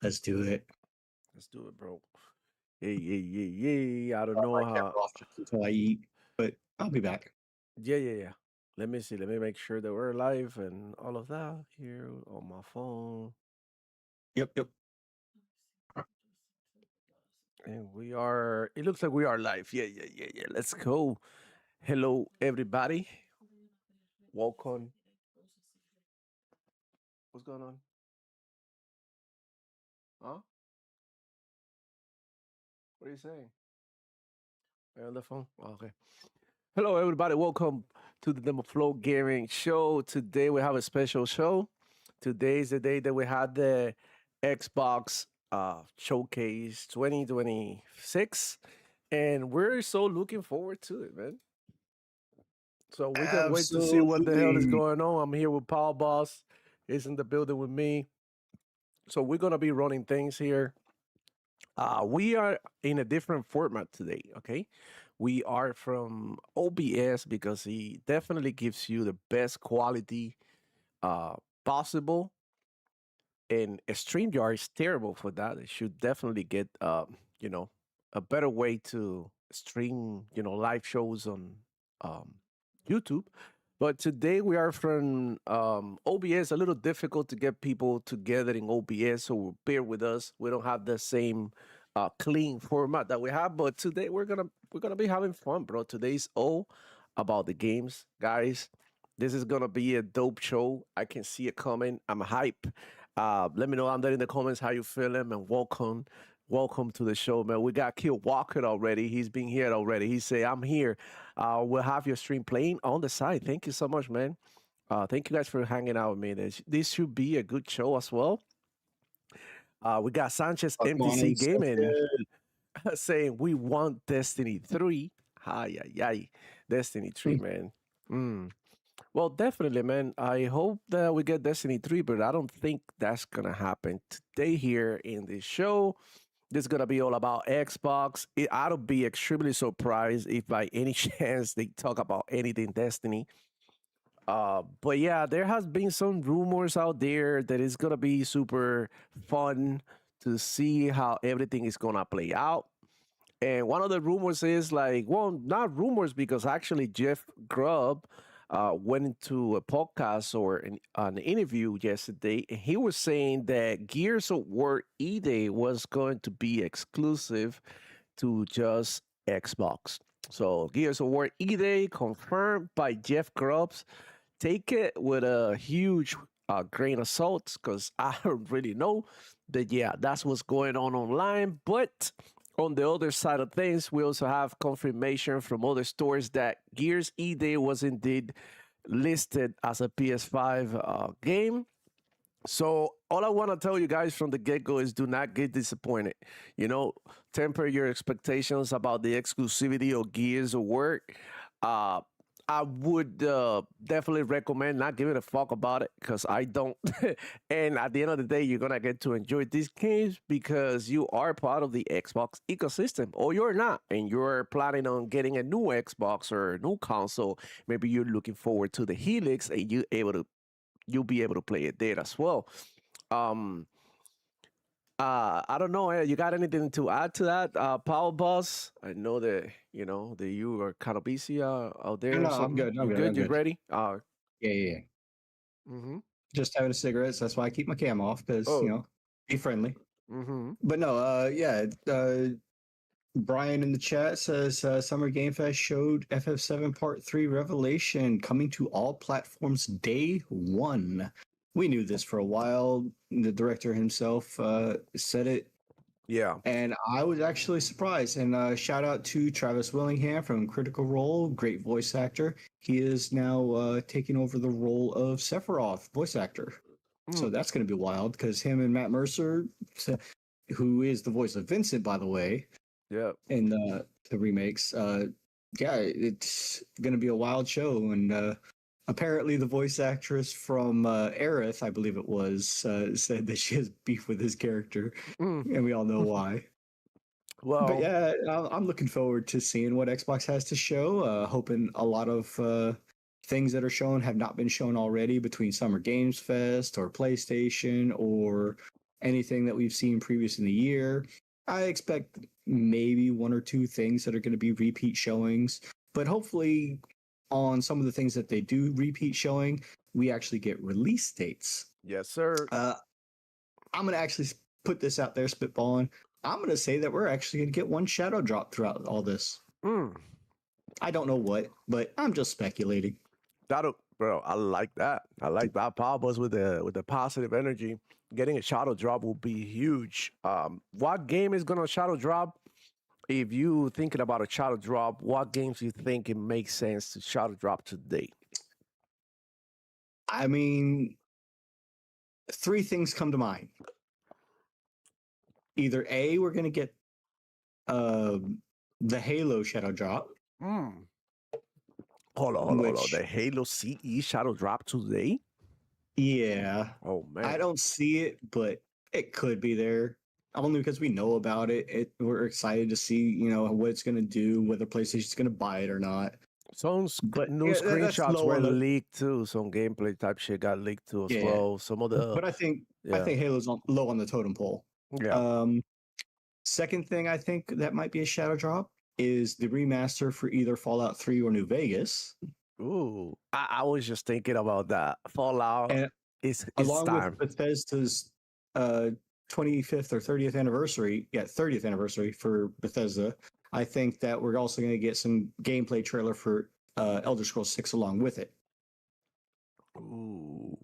Let's do it. Let's do it, bro. Yeah. I don't I'll know my camera how. off just until I eat, but I'll be back. Yeah. Let me see. Let me make sure that we're live and all of that here on my phone. Yep. And we are, it looks like we are live. Yeah. Let's go. Hello, everybody. Welcome. What's going on? Huh? What are you saying? Are you on the phone? Oh, okay. Hello, everybody. Welcome to the Demoflow Gaming Show. Today we have a special show. Today is the day that we had the Xbox Showcase 2026, and we're so looking forward to it, man. So we can wait to see what the hell is Absolutely. going on. I'm here with Paul Boss. He's in the building with me. So we're gonna be running things here. We are in a different format today, okay? We are from OBS because he definitely gives you the best quality uh, possible. And StreamYard is terrible for that. It should definitely get, you know, a better way to stream, live shows on um, YouTube. But today we are from OBS. A little difficult to get people together in OBS, so bear with us. We don't have the same clean format that we have, but today we're gonna be having fun, bro. Today's all about the games, guys. This is gonna be a dope show. I can see it coming. I'm hype. Let me know down there in the comments how you feeling, and welcome to the show, man. We got Kill Walker already. He's been here already. He say, "I'm here. We'll have your stream playing on the side." Thank you so much, man. Thank you guys for hanging out with me. This should be a good show as well. We got Sanchez Welcome on MTC in, Gaming Sanchez. saying we want Destiny 3. Ay. Destiny 3, man. Mm. Well, definitely, man. I hope that we get Destiny 3, but I don't think that's going to happen today here in this show. This is going to be all about Xbox. I'd be extremely surprised if by any chance they talk about anything Destiny. But yeah, there has been some rumors out there that it's going to be super fun to see how everything is going to play out. And one of the rumors is like, well, not rumors because actually Jeff Grubb went into a podcast or an interview yesterday, and he was saying that Gears of War E Day was going to be exclusive to just Xbox. So Gears of War E Day confirmed by Jeff Grubbs. Take it with a huge grain of salt because I don't really know that, yeah, that's what's going on online. But on the other side of things, we also have confirmation from other stores that Gears E Day was indeed listed as a PS5 game. So all I want to tell you guys from the get-go is do not get disappointed. You know, temper your expectations about the exclusivity of Gears of War. Uh, I would definitely recommend not giving a fuck about it because I don't. And at the end of the day, you're gonna get to enjoy these games because you are part of the Xbox ecosystem, or you're not, and you're planning on getting a new Xbox or a new console. Maybe you're looking forward to the Helix, and you'll be able to play it there as well. Um, I don't know. You got anything to add to that, Power Boss? I know that that you are kind of busy out No, there or no, I'm something. good. I'm You good. good? I'm You good. ready? Yeah. Mm-hmm. Just having a cigarette, so that's why I keep my cam off because Oh. be friendly. Mm-hmm. But no, yeah. Brian in the chat says Summer Game Fest showed FF7 Part 3 Revelation coming to all platforms day one. We knew this for a while. The director himself said it, Yeah. and I was actually surprised. And shout out to Travis Willingham from Critical Role, great voice actor. He is now taking over the role of Sephiroth, voice actor. So Mm. that's going to be wild because him and Matt Mercer, who is the voice of Vincent, by the way, Yeah. in the remakes. Yeah, it's gonna be a wild show, and apparently the voice actress from Aerith, I believe it was, said that she has beef with his character, Mm. and we all know why. But Well. yeah, I'm looking forward to seeing what Xbox has to show. Hoping a lot of things that are shown have not been shown already between Summer Games Fest or PlayStation or anything that we've seen previous in the year. I expect maybe one or two things that are going to be repeat showings, but hopefully on some of the things that they do repeat showing, we actually get release dates. Yes, sir. I'm going to actually put this out there, spitballing. I'm going to say that we're actually going to get one shadow drop throughout all this. I don't know what, but I'm just speculating. Bro, I like that. I like that. Power Buzz with the positive energy. Getting a shadow drop will be huge. What game is gonna shadow drop? If you thinking about a shadow drop, what games you think it makes sense to shadow drop today? I mean, three things come to mind. Either A, we're going to get the Halo shadow drop. Hold on. The Halo CE shadow drop today? Yeah. Oh man. I don't see it, but it could be there. Only because we know about it. We're excited to see, what it's going to do, whether PlayStation's going to buy it or not. Some new screenshots were leaked too. Some gameplay type shit got leaked too as well. Some of the, but I think Halo's low on the totem pole. Yeah. Second thing I think that might be a shadow drop is the remaster for either Fallout 3 or New Vegas. Ooh, I was just thinking about that. Fallout is along time. with Bethesda's 25th or 30th anniversary. Yeah, 30th anniversary for Bethesda. I think that we're also going to get some gameplay trailer for Elder Scrolls 6 along with it. Ooh.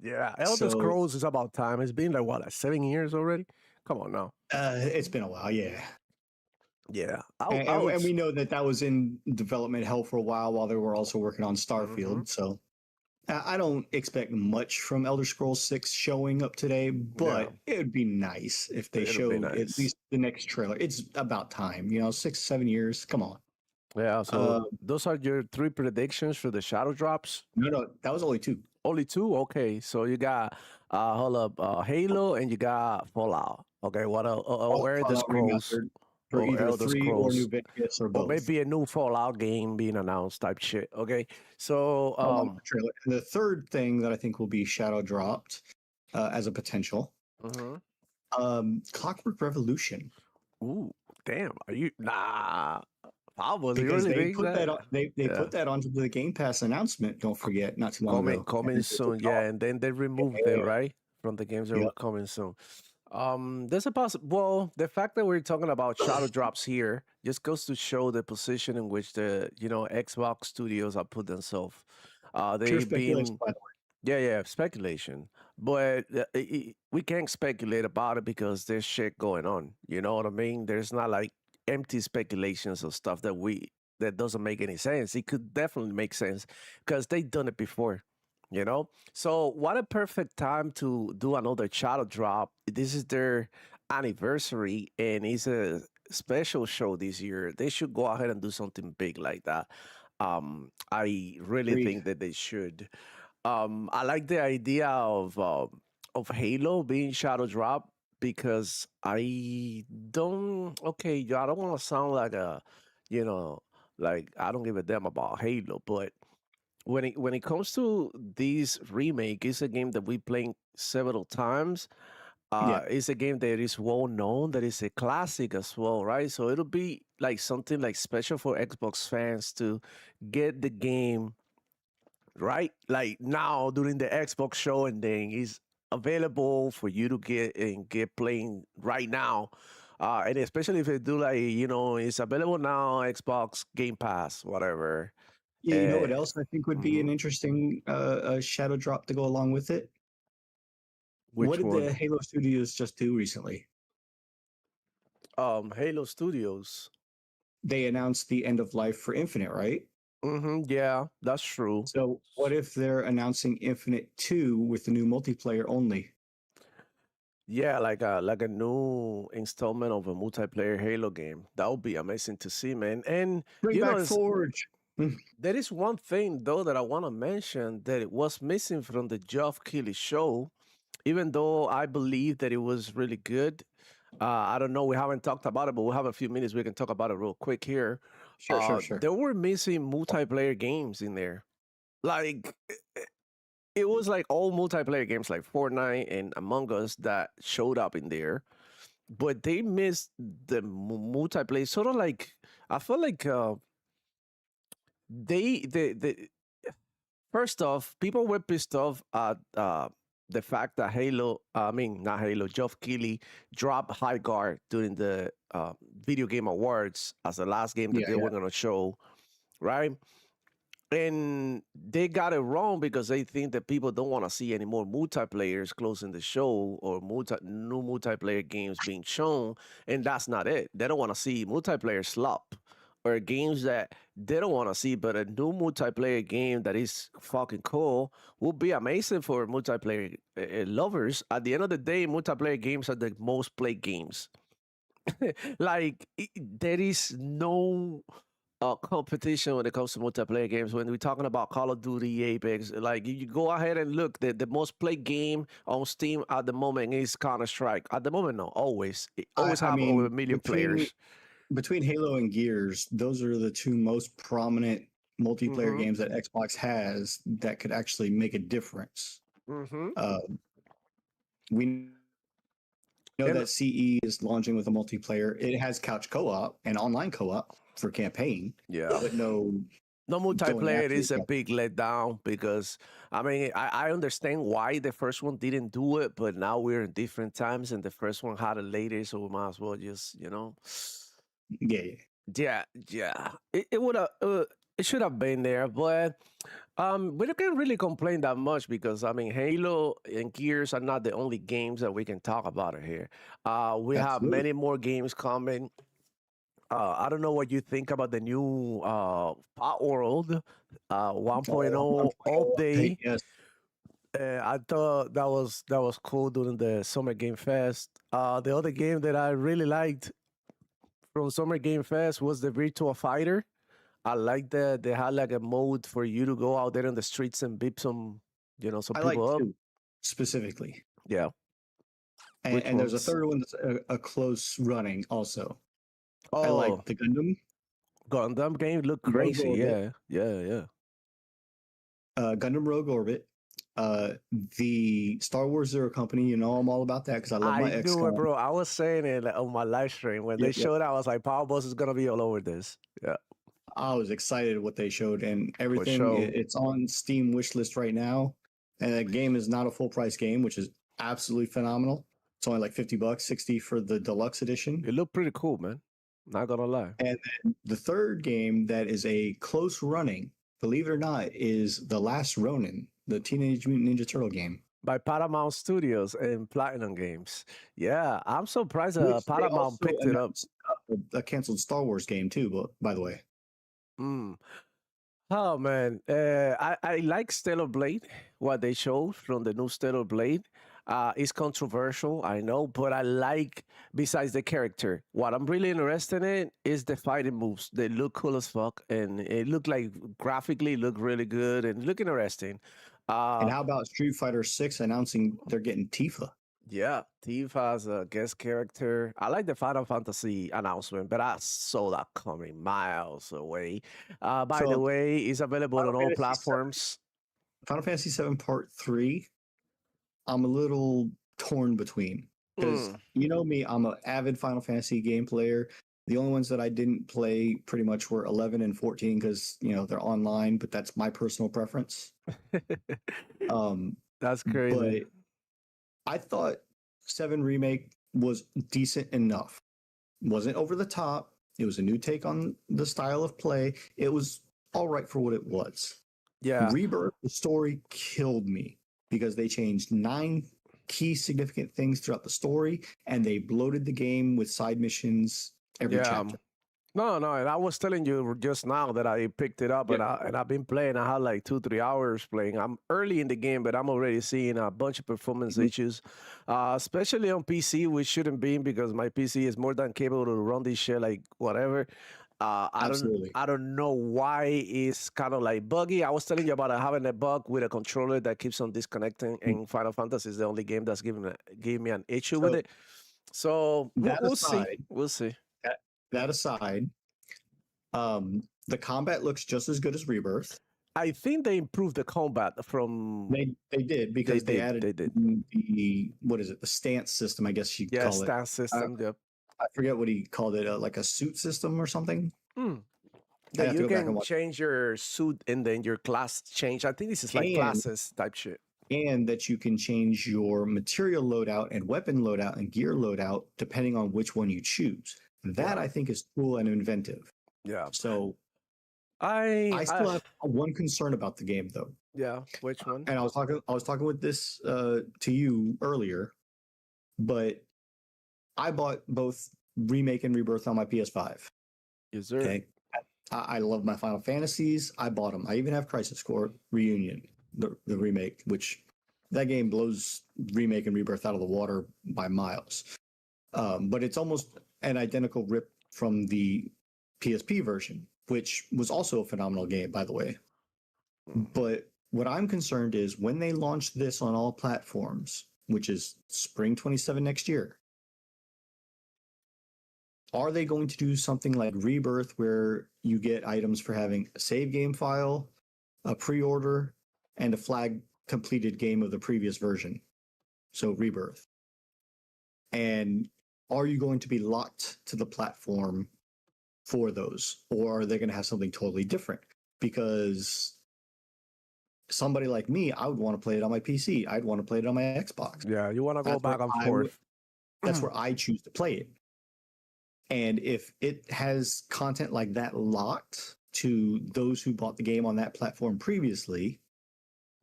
Yeah, Elder Scrolls is about time. It's been like 7 years already? Come on now. It's been a while, yeah. Yeah. And we know that was in development hell for a while they were also working on Starfield. So I don't expect much from Elder Scrolls 6 showing up today, but it would be nice if they showed at least the next trailer. It's about time, 6-7 years. Come on. Yeah, so those are your three predictions for the shadow drops? No, that was only two. Only two? Okay, so you got Halo and you got Fallout. Okay, what where are the Scrolls? For either 3 or New Vegas or both. Or maybe a new Fallout game being announced type shit. Okay, so trailer. The third thing that I think will be shadow dropped as a potential, Clockwork Revolution. Ooh, damn! Are you because they put that on, they put that onto the Game Pass announcement. Don't forget, not too long ago. Coming soon, and then they removed it right from the games that were coming soon. There's a well, the fact that we're talking about shadow drops here just goes to show the position in which the Xbox studios have put themselves. They've been speculation, but we can't speculate about it because there's shit going on. You know what I mean? There's not like empty speculations of stuff that doesn't make any sense. It could definitely make sense because they've done it before. So what a perfect time to do another shadow drop. This is their anniversary and it's a special show this year. They should go ahead and do something big like that. I really think that they should. I like the idea of Halo being shadow drop because I don't want to sound like like I don't give a damn about Halo, but when it comes to this remake, it's a game that we played several times. It's a game that is well known, that is a classic as well, right? So it'll be like something like special for Xbox fans to get the game right, like now during the Xbox show, and then it's available for you to get playing right now. And especially if they do it's available now, Xbox Game Pass, whatever. Yeah, you know what else I think would be an interesting shadow drop to go along with it? What did the Halo Studios just do recently? Halo Studios. They announced the end of life for Infinite, right? Yeah, that's true. So what if they're announcing Infinite 2 with the new multiplayer only? Yeah, like a new installment of a multiplayer Halo game. That would be amazing to see, man. And bring back Forge. There is one thing though that I want to mention that it was missing from the Geoff Keighley show, even though I believe that it was really good. I don't know. We haven't talked about it, but we'll have a few minutes. We can talk about it real quick here. Sure. There were missing multiplayer games in there. Like, it was like all multiplayer games like Fortnite and Among Us that showed up in there, but they missed the multiplayer. Sort of like I feel like they first off, people were pissed off at the fact that Halo, I mean, not Halo, Geoff Keighley dropped High Guard during the Video Game Awards as the last game that Yeah, they yeah. were going to show, right? And they got it wrong because they think that people don't want to see any more multiplayers closing the show or new multiplayer games being shown. And that's not it. They don't want to see multiplayer slop or games that they don't want to see, but a new multiplayer game that is fucking cool will be amazing for multiplayer lovers. At the end of the day, multiplayer games are the most played games. Like, there is no competition when it comes to multiplayer games. When we're talking about Call of Duty, Apex, like you go ahead and look, the most played game on Steam at the moment is Counter Strike. At the moment, no, always, it always I have over a mean, million players. between Halo and Gears, those are the two most prominent multiplayer Mm-hmm. games that Xbox has that could actually make a difference. Mm-hmm. Uh, we know And that CE is launching with a multiplayer. It has couch co-op and online co-op for campaign, yeah, but no no going multiplayer after is each a other. big letdown because I mean I understand why the first one didn't do it, but now we're in different times and the first one had it later, so we might as well just Yeah, yeah. yeah, yeah. It would have it should have been there, but we can't really complain that much because I mean Halo and Gears are not the only games that we can talk about it here. We have Absolutely. many more games coming. I don't know what you think about the new Pot World 1.0 1.0 update, update. yes. I thought that was cool during the Summer Game Fest. The other game that I really liked from Summer Game Fest was the Virtua Fighter. I like that they had like a mode for you to go out there in the streets and beat some I like people up. two specifically. Yeah. Which And there's a ones? third one that's a close running also. I Oh, like the Gundam, Gundam game look Rogue crazy. Orbit, Yeah, yeah, yeah. Gundam Rogue Orbit, the Star Wars Zero Company. You know, I'm all about that because I love my I knew it, XCOM. bro. I was saying it like, on my live stream when they Yep, yep. showed. I was like, Power Boss is gonna be all over this. Yeah, I was excited what they showed and for everything. sure. It's on Steam wishlist right now, and the game is not a full price game, which is absolutely phenomenal. It's only like $50, 60 for the deluxe edition. It looked pretty cool, man. Not gonna lie. And then the third game that is a close running, believe it or not, is The Last Ronin, the Teenage Mutant Ninja Turtle game, By Paramount Studios and Platinum Games. Yeah, I'm surprised which they Paramount also picked it up. announced a canceled Star Wars game too. But by the way, Mm. Oh man, I like Stellar Blade. What they showed from the new Stellar Blade, it's controversial, I know, but I like besides the character. What I'm really interested in is the fighting moves. They look cool as fuck, and it looked like graphically look really good and look interesting. and Uh, how about Street Fighter 6 announcing they're getting Tifa? yeah, Steve has a guest character. I like the Final Fantasy announcement, but I saw that coming miles away. By the So way, it's available Final on all Fantasy 7, platforms. Final Fantasy 7 Part 3, I'm a little torn between because Mm. you know me, I'm an avid Final Fantasy game player. The only ones that I didn't play pretty much were 11 and 14 because you know they're online, but that's my personal preference. Um, That's crazy. but I thought 7 Remake was decent enough. Wasn't over the top. It was a new take on the style of play. It was all right for what it was. Yeah, Rebirth, the story killed me because they changed 9 key significant things throughout the story and they bloated the game with side missions every yeah. chapter. No, no, and I was telling you just now that I picked it up Yep. and I've been playing. I had like 2-3 hours playing. I'm early in the game, but I'm already seeing a bunch of performance Mhm. issues, especially on PC, which shouldn't be because my PC is more than capable to run this shit like whatever. Absolutely. I don't know why it's kind of like buggy. I was telling you about having a bug with a controller that keeps on disconnecting, Mm. and Final Fantasy is the only game that's gave me an issue with So it. So that we'll see. aside, We'll see. that aside, the combat looks just as good as Rebirth. I think they improved the combat from. They did They because they did. added They did. the what is it? The stance system, I guess you'd Yeah, call it. stance I, system. Yep. I forget what he called it, like a suit system or something. Mm. I That have to you go back and can watch. change your suit and then your class change. I think this is like And classes type shit. that you can change your material loadout and weapon loadout and gear loadout depending on which one you choose. That Yeah. I think is cool and inventive. Yeah. So I I still have one concern about the game though. yeah, which one? And I was talking with this to you earlier, but I bought both Remake and Rebirth on my PS5. Yes, sir. Okay. I love my Final Fantasies. I bought them. I even have Crisis Core Reunion, the remake, which that game blows Remake and Rebirth out of the water by miles. But it's almost an identical rip from the PSP version, which was also a phenomenal game, by the way. But what I'm concerned is when they launch this on all platforms, which is spring 27 next year, are they going to do something like Rebirth where you get items for having a save game file, a pre-order, and a flag completed game of the previous version? So Rebirth. And are you going to be locked to the platform for those? Or are they going to have something totally different? Because somebody like me, I would want to play it on my PC. I'd want to play it on my Xbox. Yeah, you want to go That's where back and forth. that's where I choose to play it. And if it has content like that locked to those who bought the game on that platform previously,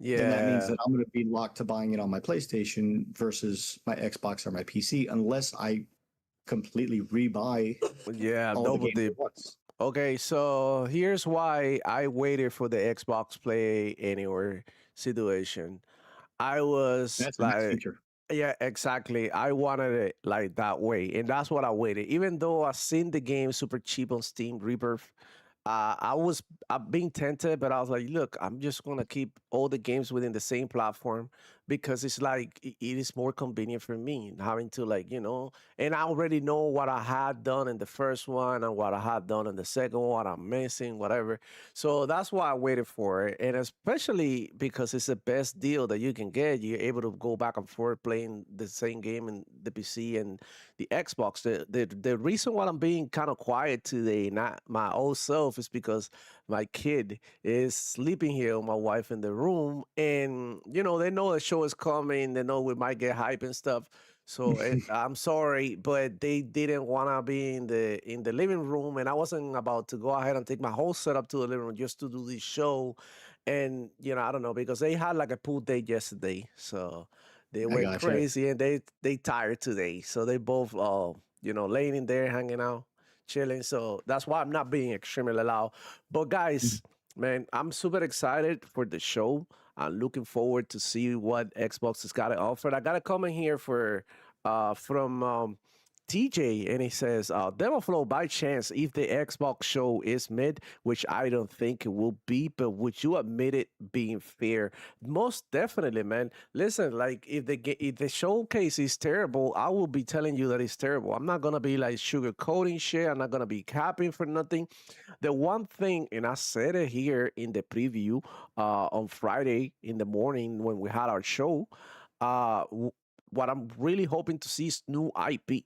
then that means Yeah. that I'm going to be locked to buying it on my PlayStation versus my Xbox or my PC, unless I completely rebuy Yeah, all the double games at dip. once. Okay, so here's why I waited for the Xbox Play Anywhere situation. I was That's a nice like, feature. yeah, exactly. I wanted it like that way, and that's what I waited. Even though I seen the game super cheap on Steam, Rebirth, I'm being tempted, but I was like, look, I'm just gonna keep all the games within the same platform because it's like it is more convenient for me having to like and I already know what I had done in the first one and what I had done in the second one. What I'm missing, whatever. So that's why I waited for it, and especially because it's the best deal that you can get. You're able to go back and forth playing the same game in the PC and the Xbox. The reason why I'm being kind of quiet today, not my old self, is because my kid is sleeping here with my wife in the room, and they know the show is coming. They know we might get hype and stuff. So I'm sorry, but they didn't want to be in the living room, and I wasn't about to go ahead and take my whole setup to the living room just to do this show. And I don't know because they had like a pool date yesterday, so they I went gotcha. crazy and they tired today. So they both laying in there hanging out, chilling. So that's why I'm not being extremely loud. But guys, man, I'm super excited for the show. I'm looking forward to see what Xbox has got to offer. I got a comment here for from TJ, and he says, Demoflow, by chance, if the Xbox show is mid, which I don't think it will be, but would you admit it being fair? Most definitely, man. Listen, like if the showcase is terrible, I will be telling you that it's terrible. I'm not gonna be like sugarcoating shit. I'm not gonna be capping for nothing. The one thing, and I said it here in the preview on Friday in the morning when we had our show, what I'm really hoping to see is new IP.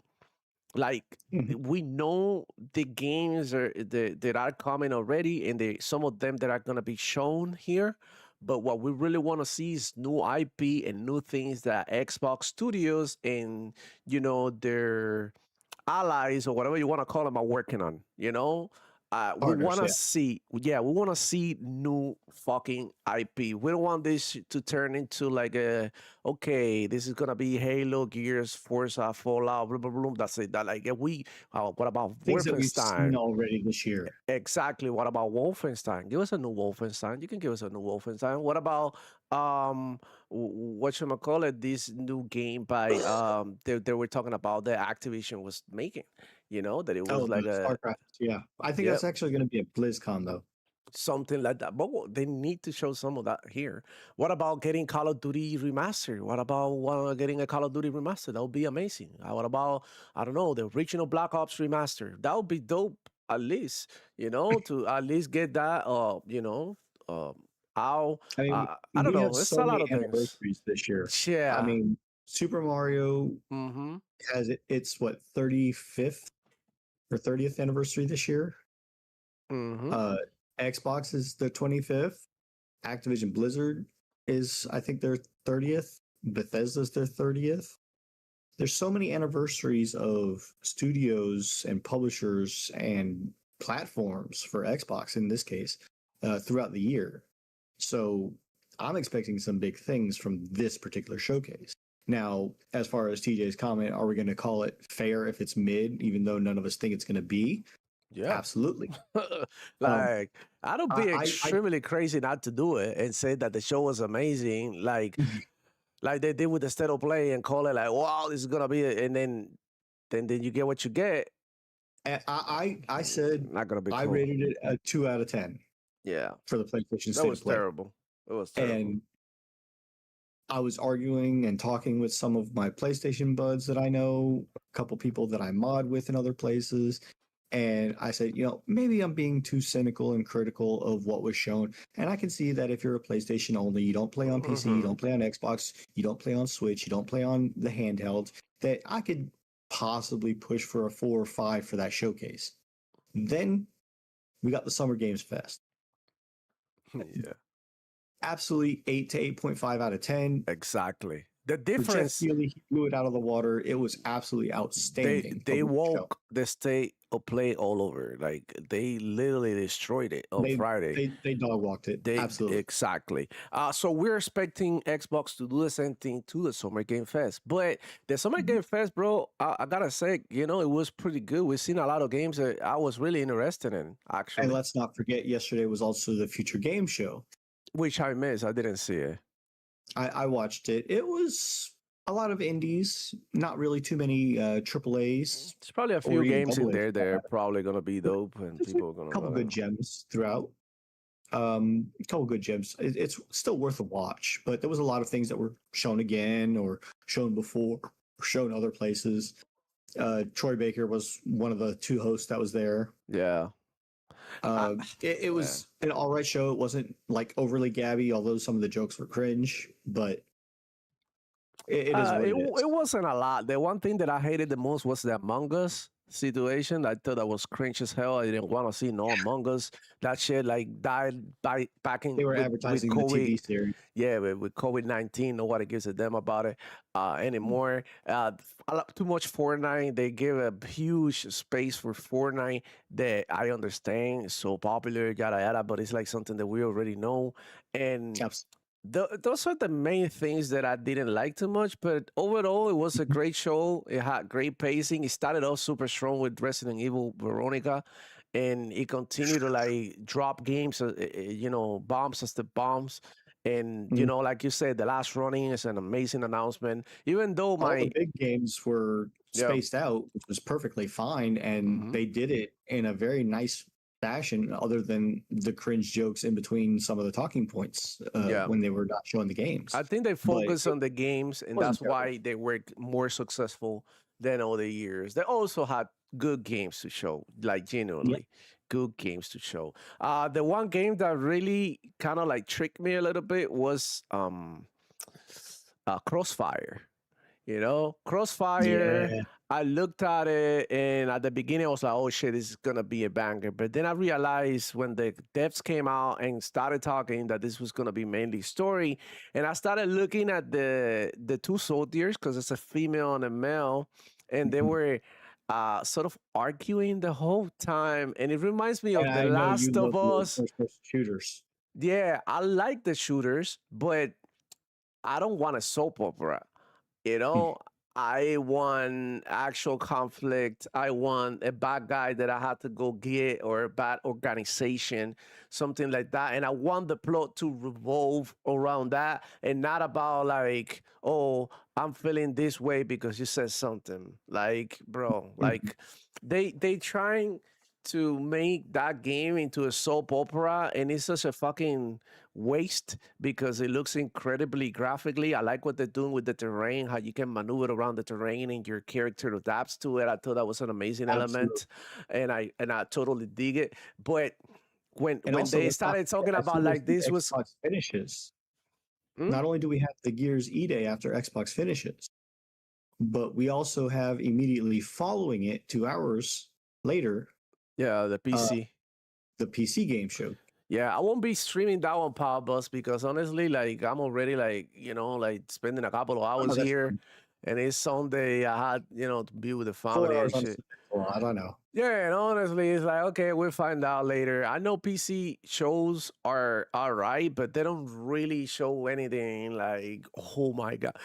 Like Mhm. we know the games that are coming already, and some of them that are gonna be shown here. But what we really want to see is new IP and new things that Xbox Studios and their allies or whatever you want to call them are working on. We Partners, want to yeah. see, yeah, we want to see new fucking IP. We don't want this to turn into like okay, this is gonna be Halo, Gears, Forza, Fallout, blah blah blah. That's it. That like what about Things that we've seen Wolfenstein? already this year. Exactly. What about Wolfenstein? Give us a new Wolfenstein. You can give us a new Wolfenstein. What about what should I call it? This new game by they were talking about that Activision was making. That it Oh, was the like a StarCraft. Yeah, I think yep that's actually going to be a BlizzCon though. something like that. But they need to show some of that here. What about getting Call of Duty remastered? What about getting a Call of Duty remastered? That would be amazing. What about I don't know the original Black Ops remaster? That would be dope. At least to at least get that. how I mean, I don't we have know. It's a so lot many of things. anniversaries this year. I Yeah. mean, Super Mario Mm-hmm. has its what 35th or 30th anniversary this year. Mm-hmm. Uh, Xbox is the 25th. Activision Blizzard is, I think, their 30th. Bethesda's their 30th. There's so many anniversaries of studios and publishers and platforms for Xbox in this case throughout the year. So I'm expecting some big things from this particular showcase. Now, as far as TJ's comment, are we going to call it fair if it's mid, even though none of us think it's going to be? Yeah. Absolutely. Um, Like, I don't be I extremely crazy not to do it and say that the show was amazing. Like they did with the state of play and call it like, wow, this is gonna be it. And then you get what you get. I said Not gonna be I cool. rated it a 2 out of 10 Yeah. for the PlayStation That State was of Play, terrible. It was terrible. and I was arguing and talking with some of my PlayStation buds that I know, a couple people that I mod with in other places. And I said, maybe I'm being too cynical and critical of what was shown. And I can see that if you're a PlayStation only, you don't play on PC, you Mm-hmm. don't play on Xbox, you don't play on Switch, you don't play on the handhelds, that I could possibly push for a 4 or 5 for that showcase. Then we got the Summer Games Fest. Yeah. Absolutely 8 to 8.5 out of 10. Exactly. The For Jeff difference, Keighley, he blew it out of the water. It was absolutely outstanding of they a show. woke the state of play all over. Like they literally destroyed it on They Friday. they dog walked it. They Absolutely. exactly. So we're expecting Xbox to do the same thing to the Summer Game Fest. But the Summer Game Fest, bro, I gotta say, it was pretty good. We've seen a lot of games that I was really interested in, And actually, let's not forget, yesterday was also the Future Game Show. which I missed. I didn't see it. I watched it. It was a lot of indies, not really too many AAAs There's probably a or few even games double in A's. there that are probably gonna be dope, and There's a people are gonna couple wanna. good gems throughout. A couple good gems. It's still worth a watch, but there was a lot of things that were shown again or shown before, or shown other places. Troy Baker was one of the 2 hosts that was there. Yeah. It was an all right show. It wasn't like overly gabby, although some of the jokes were cringe, but it is what it is. It wasn't a lot. The one thing that I hated the most was the Among Us situation. I thought that was cringe as hell. I didn't want to see no Among Us. That shit like died back in They were with advertising the COVID. TV series. Yeah, with COVID-19, nobody gives a damn about it anymore. Too much Fortnite. They give a huge space for Fortnite that I understand. It's so popular, yada yada, but it's like something that we already know. And those are the main things that I didn't like too much, but overall, it was a great show. It had great pacing. It started off super strong with Resident Evil Veronica, and it continued to like drop games, bombs as the bombs. And Mhm. like you said, the last running is an amazing announcement. Even though All the my big games were yeah, spaced out, which was perfectly fine, and hmm they did it in a very nice fashion, other than the cringe jokes in between some of the talking points yeah, when they were not showing the games. I think they But focus it on the games, and wasn't that's terrible. why they were more successful than other years. They also had good games to show, like Yeah. genuinely good games to show. The one game that really kind of like tricked me a little bit was Crossfire. Crossfire. Yeah. I looked at it, and at the beginning, I was like, "Oh shit, this is gonna be a banger." But then I realized when the devs came out and started talking that this was gonna be mainly story, and I started looking at the 2 soldiers because it's a female and a male, and they Mhm. were sort of arguing the whole time, and it reminds me And of The I know you Last of love your Us. first person shooters. Yeah, I like the shooters, but I don't want a soap opera. You know, I want actual conflict. I want a bad guy that I had to go get or a bad organization, something like that. And I want the plot to revolve around that and not about like, oh, I'm feeling this way because you said something. Like, bro, Mhm. like they trying to make that game into a soap opera and it's such a fucking waste because it looks incredibly graphically. I like what they're doing with the terrain, how you can maneuver around the terrain and your character adapts to it. I thought that was an amazing Absolutely. element, and I totally dig it. But And when also, they let's not started forget, talking as about soon as like the this was Xbox finishes, hmm? not only do we have the Gears E-Day after Xbox finishes, but we also have immediately following it 2 hours later, Yeah, the uh, PC. the PC game show. Yeah, I won't be streaming that on Power Bus because honestly, like I'm already like, like spending a couple of Oh, hours no, that's here fine. and it's Sunday. I had, to be with the Four family and hours shit. understandable. I don't know. Yeah, and honestly, it's like, okay, we'll find out later. I know PC shows are all right, but they don't really show anything like, oh my God.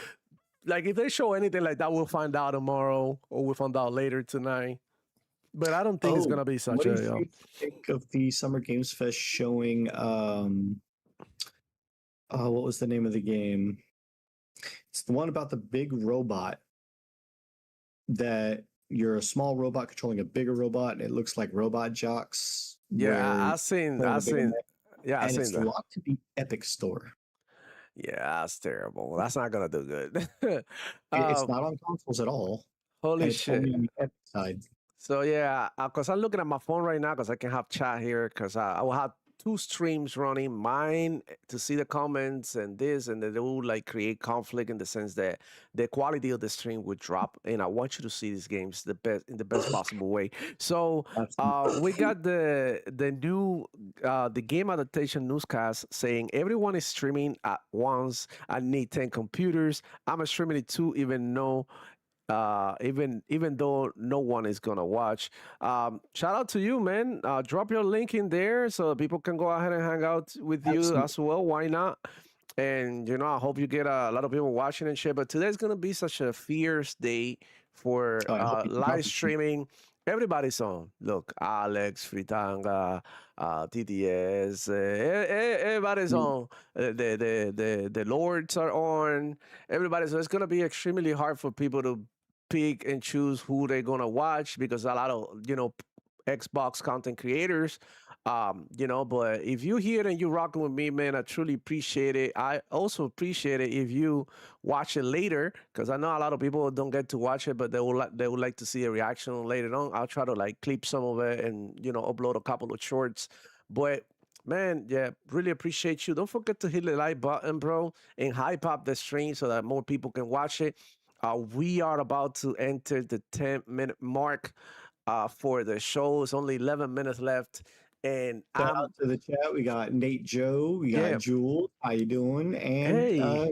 Like if they show anything like that, we'll find out tomorrow or we'll find out later tonight. But I don't think it's Oh, gonna be what such did a you think of the Summer Games Fest showing? What was the name of the game? It's the one about the big robot that you're a small robot controlling a bigger robot, and it looks like Robot Jocks, yeah, where I the bigger seen, mech, yeah, I and seen it's that. locked to the Epic Store. Yeah, that's terrible. That's not gonna do good. It's uh, not on consoles at all, holy and it's shit. only on the Epic side. So yeah, because I'm looking at my phone right now because I can have chat here because I will have two streams running. Mine to see the comments and this, and they will like create conflict in the sense that the quality of the stream would drop. And I want you to see these games the best in the best possible way. So we Absolutely. got the new the game adaptation newscast saying everyone is streaming at once. I need 10 computers. I'm streaming it too, even though no one is gonna watch. Shout out to you, man. Drop your link in there so people can go ahead and hang out with you Absolutely. as well. Why not? And I hope you get a lot of people watching and shit. But today's gonna be such a fierce day for I hope you keep live up with me. streaming. Everybody's on. Look, Alex, Fritanga, TDS, everybody's on. The Lords are on. Everybody. So it's gonna be extremely hard for people to pick and choose who they're gonna watch because a lot of Xbox content creators but if you here and you rocking with me, man, I truly appreciate it. I also appreciate it if you watch it later because I know a lot of people don't get to watch it, but they would like to see a reaction later on. I'll try to like clip some of it and upload a couple of shorts. But man, yeah, really appreciate you. Don't forget to hit the like button, bro, and hype up the stream so that more people can watch it. We are about to enter the 10-minute mark for the show. It's only 11 minutes left. And Shout out to the chat. We got Nate Joe. We got yeah, Jules. How you doing? And hey, we got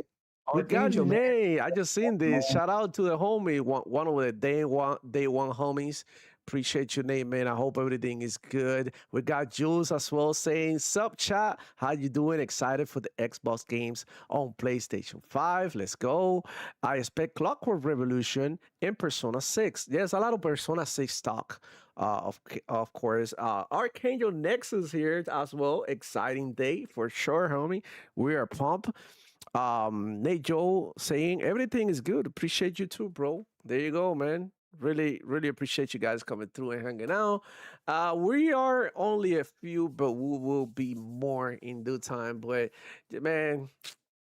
Archangel, man. Nate. I just seen this. Man. Shout out to the homie, one of the day one homies. Appreciate you, Nate, man. I hope everything is good. We got Jules as well saying, "Sup, chat? How you doing? Excited for the Xbox games on PlayStation 5? Let's go. I expect Clockwork Revolution and Persona 6. There's a lot of Persona 6 talk. Of course, Archangel Nexus here as well. Exciting day for sure, homie. We are pumped. Nate Joe saying everything is good. Appreciate you too, bro. There you go, man. Really, really appreciate you guys coming through and hanging out. We are only a few, but we will be more in due time. But man,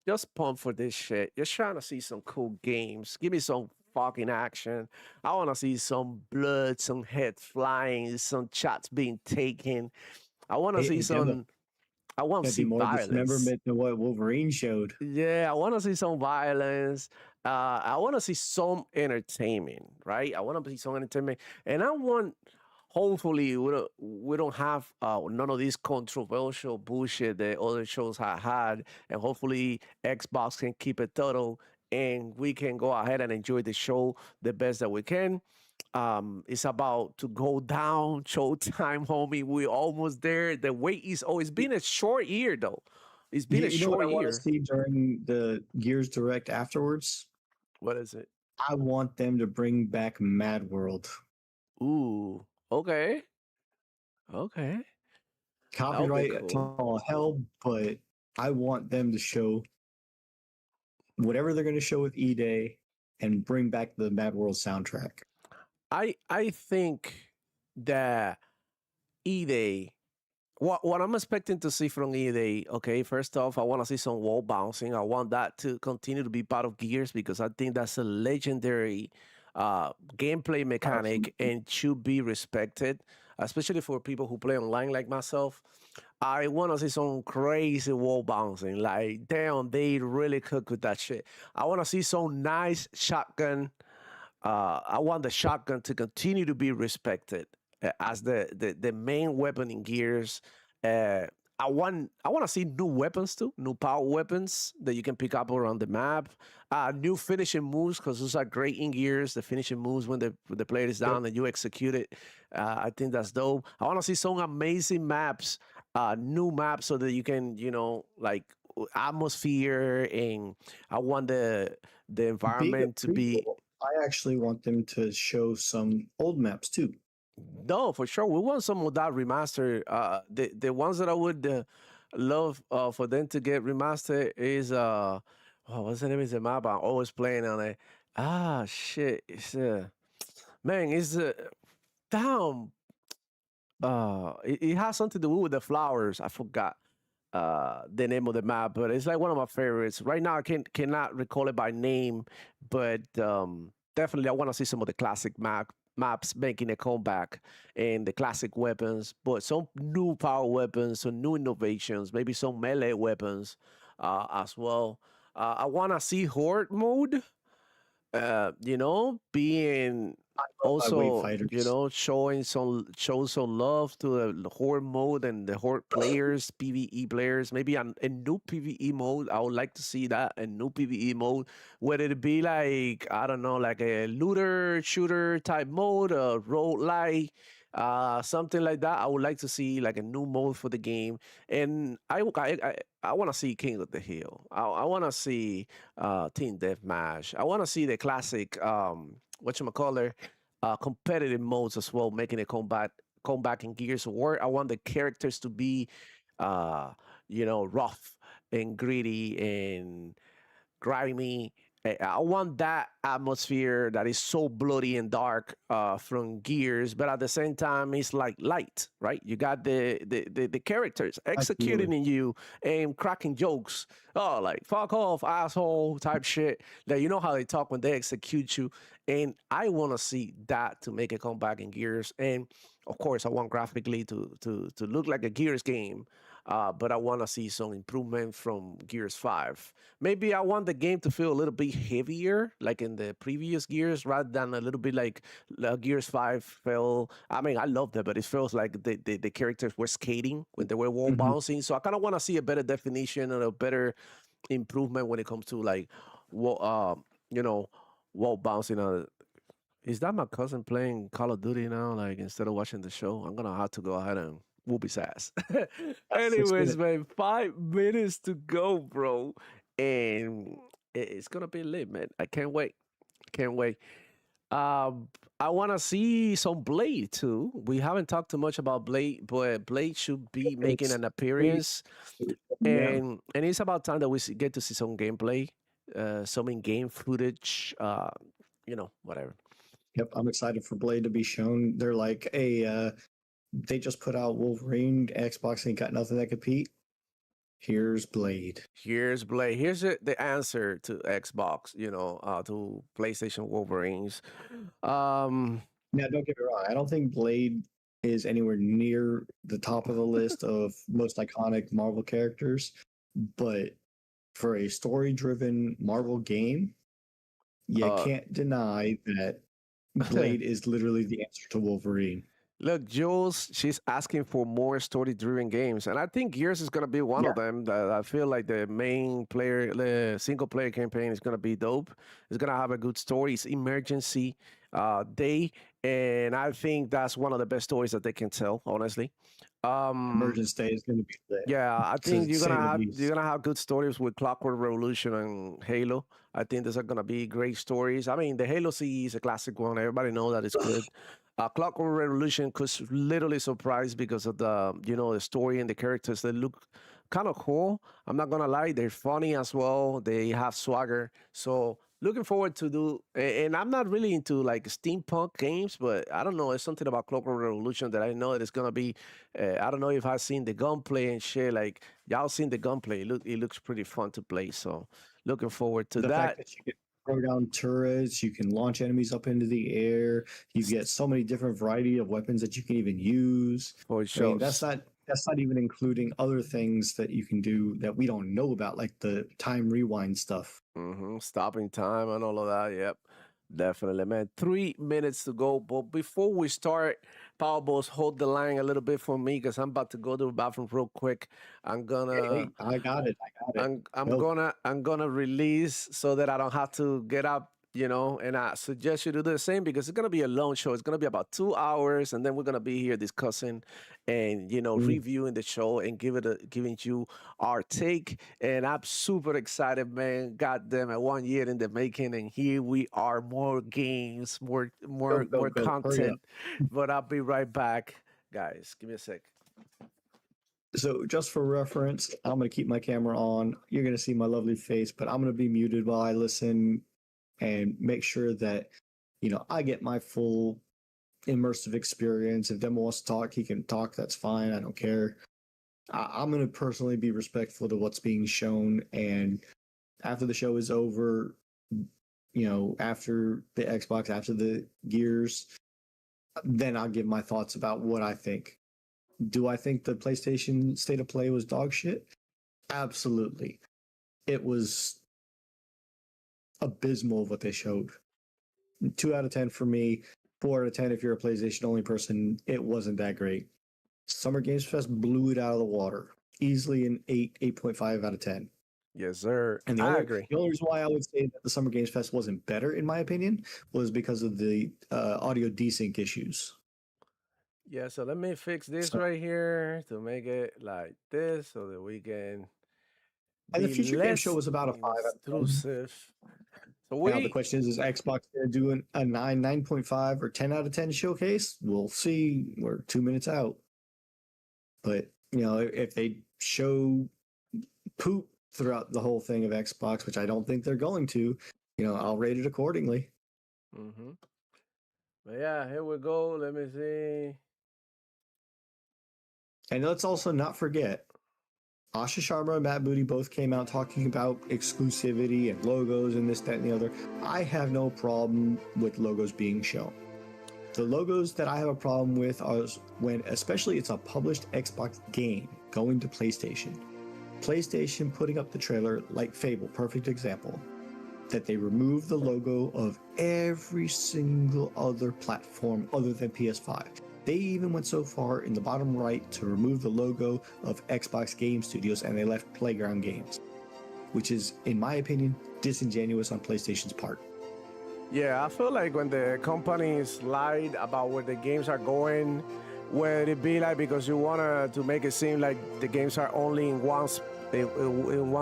just pumped for this shit. Just trying to see some cool games. Give me some fucking action. I want to see some blood, some head flying, some shots being taken. I want to see Hey, Demo, some. I want to that'd be see more violence. dismemberment than what Wolverine showed. Yeah, I want to see some violence. I want to see some entertainment, right? I want to see some entertainment, and I want. Hopefully, we don't have none of this controversial bullshit that other shows have had, and hopefully Xbox can keep it total, and we can go ahead and enjoy the show the best that we can. It's about to go down. Showtime, homie. We're almost there. The wait is oh, it's been a short year though. It's been a You know what I short want to year. see during the Gears Direct afterwards? What is it? I want them to bring back Mad World. Ooh, okay, okay. That'll be Copyright to cool. all hell, but I want them to show whatever they're going to show with E-Day and bring back the Mad World soundtrack. I think that E-Day. What I'm expecting to see from E-Day, okay, first off, I want to see some wall bouncing. I want that to continue to be part of Gears because I think that's a legendary gameplay mechanic Absolutely. and should be respected, especially for people who play online like myself. I want to see some crazy wall bouncing. Like, damn, they really cook with that shit. I want to see some nice shotgun. I want the shotgun to continue to be respected as the main weapon in Gears. Uh, I want to see new weapons too, new power weapons that you can pick up around the map. New finishing moves because those are great in Gears. The finishing moves when the player is Yep. down and you execute it. I think that's dope. I want to see some amazing maps, new maps so that you can like atmosphere, and I want the Being environment to a be. prequel, I actually want them to show some old maps too. No, for sure. We want some of that remaster. The ones that I would love for them to get remastered is what's the name of the map? I'm always playing on it. Ah, shit. It's man, it's damn. It has something to do with the flowers. I forgot the name of the map, but it's like one of my favorites. Right now, I cannot recall it by name, but definitely I want to see some of the classic maps making a comeback and the classic weapons, but some new power weapons, some new innovations, maybe some melee weapons as well. I want to see horde mode, being I love my wave also, fighters. show some love to the horde mode and the horde players, PvE players. Maybe a new PvE mode. I would like to see that a new PvE mode. Whether it be like, I don't know, like a looter shooter type mode, a roguelike, something like that. I would like to see like a new mode for the game, and I want to see King of the Hill. I want to see Team Deathmatch. I want to see the classic whatchamacallit, competitive modes as well, making a comeback in Gears of War. I want the characters to be uh rough and gritty and grimy. I want that atmosphere that is so bloody and dark from Gears, but at the same time, it's like light, right? You got the characters executing Absolutely. in you and cracking jokes. Oh, like fuck off, asshole type shit. That you know how they talk when they execute you, and I want to see that to make a comeback in Gears. And of course, I want graphically to look like a Gears game. But I want to see some improvement from Gears 5. Maybe I want the game to feel a little bit heavier, like in the previous Gears, rather than a little bit like Gears 5 felt. I mean, I loved it, but it feels like the characters were skating when they were wall Mhm. bouncing. So I kind of want to see a better definition and a better improvement when it comes to like, wall, wall bouncing. Is that my cousin playing Call of Duty now? Like instead of watching the show, I'm gonna have to go ahead and whoop his ass. That's it's Anyways, gonna man, 5 minutes to go, bro, and it's gonna be lit, man. I can't wait. Can't wait. Um, I want to see some Blade too. We haven't talked too much about Blade, but Blade should be making it's an great. appearance, Yeah. and it's about time that we get to see some gameplay, some in-game footage. Whatever. Yep. I'm excited for Blade to be shown. They're like a they just put out Wolverine, Xbox ain't got nothing that compete. Here's Blade. Here's Blade. Here's the answer to Xbox, to PlayStation Wolverines. Um, Now, don't get me wrong. I don't think Blade is anywhere near the top of the list of most iconic Marvel characters, but for a story-driven Marvel game, you uh, can't deny that Blade is literally the answer to Wolverine. Look, Jules, she's asking for more story-driven games, and I think Gears is gonna be one Yeah, of them. That I feel like the main player, the single-player campaign is gonna be dope. It's gonna have a good story. It's emergency day, and I think that's one of the best stories that they can tell. Honestly, um, Emergence Day is going to be lit, yeah, I to think you're gonna say the have you're least. gonna have good stories with Clockwork Revolution and Halo. I think these are gonna be great stories. I mean, the Halo CE is a classic one. Everybody know that it's good. Clockwork Revolution could literally surprise because of the story and the characters. They look kind of cool. I'm not gonna lie, they're funny as well. They have swagger. So looking forward to and I'm not really into like steampunk games, but I don't know. It's something about Clockwork Revolution that I know that it's gonna be. I don't know if I've seen the gunplay and shit. Like y'all seen the gunplay. It looks pretty fun to play. So looking forward to The fact that that you can throw down turrets, you can launch enemies up into the air, you get so many different variety of weapons that you can even use. for I mean, sure. that's not that's not even including other things that you can do that we don't know about, like the time rewind stuff. Stopping time and all of that. Yep. Definitely, man. 3 minutes to go. But before we start, Powerballs, hold the line a little bit for me because I'm about to go to the bathroom real quick. I'm Hey, gonna I got it. I got it. I'm Nope. gonna release so that I don't have to get up, and I suggest you do the same because it's gonna be a long show. It's gonna be about 2 hours, and then we're gonna be here discussing and Mm. reviewing the show and giving you our take. And I'm super excited, man. God damn it, 1 year in the making, and here we are, more games, more Go, more go, more go. Hurry up. content. But I'll be right back, guys. Give me a sec. So, just for reference, I'm going to keep my camera on. You're going to see my lovely face, but I'm going to be muted while I listen and make sure that, I get my full immersive experience. If Demo wants to talk, he can talk. That's fine. I don't care. I'm going to personally be respectful to what's being shown. And after the show is over, after the Xbox, after the Gears, then I'll give my thoughts about what I think. Do I think the PlayStation State of Play was dog shit? Absolutely. It was abysmal what they showed. 2 out of 10 for me, 4 out of 10 if you're a PlayStation only person. It wasn't that great. Summer Games Fest blew it out of the water. Easily an 8.5 out of 10. Yes, sir. And I agree. the only reason why I would say that the Summer Games Fest wasn't better, in my opinion, was because of the audio desync issues. Yeah, so let me fix this So, right here to make it like this so that we can and the be Future Game Show less was about a 5 out of 10. intrusive. So Now the question is Xbox going to do a 9.5, or 10 out of 10 showcase? We'll see. We're 2 minutes out. But, if they show poop throughout the whole thing of Xbox, which I don't think they're going to, I'll rate it accordingly. But yeah, here we go. Let me see. And let's also not forget, Asha Sharma and Matt Booty both came out talking about exclusivity and logos and this, that, and the other. I have no problem with logos being shown. The logos that I have a problem with are when, especially it's a published Xbox game going to PlayStation. PlayStation putting up the trailer like Fable, perfect example, that they remove the logo of every single other platform other than PS5. They even went so far in the bottom right to remove the logo of Xbox Game Studios, and they left Playground Games, which is, in my opinion, disingenuous on PlayStation's part. Yeah, I feel like when the companies lied about where the games are going, whether it be like because you want to make it seem like the games are only in one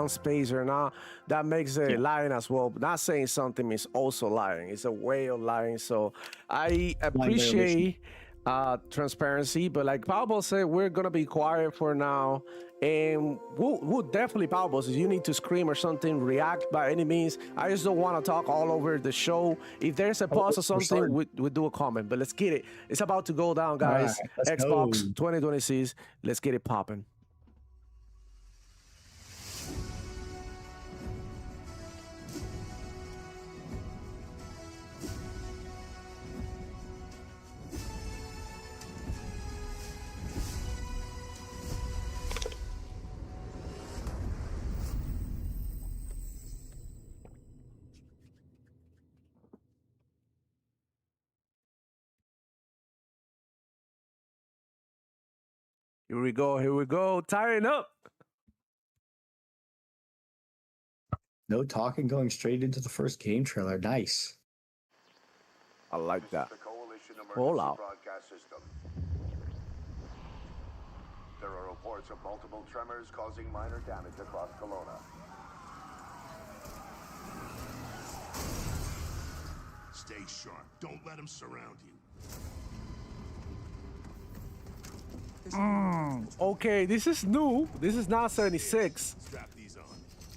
space or not, that makes it lying as well. Not saying something is also lying. It's a way of lying. So I appreciate transparency, but like Pablo said, we're gonna be quiet for now, and we'll definitely, Pablo, if you need to scream or something, react by any means. I just don't want to talk all over the show. If there's a pause or something, we'll do a comment, but let's get it. It's about to go down, guys. Right, Xbox 2026, let's get it popping. Here we go. Tighten up. No talking, going straight into the first game trailer. Nice. I like that. Hold out. There are reports of multiple tremors causing minor damage across Kelowna. Stay sharp. Don't let them surround you. Okay, this is new. This is not 76. Strap these on.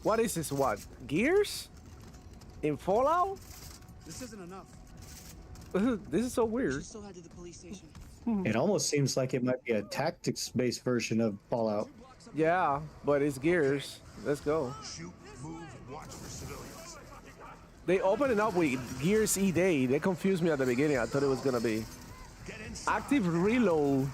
What is this? What? Gears? In Fallout? This isn't enough. This is so weird. Still head to the police station. It almost seems like it might be a tactics-based version of Fallout. Yeah, but it's Gears. Let's go. Shoot, move, watch for civilians. They opened it up with Gears E-Day. They confused me at the beginning. I thought it was gonna be Get inside. active reload.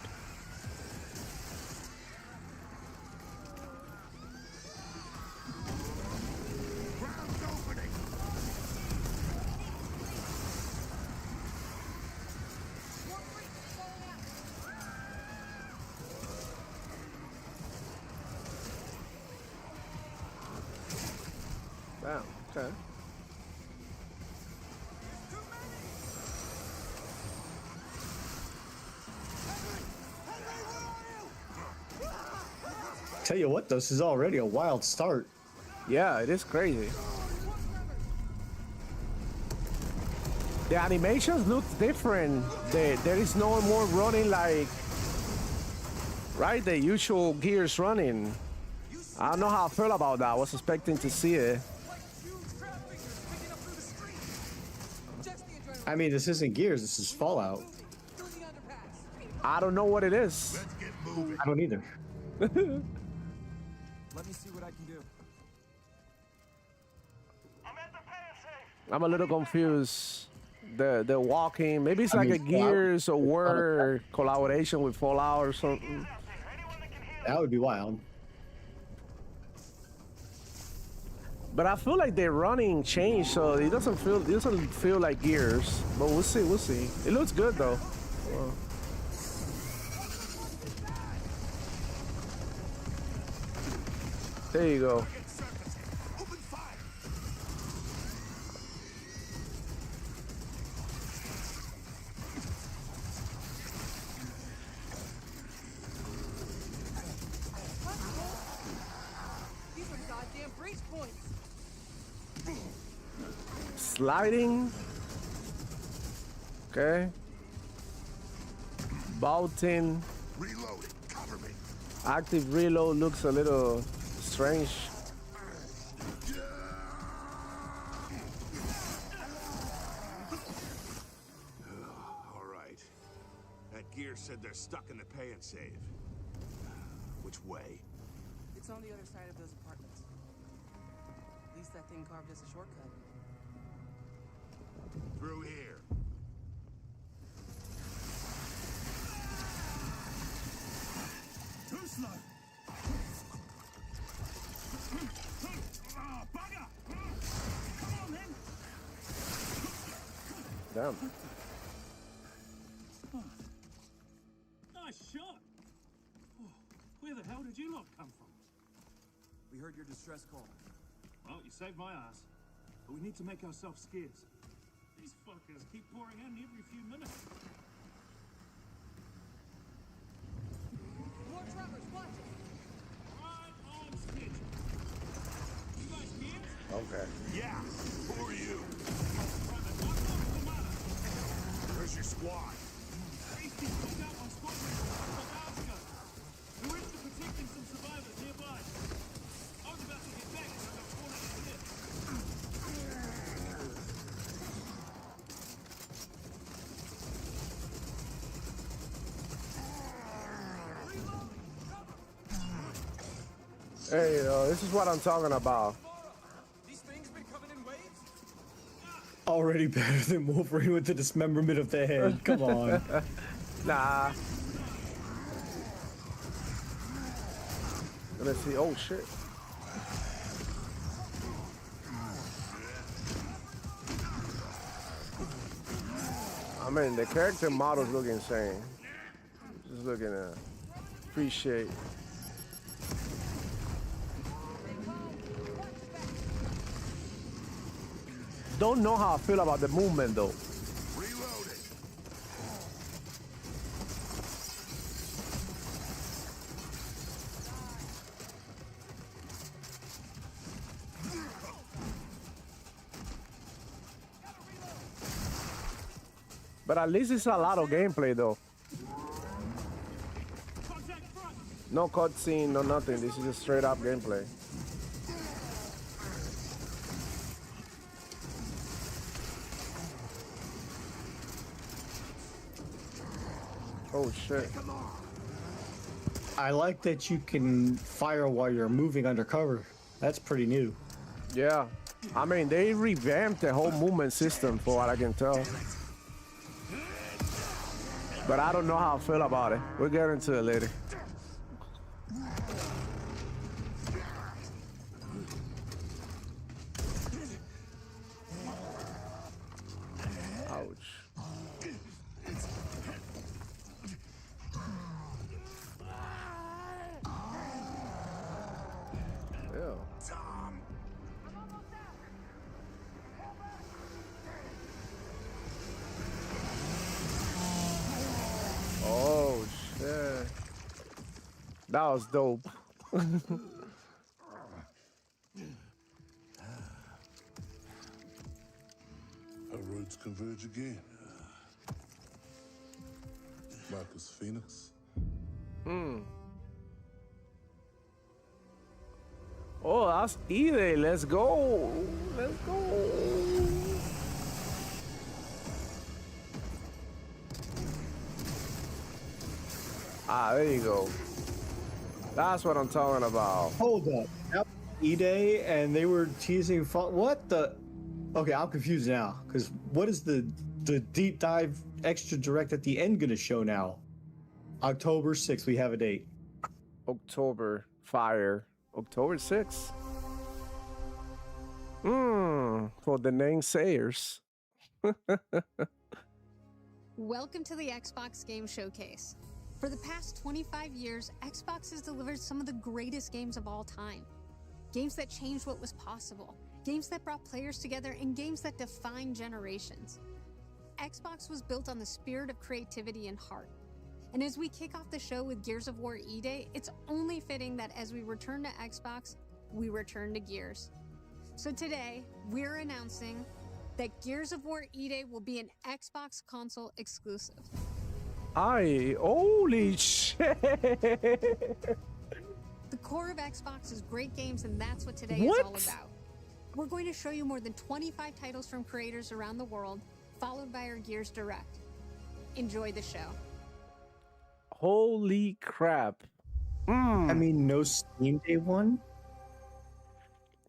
Okay. Tell you what, this is already a wild start. Yeah, it is crazy. The animations look different. There is no more running like, right? The usual Gears running. I don't know how I feel about that. I was expecting to see it. I mean, this isn't Gears, this is Fallout. I don't know what it is. Let's get moving. I don't either. Let me see what I can do. I'm a little confused. The walking, maybe it's like a Fallout- Gears or Word collaboration with Fallout or something. That would be wild. But I feel like the running changed, so it doesn't feel like Gears. But we'll see, we'll see. It looks good though. There you go. Open fire. These are goddamn breach points. Sliding. Okay. Bolting. Reloading. Cover me. Active reload looks a little strange. All right. That gear said they're stuck in the pay and save. Which way? It's on the other side of those apartments. At least that thing carved us a shortcut. Through here. Too slow. Oh, bugger! Come on, then. Damn. Nice shot. Oh, where the hell did you lot come from? We heard your distress call. Well, you saved my ass. But we need to make ourselves scarce. These fuckers keep pouring in every few minutes. More trappers, watch it! Right on schedule. You guys scarce? Okay. Yeah. Who are you? Right, then knock off the matter. Where's your squad? Hasty pulled out on squadron a couple of hours ago. We were into protecting some survivors nearby. I was about to get back when I got cornered in the hip. Hey, this is what I'm talking about. These things been coming in waves? Already better than Wolverine with the dismemberment of the head. Come on. Nah. Let's see. Oh shit. I mean, the character models look insane. Just looking at appreciate. Don't know how I feel about the movement though. Reloading. But at least it's a lot of gameplay though. Contact front. No cutscene, no nothing. This is just straight up gameplay. Oh shit. I like that you can fire while you're moving undercover. That's pretty new. Yeah. I mean, they revamped the whole movement system for what I can tell. But I don't know how I feel about it. We'll get into it later. Ouch. Ew. That was dope. Our roads converge again. Marcus Phoenix. Oh, that's easy. Let's go. Let's go. Ah, there you go. That's what I'm talking about. Hold up. That was E-Day, and they were teasing. What the? Okay, I'm confused now. Because what is the deep dive extra direct at the end going to show now? October 6th, we have a date. October Fire. October 6th. For the namesayers. Welcome to the Xbox Game Showcase. For the past 25 years, Xbox has delivered some of the greatest games of all time. Games that changed what was possible, games that brought players together, and games that defined generations. Xbox was built on the spirit of creativity and heart. And as we kick off the show with Gears of War E-Day, it's only fitting that as we return to Xbox, we return to Gears. So today, we're announcing that Gears of War E-Day will be an Xbox console exclusive. Holy shit. The core of Xbox is great games, and that's what today is all about. We're going to show you more than 25 titles from creators around the world, followed by our Gears Direct. Enjoy the show. Holy crap. I mean, no Steam Day one?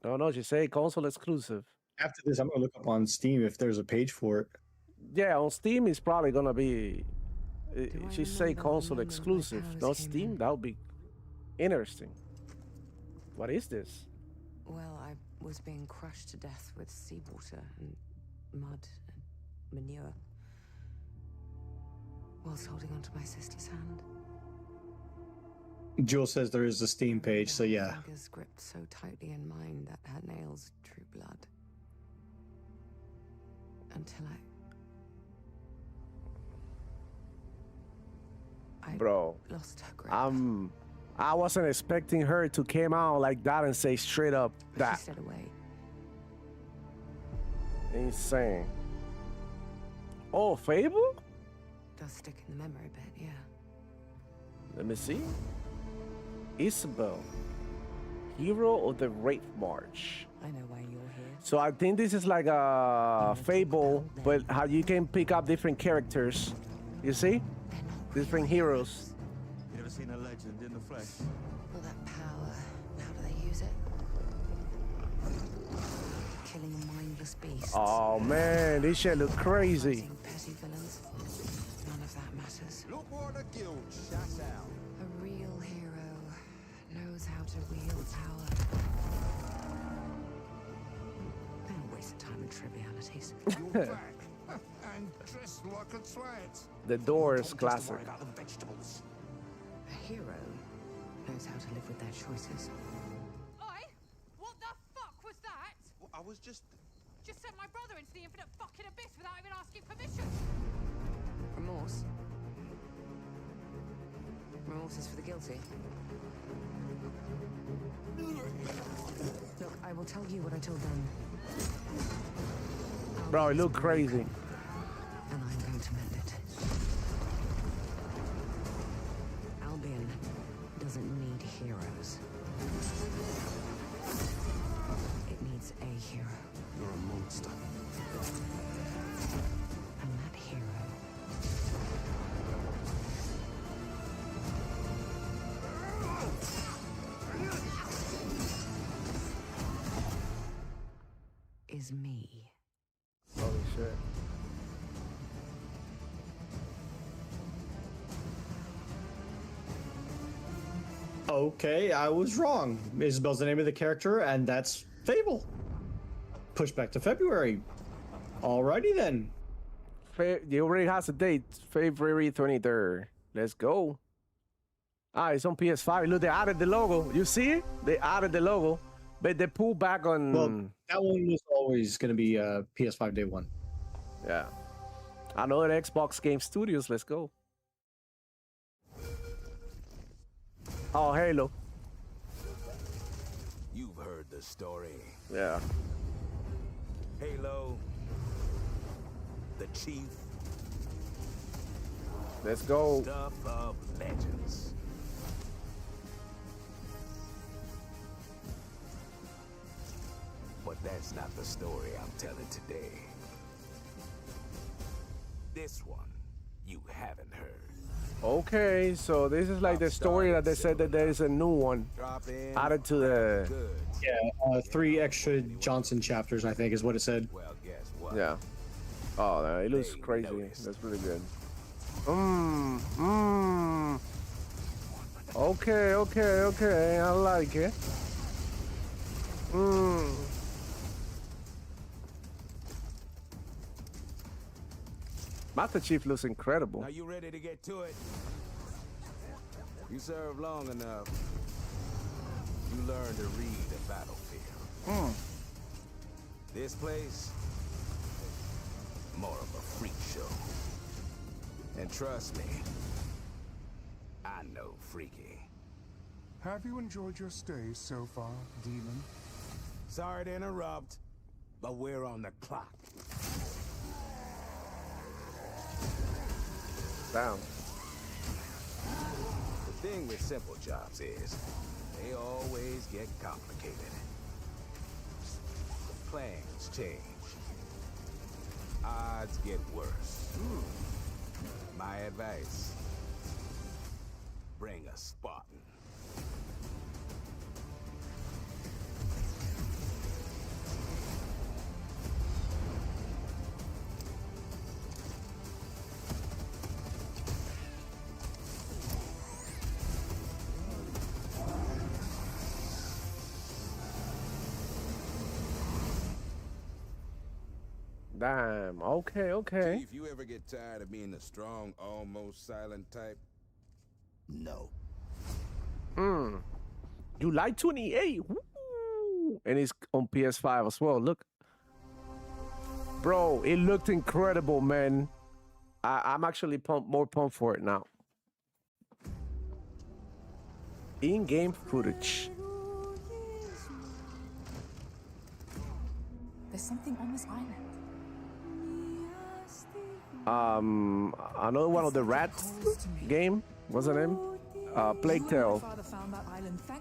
No, she say console exclusive. After this, I'm going to look up on Steam if there's a page for it. Yeah, on Steam it's probably gonna be. She say console exclusive. Not Steam. That would be interesting. What is this? Well, I was being crushed to death with seawater and mud and manure whilst holding onto my sister's hand. Jewel says there is a Steam page, so yeah. Fingers gripped so tightly in mine that her nails drew blood. Until I Bro, lost her grip. I wasn't expecting her to come out like that and say straight up But that. she stayed away. Insane. Oh, Fable? Does stick in the memory a bit, yeah. Let me see. Isabel, hero of the Wraith March. I know why you're here. So I think this is like a Fable, but how you can pick up different characters. You see? Different heroes. You ever seen a legend in the flesh? All that power, how do they use it? Killing mindless beasts. Oh man, this shit look crazy. Fighting petty villains. None of that matters. Look what the guild shut out. A real hero knows how to wield power. Don't waste time on trivialities. You're back. And dressed like a twat. The Doors classic. Worry about the vegetables. A hero knows how to live with their choices. Oi! What the fuck was that? Well, I was just... Just sent my brother into the infinite fucking abyss without even asking permission. Remorse. Remorse is for the guilty. Look, I will tell you what I told them. Bro, it look crazy. And I'm going to mend it. Albion doesn't need heroes. It needs a hero. You're a monster. And that hero is me. Holy shit. Okay, I was wrong. Isabel's the name of the character, and that's Fable. Push back to February. Alrighty then. It already has a date, February 23rd. Let's go. Ah, it's on PS5. Look, they added the logo. You see it? They added the logo, but they pulled back on. Well, that one was always going to be PS5 day one. Yeah. Another Xbox Game Studios. Let's go. Oh, Halo. You've heard the story. Yeah. Halo, the chief, Let's go. stuff of legends. But that's not the story I'm telling today. This one you haven't heard. Okay, so this is like the story that they said that there is a new one Drop in. added to the. Goods. Yeah, 3 extra Johnson chapters, I think, is what it said. Well, guess what? Yeah. Oh, no, it looks They crazy. noticed. That's really good. Okay. I like it. Master Chief looks incredible. Now you ready to get to it? You served long enough. You learn to read the battlefield. This place, more of a freak show. And trust me, I know freaky. Have you enjoyed your stay so far, Demon? Sorry to interrupt, but we're on the clock. Damn. The thing with simple jobs is, they always get complicated. Plans change. Odds get worse. My advice, bring a Spartan. Damn. Okay. If you ever get tired of being the strong, almost silent type, no. July 28. Woo! And it's on PS5 as well. Look. Bro, it looked incredible, man. I'm actually more pumped for it now. In-game footage. There's something on this island. Another one of the Rats game. What's the name? Plague Tale.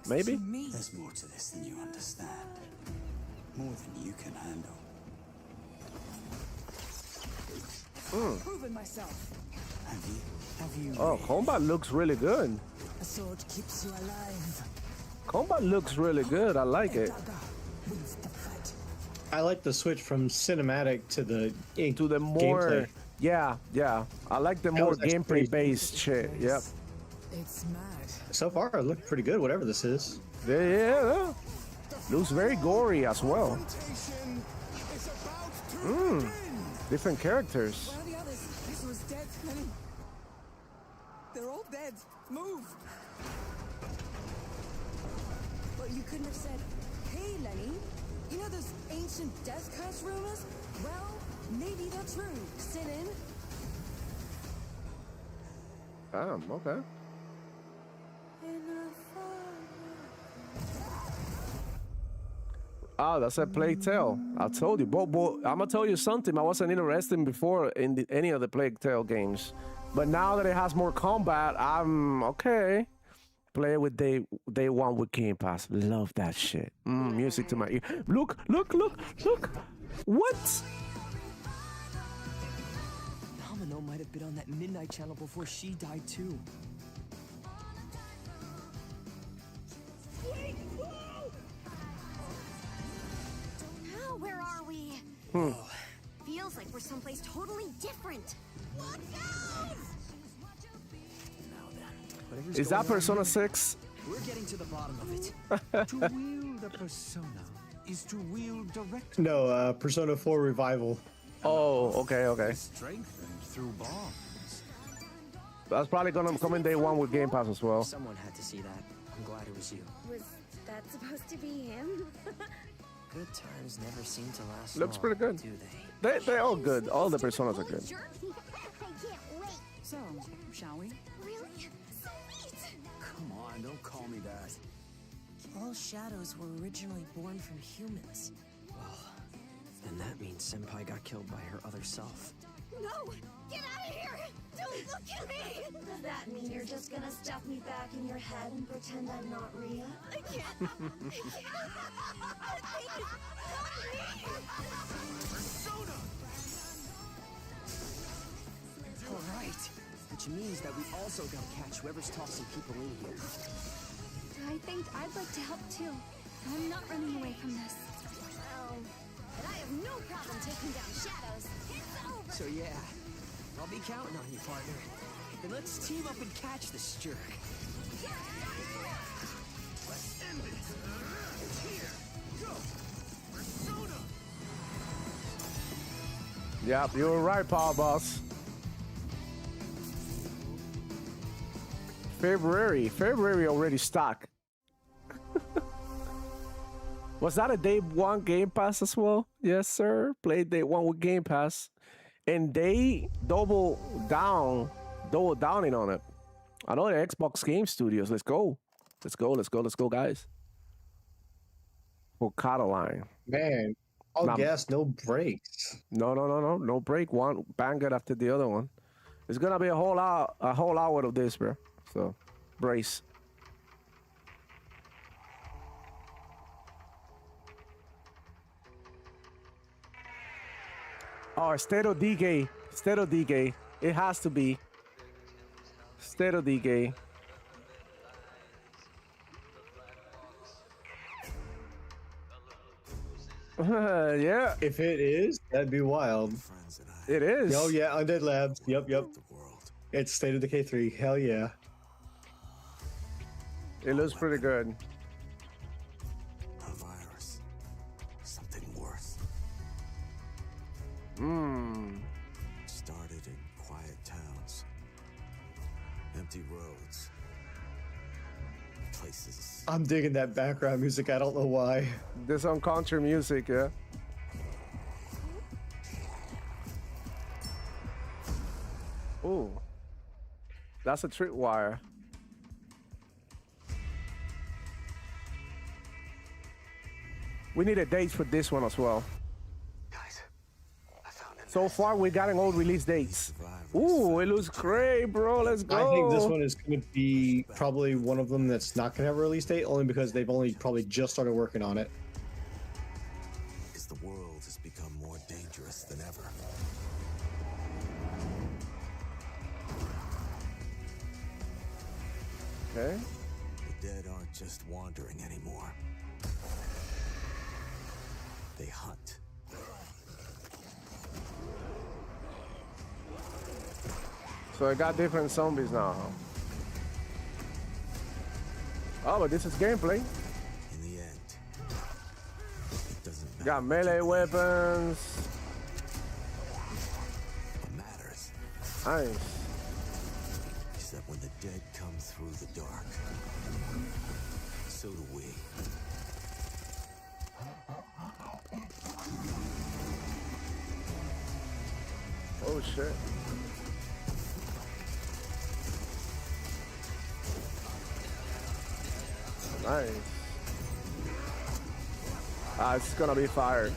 Maybe? There's more to this than you understand. More than you can handle. Proven myself. Have you? Oh, combat looks really good. A sword keeps you alive. Combat looks really good. I like it. I like the switch from cinematic to the more gameplay. Yeah. I like the That more was actually gameplay based shit. Yep. It's mad. So far, it looked pretty good, whatever this is. Yeah. Looks very gory as well. Different characters. Where are the others? This was dead, Lenny. They're all dead. Move. But you couldn't have said, "Hey, Lenny, you know those ancient death curse rumors? Well, maybe they're true. Sit in." Okay. Oh, that's a Plague Tale. I told you. But I'm going to tell you something. I wasn't interested before in any of the Plague Tale games. But now that it has more combat, I'm okay. Play it with day one with Game Pass. Love that shit. Music to my ear. Look. What? Domino might have been on that midnight channel before she died too. Now where are we? Feels like we're someplace totally different. Watch out! Is that Persona 6? We're getting to the bottom of it. To wield a persona is to wield direct. No, Persona 4 Revival. Oh, okay. Strengthened through bonds. That's probably gonna come in day one with Game Pass as well. Someone had to see that. I'm glad it was you. Was that supposed to be him? Good times never seem to last Looks long, pretty good. do they? They're all good. All the Personas are good. I can't wait. So, shall we? Really? Come on, don't call me that. All shadows were originally born from humans. Well, then that means Senpai got killed by her other self. No! Get out of here! Don't look at me! Does that mean you're just gonna stuff me back in your head and pretend I'm not Rhea? I can't. Persona! All right, which means that we also gotta catch whoever's tossing people in here. I think I'd like to help too. I'm not running away from this. Well, but I have no problem taking down shadows. It's over! So yeah, I'll be counting on you, partner. Then let's team up and catch this jerk. Let's end it. Here, go. Persona. Yep, you were right, Power Boss. February already stock. Was that a day one Game Pass as well? Yes, sir. Played day one with Game Pass. And they double downing on it. I know the Xbox Game Studios. Let's go. Let's go, guys. For Cataline. Man, all gas, no brakes. No break. One banger after the other one. It's gonna be a whole hour of this, bro. So, brace. Oh, State of Decay. It has to be. State of Decay. Yeah. If it is, that'd be wild. It is. Oh yeah, Undead Labs. Yep. It's State of Decay 3. Hell yeah. It looks pretty good. A virus. Something worse. Started in quiet towns. Empty roads. Places. I'm digging that background music. I don't know why. There's some country music, yeah. Ooh. That's a tripwire. We need a date for this one as well. Guys, I found it. So far, we're getting all release dates. Ooh, it looks great, bro. Let's go. I think this one is going to be probably one of them that's not going to have a release date, only because they've only probably just started working on it. Because the world has become more dangerous than ever. Okay. The dead aren't just wandering anymore. They hunt. So I got different zombies now. Oh, but this is gameplay. In the end, it doesn't matter. Got melee weapons. What matters Nice. is that when the dead come through the dark, so do we. Oh shit. Nice. It's gonna be fire.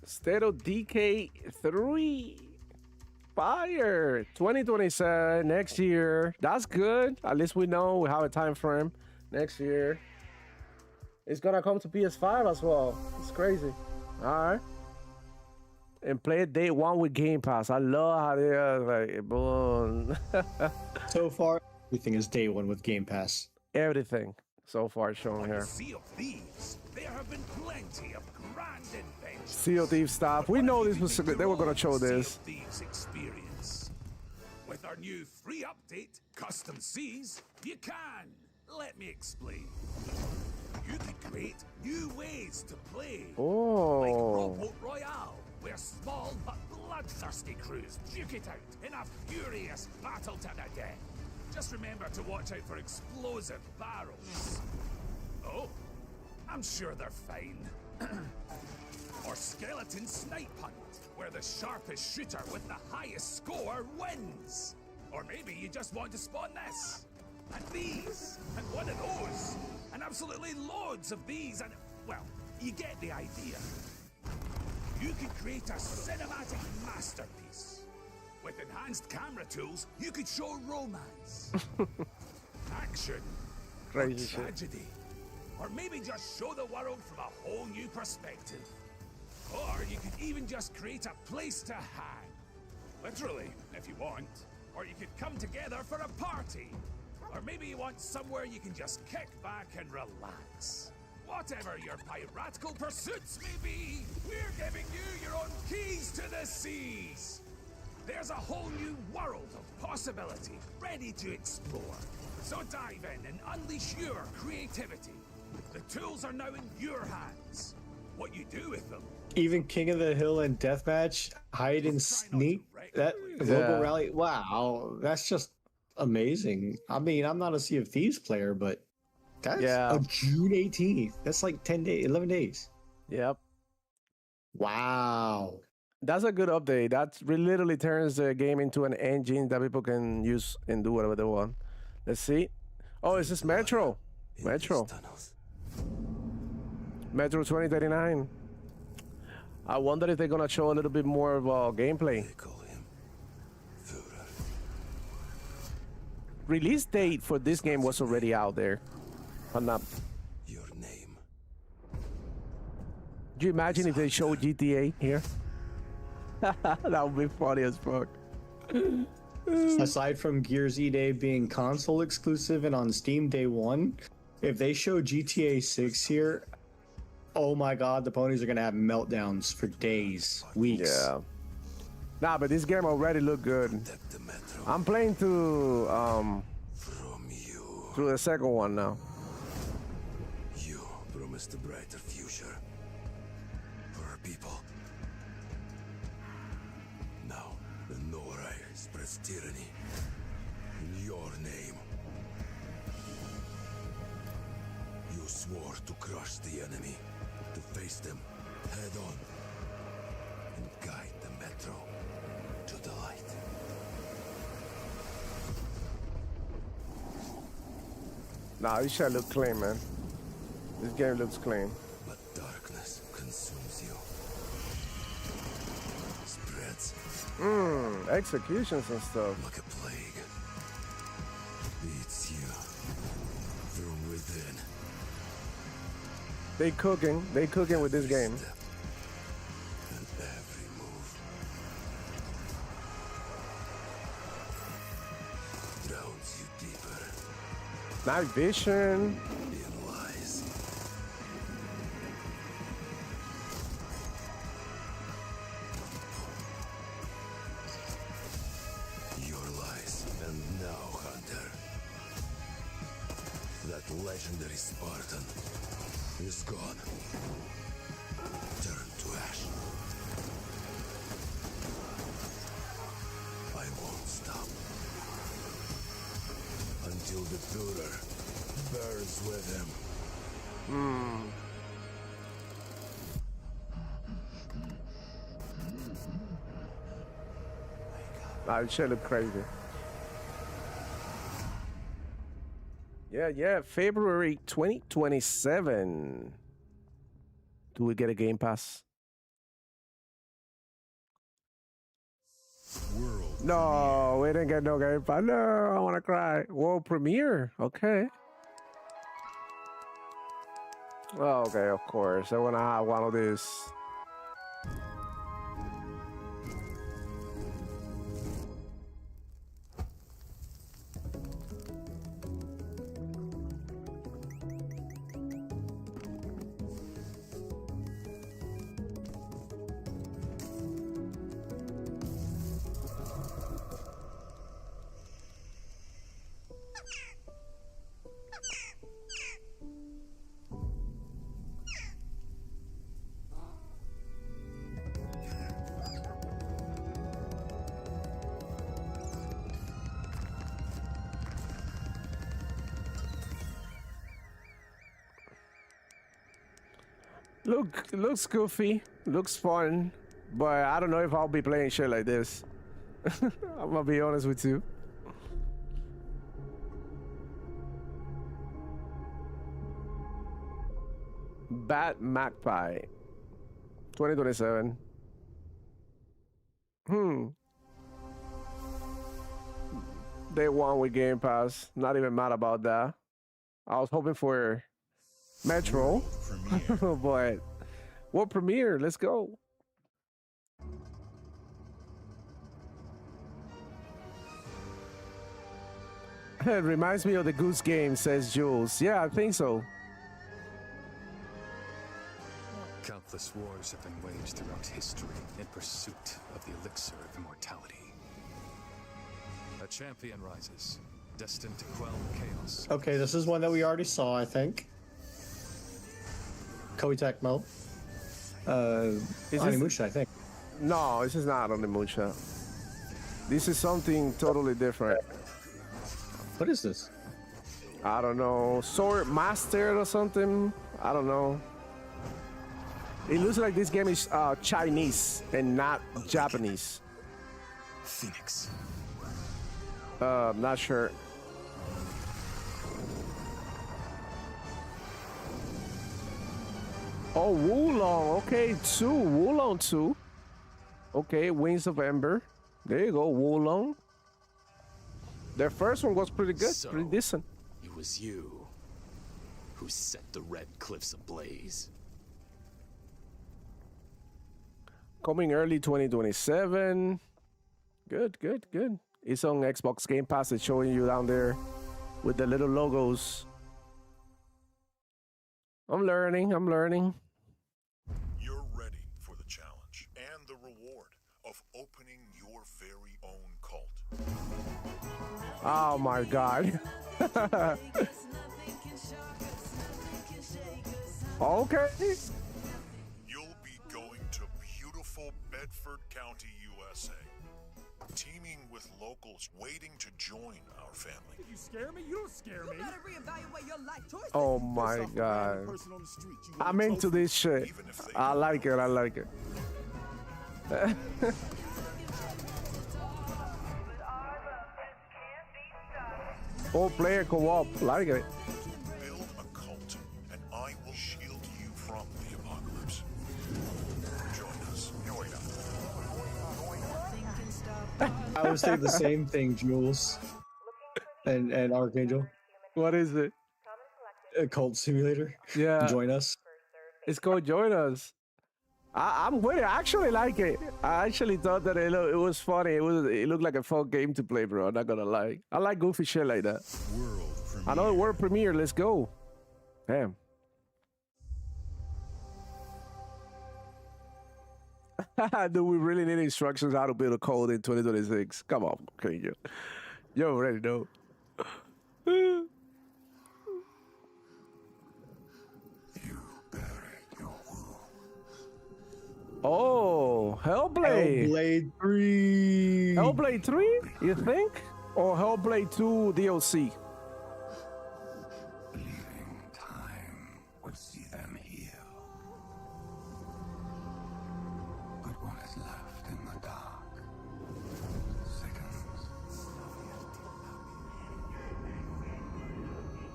State of Decay 3. Fire. 2027 next year. That's good. At least we know we have a time frame. Next year. It's gonna come to PS5 as well. It's crazy. Alright. And play it day one with Game Pass. I love how they are like boom. So far, everything is day one with Game Pass. Everything so far shown here. Sea of Thieves, there have been plenty of grand adventures. Sea of Thieves stuff. We know this was they were gonna show this. Sea of Thieves experience. With our new free update, Custom Seas, you can. Let me explain. You can create new ways to play. Oh. Like Rowboat Royale, where small but bloodthirsty crews duke it out in a furious battle to the death. Just remember to watch out for explosive barrels. Oh, I'm sure they're fine. Or skeleton snipe hunt, where the sharpest shooter with the highest score wins. Or maybe you just want to spawn this, and these, and one of those, and absolutely loads of these, and, well, you get the idea. You could create a cinematic masterpiece. With enhanced camera tools, you could show romance, action, Crazy or shit. tragedy. Or maybe just show the world from a whole new perspective. Or you could even just create a place to hang. Literally, if you want. Or you could come together for a party. Or maybe you want somewhere you can just kick back and relax. Whatever your piratical pursuits may be, we're giving you your own keys to the seas. There's a whole new world of possibility ready to explore. So dive in and unleash your creativity. The tools are now in your hands. What you do with them. Even King of the Hill and Deathmatch, hide and sneak, that global rally. Wow, that's just amazing. I mean, I'm not a Sea of Thieves player, but that's a June 18th. That's like 10 days, 11 days. Yep. Wow. That's a good update. That literally turns the game into an engine that people can use and do whatever they want. Let's see. Oh, it's just Metro. Metro 2039. I wonder if they're gonna show a little bit more of gameplay. Release date for this game was already out there. I'm not. Your name. Do you imagine if they show GTA here? That would be funny as fuck. Aside from Gears E-Day being console exclusive and on Steam day one, if they show GTA 6 here, oh my god, the ponies are gonna have meltdowns for days, weeks. Yeah. Nah, but this game already looked good. I'm playing through the second one now. You promised a brighter future for our people. Now, the Norai spreads tyranny in your name. You swore to crush the enemy, to face them head on, and guide the Metro to the light. Nah, this shit look clean, man. This game looks clean. But darkness consumes you. Spreads. Executions and stuff. Like a plague. Eats you from within. They cooking with this game. And every move drowns you deeper. Night vision. In lies. Your lies. And now, Hunter. That legendary Spartan is gone. Turn to ash. I won't stop. Until the Führer burns with him. Nah, this shit look crazy. Yeah, February 2027. Do we get a Game Pass? No, we didn't get no Game Pass. No, I want to cry. World premiere. Okay. Oh, okay, of course. I want to have one of these. Looks goofy, looks fun, but I don't know if I'll be playing shit like this. I'm gonna be honest with you. Bat Magpie 2027. Day one with Game Pass. Not even mad about that. I was hoping for Metro, but what premiere? Let's go. It reminds me of the Goose Game, says Jules. Yeah, I think so. Countless wars have been waged throughout history in pursuit of the elixir of immortality. A champion rises, destined to quell chaos. Okay, this is one that we already saw, I think. Koei Tecmo. Onimusha, I think. No, this is not Onimusha. This is something totally different. What is this? I don't know. Sword Master or something? I don't know. It looks like this game is Chinese and not Japanese. Phoenix. Not sure. Oh, Wulong. Okay, 2. Wulong 2. Okay, Wings of Ember. There you go, Wulong. Their first one was pretty good, So, pretty decent. It was you who set the Red Cliffs ablaze. Coming early 2027. Good. It's on Xbox Game Pass. It's showing you down there with the little logos. I'm learning. You're ready for the challenge and the reward of opening your very own cult. Oh my God. Okay. You'll be going to beautiful Bedford County, USA. Teaming with locals waiting to join our family. You scare me? You don't scare me. You better reevaluate your life choices. Oh my God. I'm into this shit. I like it. All player co-op, like it. Build a cult, and I will shield you from the apocalypse. Join us. I was saying the same thing, Jules. And Archangel. What is it? A cult simulator. Yeah. Join us. It's called Join Us. I'm with it. I actually like it. I actually thought that it was funny. It looked like a fun game to play, bro. I'm not gonna lie. I like goofy shit like that. Another world premiere. Let's go. Damn. Do we really need instructions how to build a code in 2026? Come on, okay, you already know. Oh, Hellblade. Hellblade 3. Hellblade 3, you think? Or Hellblade 2 DLC? Time would see them heal. But what is left in the dark sickens.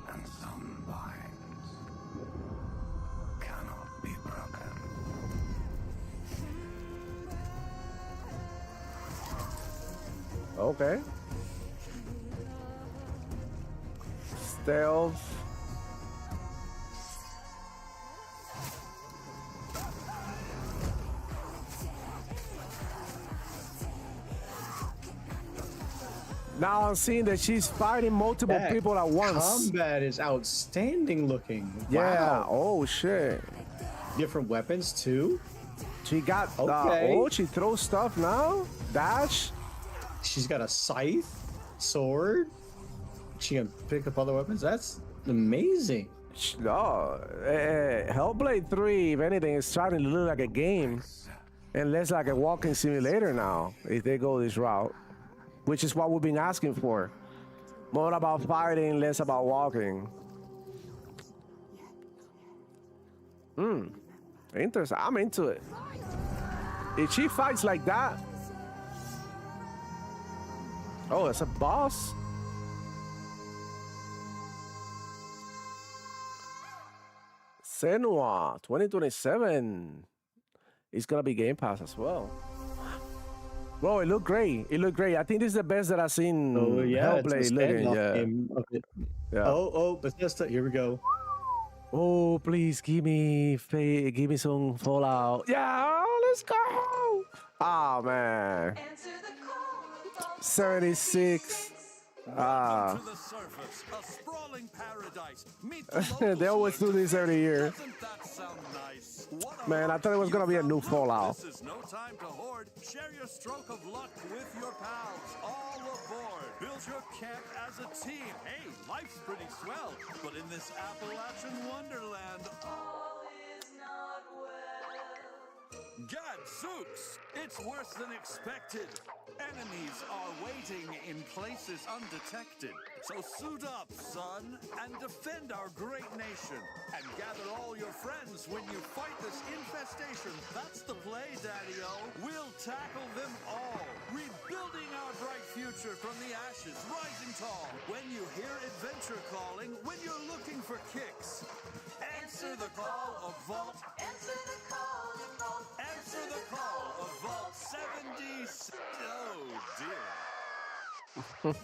And some binds cannot be broken. Okay. Stealth. Now I'm seeing that she's fighting multiple people at once. Combat is outstanding looking. Yeah. Wow. Oh shit. Different weapons too. She got. Okay. She throws stuff now. Dash. She's got a scythe, sword. She can pick up other weapons. That's amazing. No, Hellblade 3, if anything, is starting to look like a game and less like a walking simulator now, if they go this route, which is what we've been asking for. More about fighting, less about walking. Interesting. I'm into it. If she fights like that. Oh, it's a boss. Senua 2027. It's gonna be Game Pass as well. Bro, it looked great. It looked great. I think this is the best that I've seen. Oh yeah, it's a Hellblade looking. standoff Yeah. game of it. Yeah. Oh, Bethesda. Here we go. Oh, please give me some Fallout. Yeah, let's go. Oh man. 76. Ah. To the surface, a sprawling paradise. Meet They always do this every year. Doesn't that sound nice? What a Man, I thought it was gonna be a new Fallout. This is no time to hoard. Share your stroke of luck with your pals. All aboard. Build your camp as a team. Hey, life's pretty swell. But in this Appalachian wonderland, all is not well. Gadzooks! It's worse than expected. Enemies are waiting in places undetected. So suit up, son, and defend our great nation. And gather all your friends when you fight this infestation. That's the play, Daddy-O. We'll tackle them all. Rebuilding our bright future from the ashes, rising tall. When you hear adventure calling, when you're looking for kicks. Answer the call of Vault. Answer the call of Vault. Answer the call of Vault 70. Oh, dear.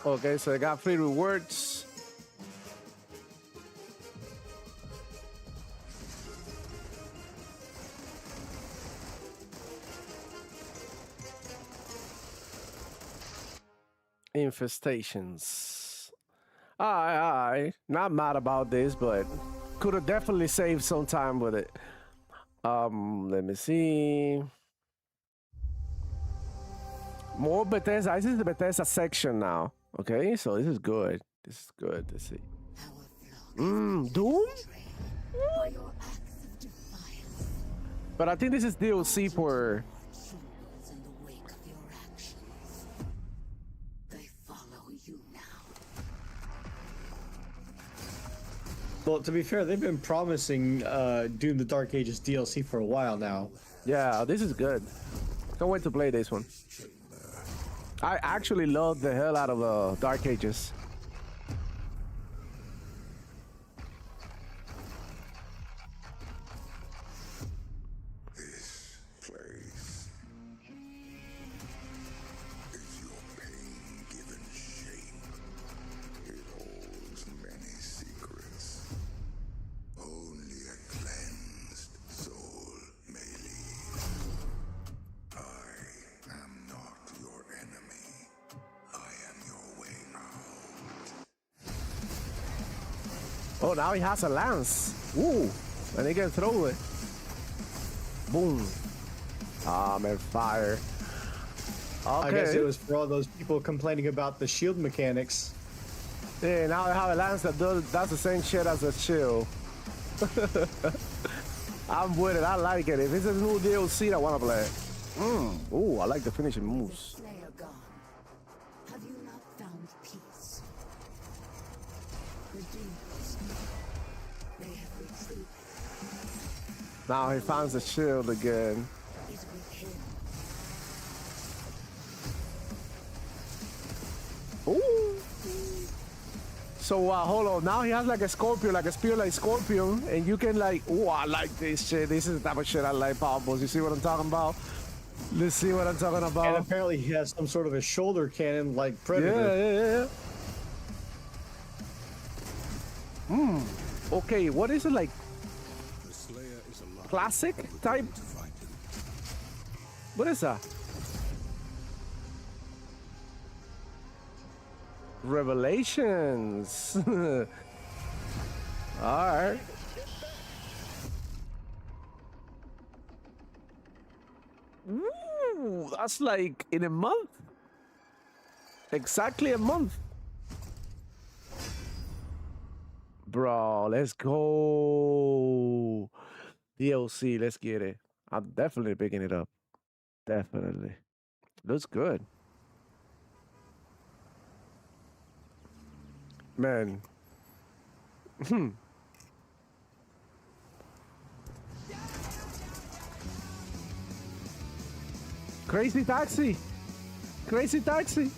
Okay, so I got free rewards. Infestations. Alright. Not mad about this, but could have definitely saved some time with it. Let me see. More Bethesda. This is the Bethesda section now. Okay, so this is good. This is good. Let's see. Doom? But I think this is DLC for... Well, to be fair, they've been promising Doom the Dark Ages DLC for a while now. Yeah, this is good. Can't wait to play this one. I actually love the hell out of Dark Ages. This place is your pain-given shape. It holds many secrets. Only a cleansed soul may leave. I am not your enemy. I am your way out. Oh, now he has a lance. Ooh, and he can throw it. Boom. I'm on fire. Okay. I guess it was for all those people complaining about the shield mechanics. Yeah, now I have a lance that does the same shit as a shield. I'm with it. I like it. If it's a new DLC, I want to play it. Ooh, I like the finishing moves. Have you not found peace? The demons, they have retreated. Now he finds the shield again. Is with him. Ooh. So hold on. Now he has like a scorpion, like a spear like scorpion, and you can like, oh, I like this shit. This is the type of shit I like, Power Balls. You see what I'm talking about? Let's see what I'm talking about. And apparently he has some sort of a shoulder cannon like Predator. Yeah. Okay, what is it like? Classic type? What is that? Revelations. All right. Ooh, that's like in a month. Exactly a month. Bro, let's go. DLC, let's get it. I'm definitely picking it up. Definitely. Looks good. Man. Crazy Taxi. Crazy Taxi.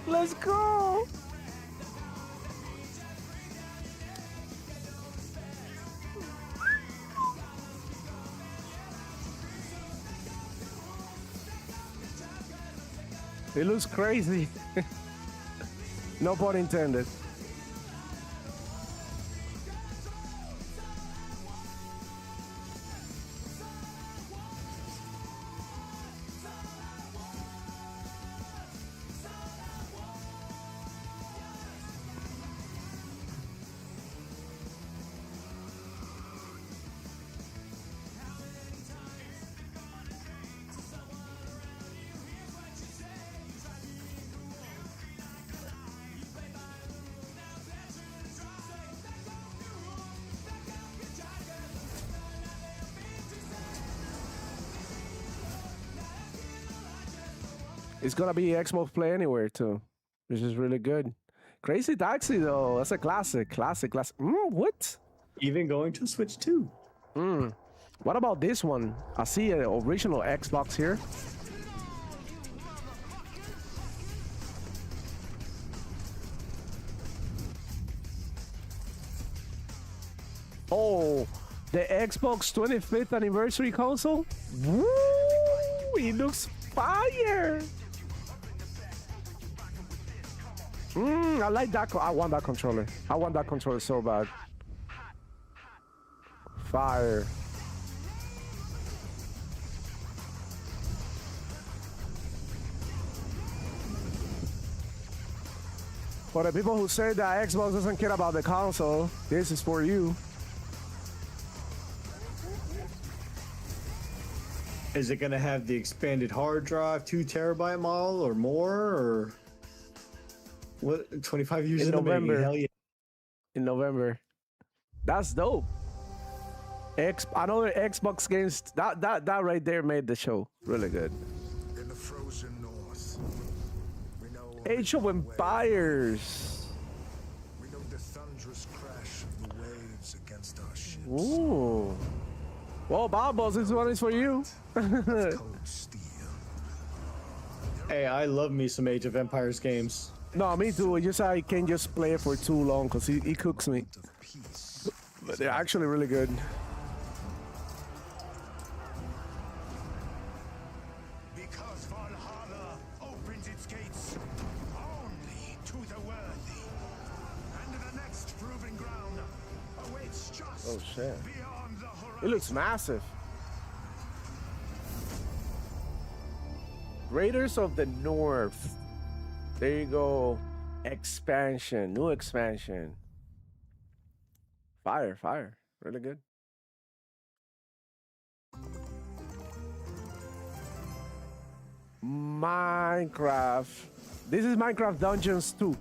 Let's go. It looks crazy. No pun intended. It's gonna be Xbox Play Anywhere too, which is really good. Crazy Taxi though, that's a classic. What? Even going to Switch 2. What about this one? I see an original Xbox here. Oh, the Xbox 25th anniversary console? Woo! It looks fire! I like that. I want that controller. I want that controller so bad. Fire. For the people who say that Xbox doesn't care about the console, this is for you. Is it going to have the expanded hard drive, 2 terabyte model or more, or what? 25 years in November. the making. Hell yeah. In November. That's dope. Another Xbox games. That right there made the show really good. In the frozen north, we know Age of Empires. We know the thunderous crash of the waves against our ships. Ooh. Well, Bobos, this one is for you. Hey, I love me some Age of Empires games. No, me too. It's just I can't just play it for too long because he cooks me. But they're actually really good. Because Valhalla opens its gates only to the worthy. And the next proving ground awaits just Oh shit. beyond the horizon. It looks massive. Raiders of the North. There you go. Expansion. New expansion. Fire. Really good. Minecraft. This is Minecraft Dungeons 2.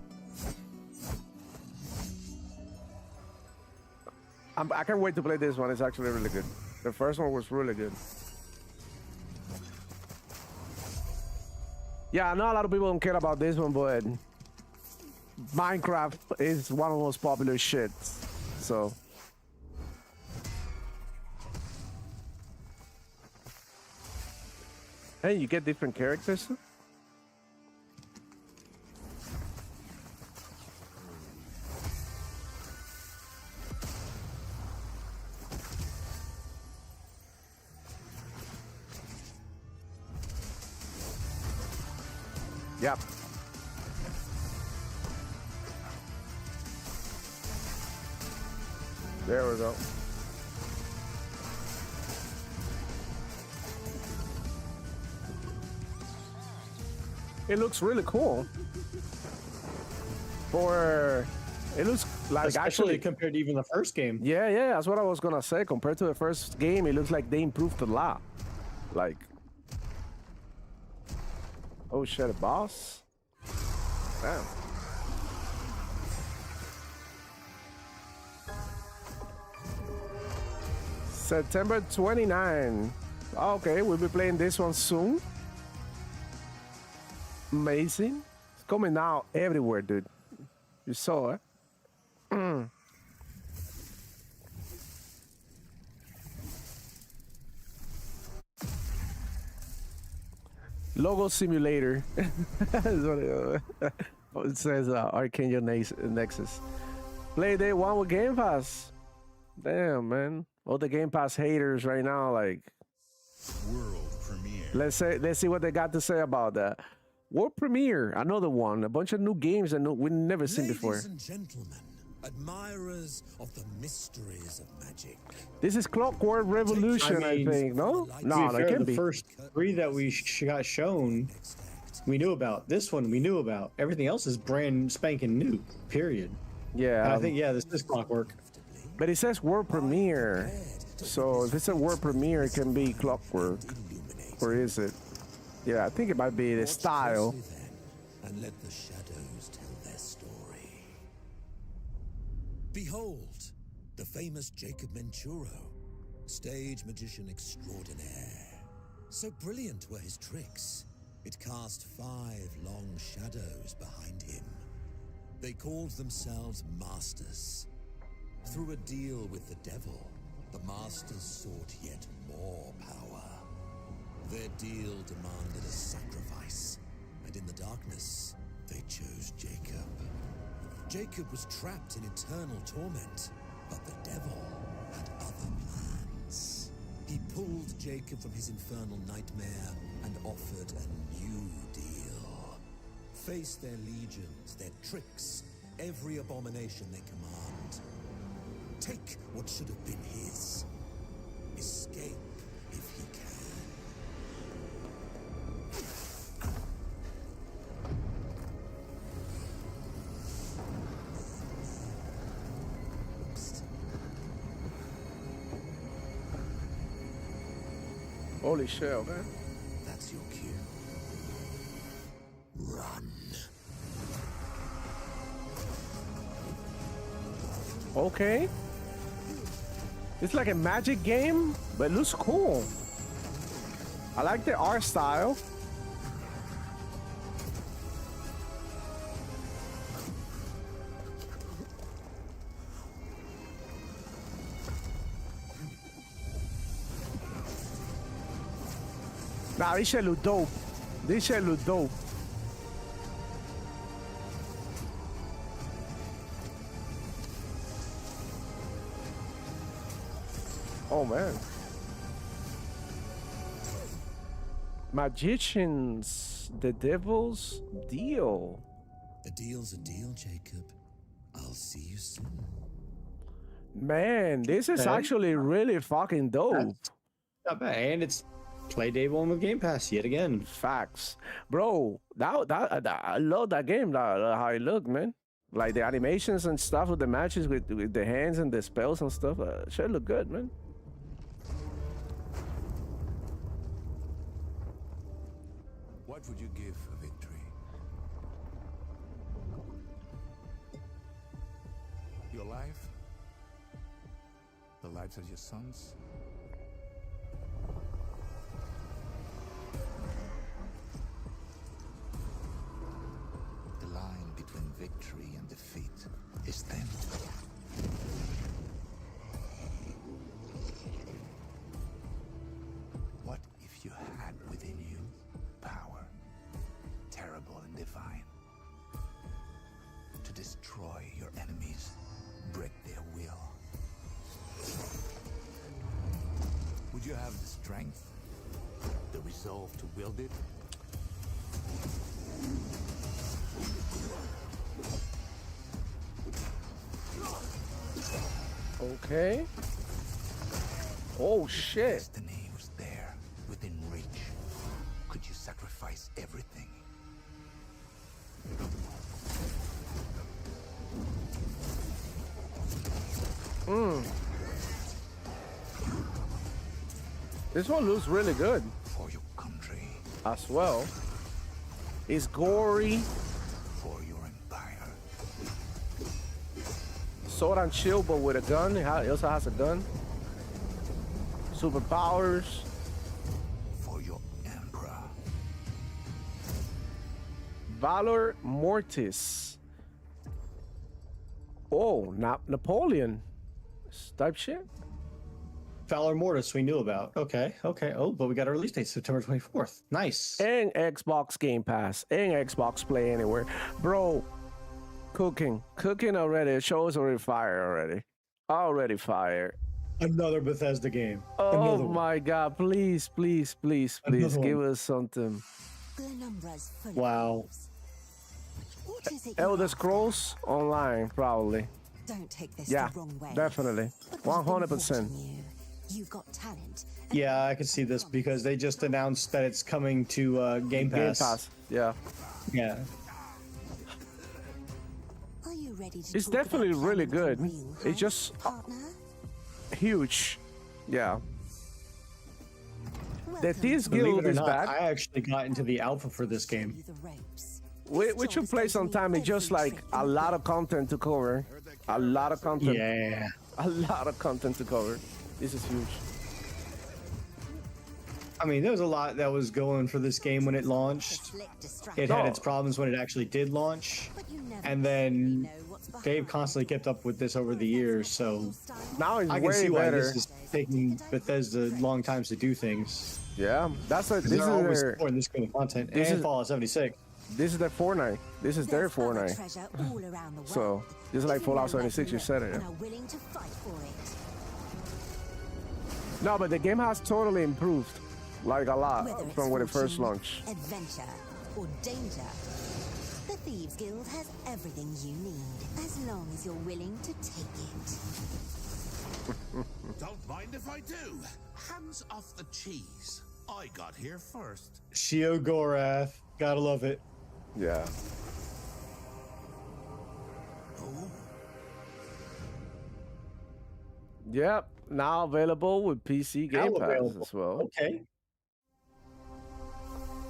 I can't wait to play this one. It's actually really good. The first one was really good. Yeah, I know a lot of people don't care about this one, but Minecraft is one of the most popular shits. So. Hey, you get different characters? Yep. There we go. It looks really cool. It looks like Especially actually compared to even the first game. Yeah, that's what I was gonna say. Compared to the first game, it looks like they improved a lot. Like, oh shit, a boss? Damn. September 29. Okay, we'll be playing this one soon. Amazing. It's coming out everywhere, dude. You saw it. Logo simulator. Is what it says Arcane Nexus. Play day one with Game Pass. Damn, man. All the Game Pass haters right now, like. World premiere. Let's see what they got to say about that. World premiere, another one. A bunch of new games that we've never seen before. Ladies and gentlemen, admirers of the mysteries of magic. This is Clockwork Revolution, I think. No, no, that can't be. The first three that we got shown, we knew about. This one we knew about. Everything else is brand spanking new. Period. Yeah. And I think this is Clockwork. But it says world premiere, so if it's a world premiere, it can be Clockwork. Or is it? Yeah, I think it might be the style. And let the shadows tell their story. Behold, the famous Jacob Menturo, stage magician extraordinaire. So brilliant were his tricks, it cast 5 long shadows behind him. They called themselves Masters. Through a deal with the devil, the Masters sought yet more power. Their deal demanded a sacrifice, and in the darkness, they chose Jacob. Jacob was trapped in eternal torment, but the devil had other plans. He pulled Jacob from his infernal nightmare and offered a new deal. Face their legions, their tricks, every abomination they command. Take what should have been his. Escape if he can. Holy shit, man. That's your cue. Run. Okay. It's like a magic game, but it looks cool. I like the art style. Nah, this shit look dope. This shit look dope. Oh man. Magicians, the devil's deal. A deal's a deal, Jacob. I'll see you soon. Man, this is actually really fucking dope. Not bad. And it's play day one with Game Pass yet again. Facts. Bro, I love that game, how it looked, man. Like the animations and stuff with the matches with the hands and the spells and stuff. Should look good, man. What would you give for victory? Your life? The lives of your sons? The line between victory and defeat is thin. What if you had within you power, terrible and divine, to destroy your enemies, break their will? Would you have the strength, the resolve to wield it? Okay. Oh shit. Destiny was there, within reach. Could you sacrifice everything? This one looks really good. For your country. As well. It's gory. For your empire. Sword and shield, but with a gun. He also has a gun. Superpowers. For your emperor. Valor Mortis. Oh, Napoleon. Type shit. Valor Mortis we knew about. Okay. Oh, but we got a release date, September 24th. Nice. And Xbox Game Pass and Xbox Play Anywhere. Bro, cooking already. The show is already fire already. Already fire. Another Bethesda game. Oh my God, please give us something. Wow. Elder Scrolls Online, probably. Don't take this Yeah, the wrong way. definitely. 100%. You've got talent. Yeah, I can see this because they just announced that it's coming to Game Pass. Game Pass, yeah. Yeah. Are you ready to It's talk definitely about really planning good. a real It's just partner? huge. Yeah. The Welcome Thieves Believe Guild it or is not, back. I actually got into the alpha for this game. We should play sometime. It's just like a lot of content to cover. A lot of content. Yeah. A lot of content to cover. This is huge. I mean, there was a lot that was going for this game when it launched. It had its problems when it actually did launch. And then they've constantly kept up with this over the years, so now it's I can way see why better. this is taking Bethesda long times to do things. Yeah, that's like this They're is always their supporting this kind of content. this And is- Fallout 76. this is their Fortnite. This is their Fortnite. Treasure all around the world. So just like Fallout 76, you said it. and Yeah. are willing to fight for it. No, but the game has totally improved, like a lot Whether it's from when it first fortune, launched. adventure, or danger, the Thieves Guild has everything you need, as long as you're willing to take it. Don't mind if I do. Hands off the cheese. I got here first. Shio Gorath. Gotta love it. Yeah. Yep. Now available with PC Game Now Pass available. as well. Okay.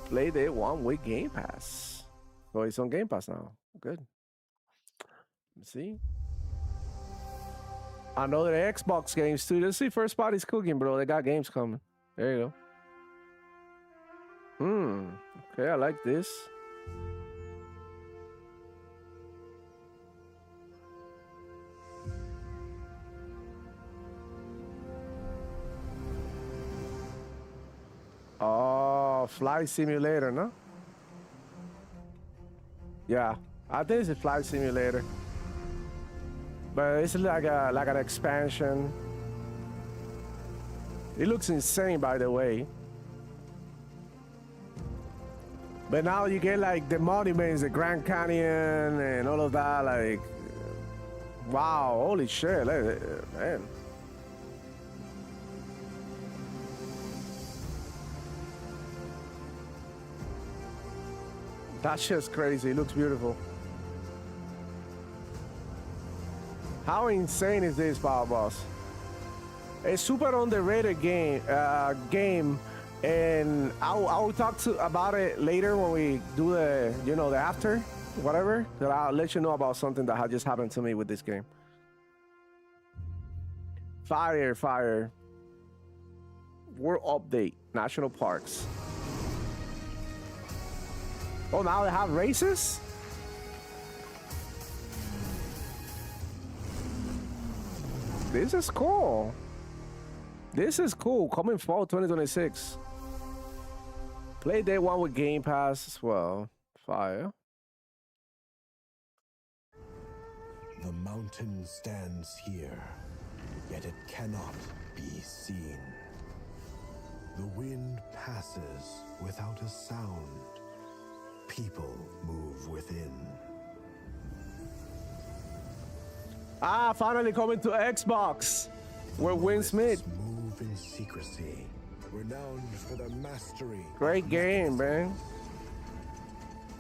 Play Day 1 with Game Pass. So it's on Game Pass now. Good. See? Another Xbox games too. Let's see first party's cooking, bro. They got games coming. There you go. Okay, I like this. Oh, flight simulator, no? Yeah, I think it's a flight simulator, but it's like an expansion. It looks insane, by the way. But now you get like the monuments, the Grand Canyon, and all of that. Like, wow, holy shit, man. That's just crazy. It looks beautiful. How insane is this, Power Boss? A super underrated game, and I'll talk about it later when we do the, the after, whatever. But I'll let you know about something that had just happened to me with this game. Fire. World update, national parks. Oh, now they have races? This is cool. This is cool. Coming fall 2026. Play Day 1 with Game Pass as well. Fire. The mountain stands here, yet it cannot be seen. The wind passes without a sound. People move within. Finally coming to Xbox. We're Win Smith. Move in secrecy, renowned for their mastery. Great game, man.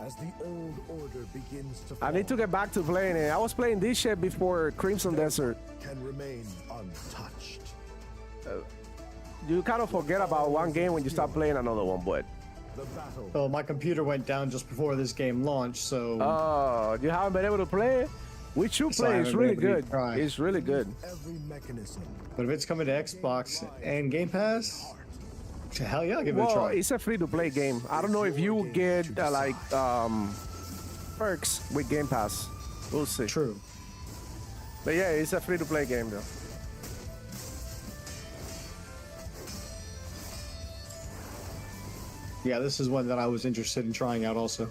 As the old order begins to I need to get back to playing it. I was playing this shit before Crimson Desert. can remain untouched. You kind of forget about one game when you start playing another one, but. Well, my computer went down just before this game launched, so. Oh, you haven't been able to play it? We should So I play. It's haven't really been able to good. try. It's really good. Every mechanism. But if it's coming to Xbox and Game Pass, hell yeah, I'll give it a Well, try. it's a free-to-play game. I don't know if you get perks with Game Pass. We'll see. True. But yeah, it's a free-to-play game though. Yeah, this is one that I was interested in trying out also.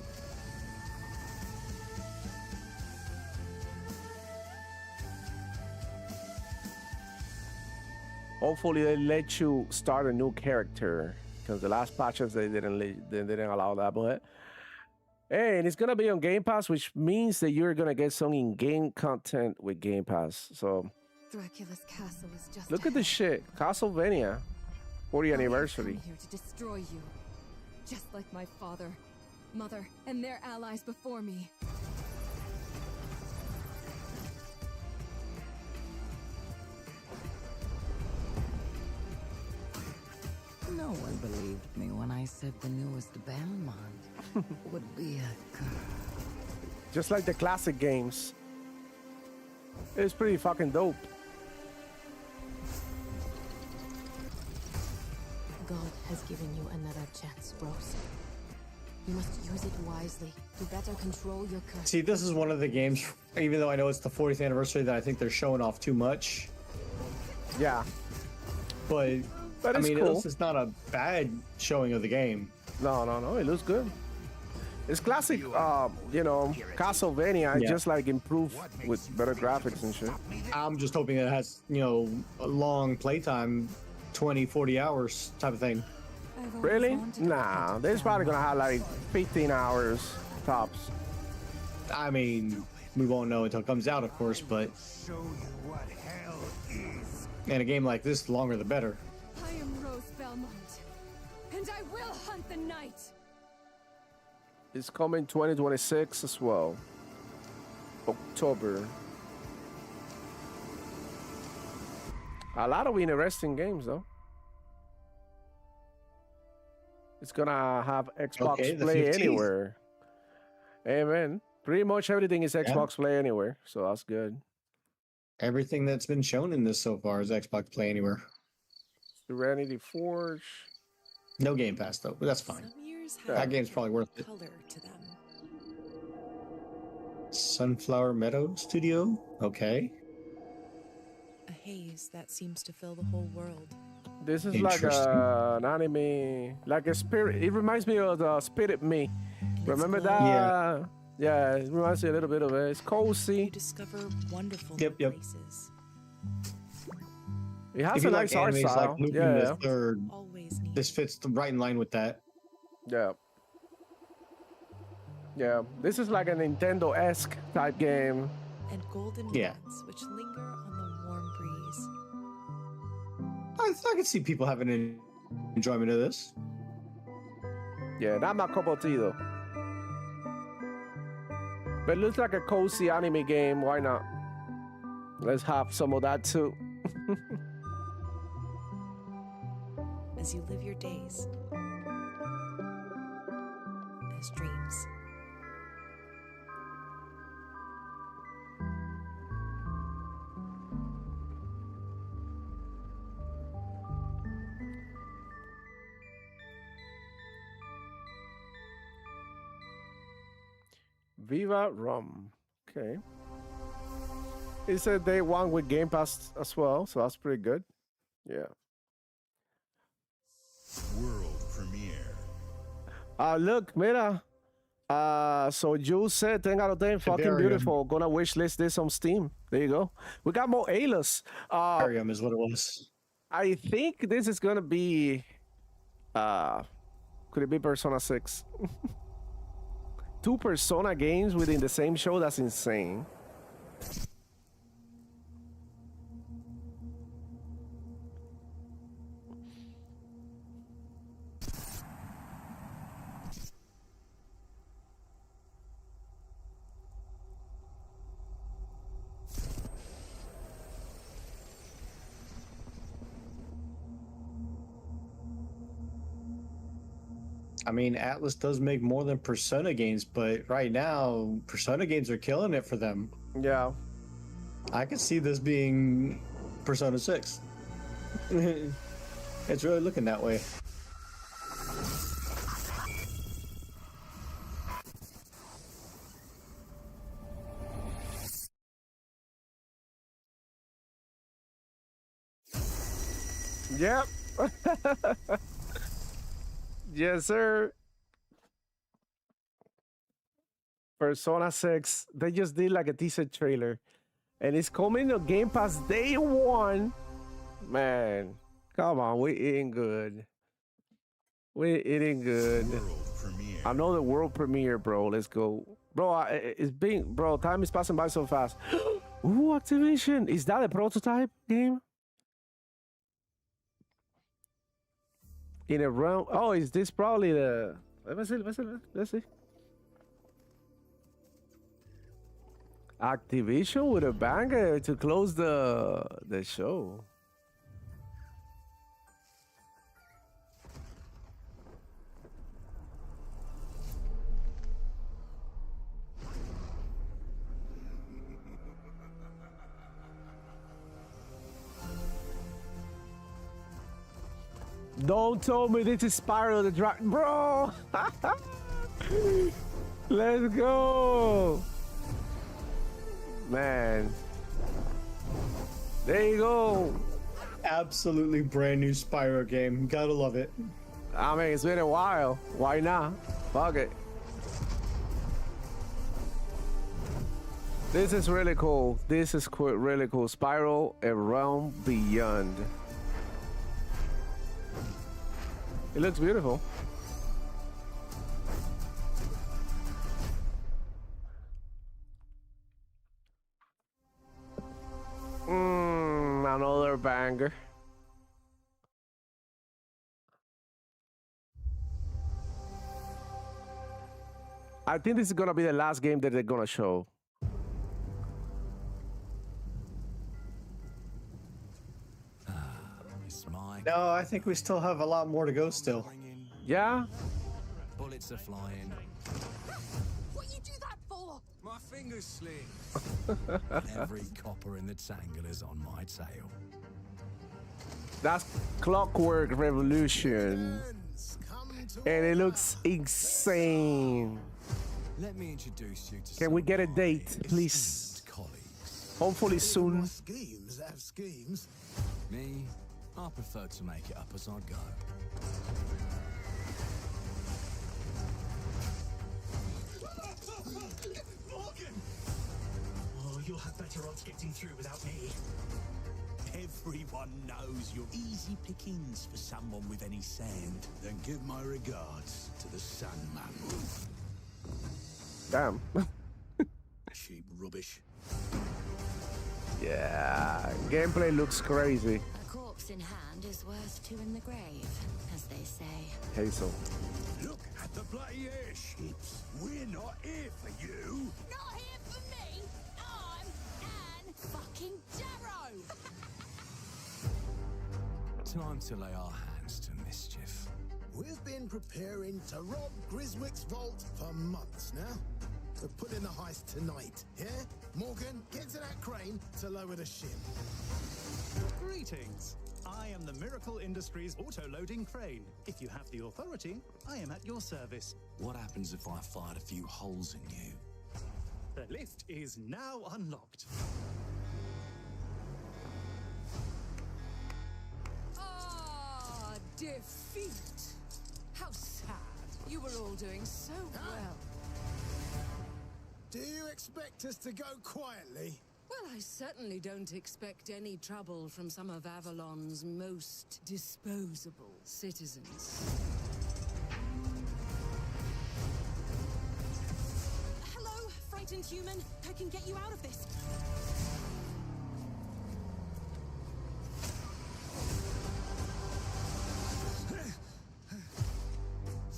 Hopefully they let you start a new character, because the last patches they didn't allow that. But hey, and it's gonna be on Game Pass, which means that you're gonna get some in-game content with Game Pass. So Dracula's castle is just look at this shit, Castlevania 40th I have anniversary. come here to destroy you, just like my father, mother, and their allies before me. No one believed me when I said the newest Belmont would be a girl. Just like the classic games. It's pretty fucking dope. God has given you another chance, Rose. You must use it wisely to better control your curse. See, this is one of the games, even though I know it's the 40th anniversary, that I think they're showing off too much. Yeah. But I it's mean, cool. it's not a bad showing of the game. No, it looks good. It's classic, you know, Castlevania, Yeah. just like improved with better graphics and shit. I'm just hoping that it has, you know, a long playtime, 20, 40 hours type of thing. Really? Nah, they're probably gonna have like 15 hours tops. I mean, we won't know until it comes out, of course, but Show you what hell is. in a game like this, the longer the better. I am Rose Belmont, and I will hunt the night. It's coming 2026 as well. October. A lot of interesting games though. It's gonna have Xbox Okay, the Play 15th. Anywhere. Amen. Pretty much everything is Xbox Play Anywhere, so that's good. Everything that's been shown in this so far is Xbox Play Anywhere. Serenity Forge. No Game Pass though, but that's fine. Some years Yeah. That game's probably worth it. color to them. Sunflower Meadow Studio? Okay. A haze that seems to fill the whole world. This is like an anime, like a spirit. It reminds me of the Spirit Me. Remember that? Yeah. Yeah, it reminds me a little bit of it. It's cozy. You discover wonderful Yep. places. It has If a you nice like art animes style. like Lupin Yeah, the Third, Always need. this fits right in line with that. yeah. Yeah, this is like a Nintendo-esque type game. And golden Yeah. nuts which linger on the warm breeze. I can see people having an enjoyment of this. Yeah, not my cup of tea though. But it looks like a cozy anime game. Why not? Let's have some of that too. As you live your days as dreams. Viva Rum. Okay. It's a day one with Game Pass as well, so that's pretty good. Yeah. World premiere. Look, mira. So you said 10 out of 10, fucking Vivarium. beautiful. Gonna wishlist this on Steam. There you go. We got more Aylas. Arium is what it was. I think this is gonna be could it be Persona 6? 2 Persona games within the same show, that's insane. I mean, Atlas does make more than Persona games, but right now, Persona games are killing it for them. Yeah. I could see this being Persona 6. It's really looking that way. Yep. Yes, sir. Persona 6. They just did like a teaser trailer. And it's coming to Game Pass day one. Man, come on. We eating good. We eating good. Another world premiere, bro. Let's go. Bro, time is passing by so fast. Ooh, Activision. Is that a prototype game? In a realm. Oh, is this probably the... Let's see. Activision with a banger to close the show. Don't tell me this is Spyro the Dragon, bro. Let's go. Man. There you go. Absolutely brand new Spyro game. Gotta love it. I mean, it's been a while. Why not? Fuck it. This is really cool. This is really cool. Spyro, A Realm Beyond. It looks beautiful. Another banger. I think this is gonna be the last game that they're gonna show. No, I think we still have a lot more to go still. Yeah? Bullets are flying. What you do that for? My fingers slip. Every copper in the tangle is on my tail. That's Clockwork Revolution. And it looks insane. Let me introduce you to Can we get a date, please? Hopefully soon. Schemes have schemes. Me, I prefer to make it up as I go. Morgan! Oh, you'll have better odds getting through without me. Everyone knows you're easy pickings for someone with any sand. Then give my regards to the Sandman. Damn. Cheap rubbish. Yeah, gameplay looks crazy. A corpse in hand is worth two in the grave, as they say. Hazel. Look at the bloody airships. We're not here for you. Not here for me. I'm Anne fucking Darrow. Time to lay our hands to mischief. We've been preparing to rob Griswick's vault for months now. We're putting the heist tonight, yeah? Morgan, get to that crane to lower the ship. Greetings. I am the Miracle Industries auto-loading crane. If you have the authority, I am at your service. What happens if I fired a few holes in you? The lift is now unlocked. Ah, defeat. How sad. You were all doing so well. Do you expect us to go quietly? Well, I certainly don't expect any trouble from some of Avalon's most disposable citizens. Hello, frightened human. I can get you out of this.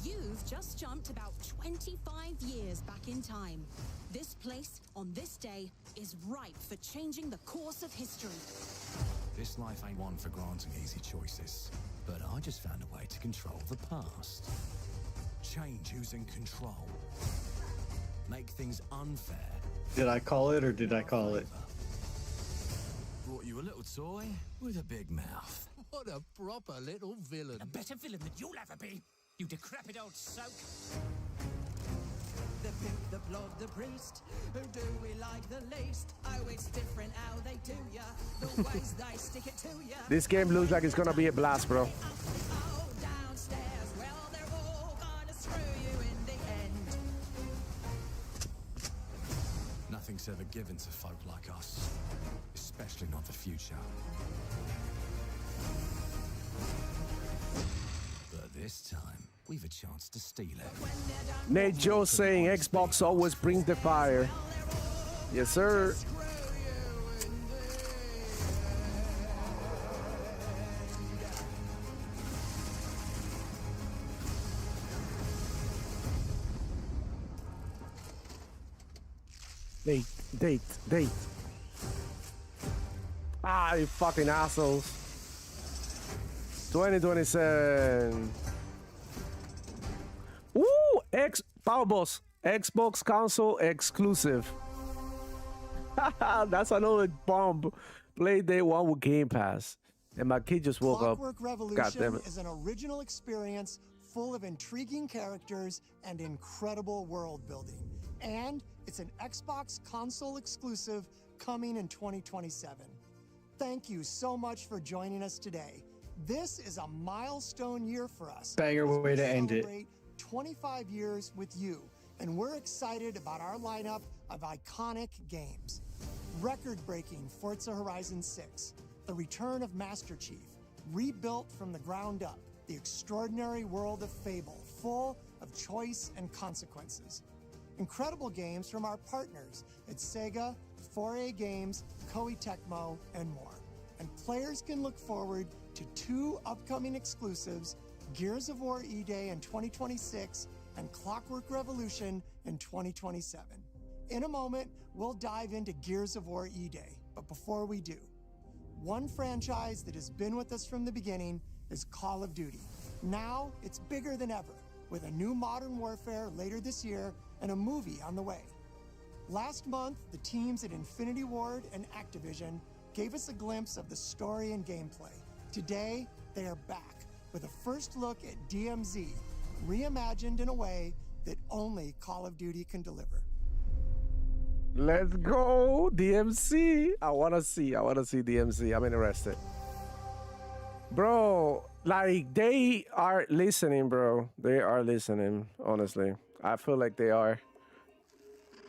You've just jumped about 25 years back in time. This place, on this day, is ripe for changing the course of history. This life ain't one for granting easy choices. But I just found a way to control the past. Change who's in control. Make things unfair. Did I call it or did I call it? Brought you a little toy with a big mouth. What a proper little villain. A better villain than you'll ever be, you decrepit old soak. The pimp, the plod, the priest. Who do we like the least? Oh, it's different how they do ya. The ways they stick it to ya. This game looks like it's gonna be a blast, bro. Oh, downstairs, well, they're Nothing's ever given to folk like us, especially not the future. But this time, we've a chance to steal it. Nate Joe saying Xbox always brings the fire. Yes, sir. Date. Ah, you fucking assholes. 2027. Ooh, Power Boss. Xbox console exclusive. That's another bomb. Play day one with Game Pass. And my kid just woke Clockwork up. Revolution God damn it. is an original experience full of intriguing characters and incredible world building. And it's an Xbox console exclusive coming in 2027. Thank you so much for joining us today. This is a milestone year for us. Banger as we way to end it. celebrate 25 years with you, and we're excited about our lineup of iconic games. Record-breaking Forza Horizon 6, the return of Master Chief, rebuilt from the ground up, the extraordinary world of Fable, full of choice and consequences. Incredible games from our partners at Sega, 4A Games, Koei Tecmo, and more. And players can look forward to 2 upcoming exclusives, Gears of War E-Day in 2026 and Clockwork Revolution in 2027. In a moment, we'll dive into Gears of War E-Day, but before we do, one franchise that has been with us from the beginning is Call of Duty. Now, it's bigger than ever, with a new Modern Warfare later this year and a movie on the way. Last month, the teams at Infinity Ward and Activision gave us a glimpse of the story and gameplay. Today, they are back with a first look at DMZ, reimagined in a way that only Call of Duty can deliver. Let's go, DMC. I wanna see DMC. I'm interested. Bro, like they are listening, bro. They are listening, honestly. I feel like they are.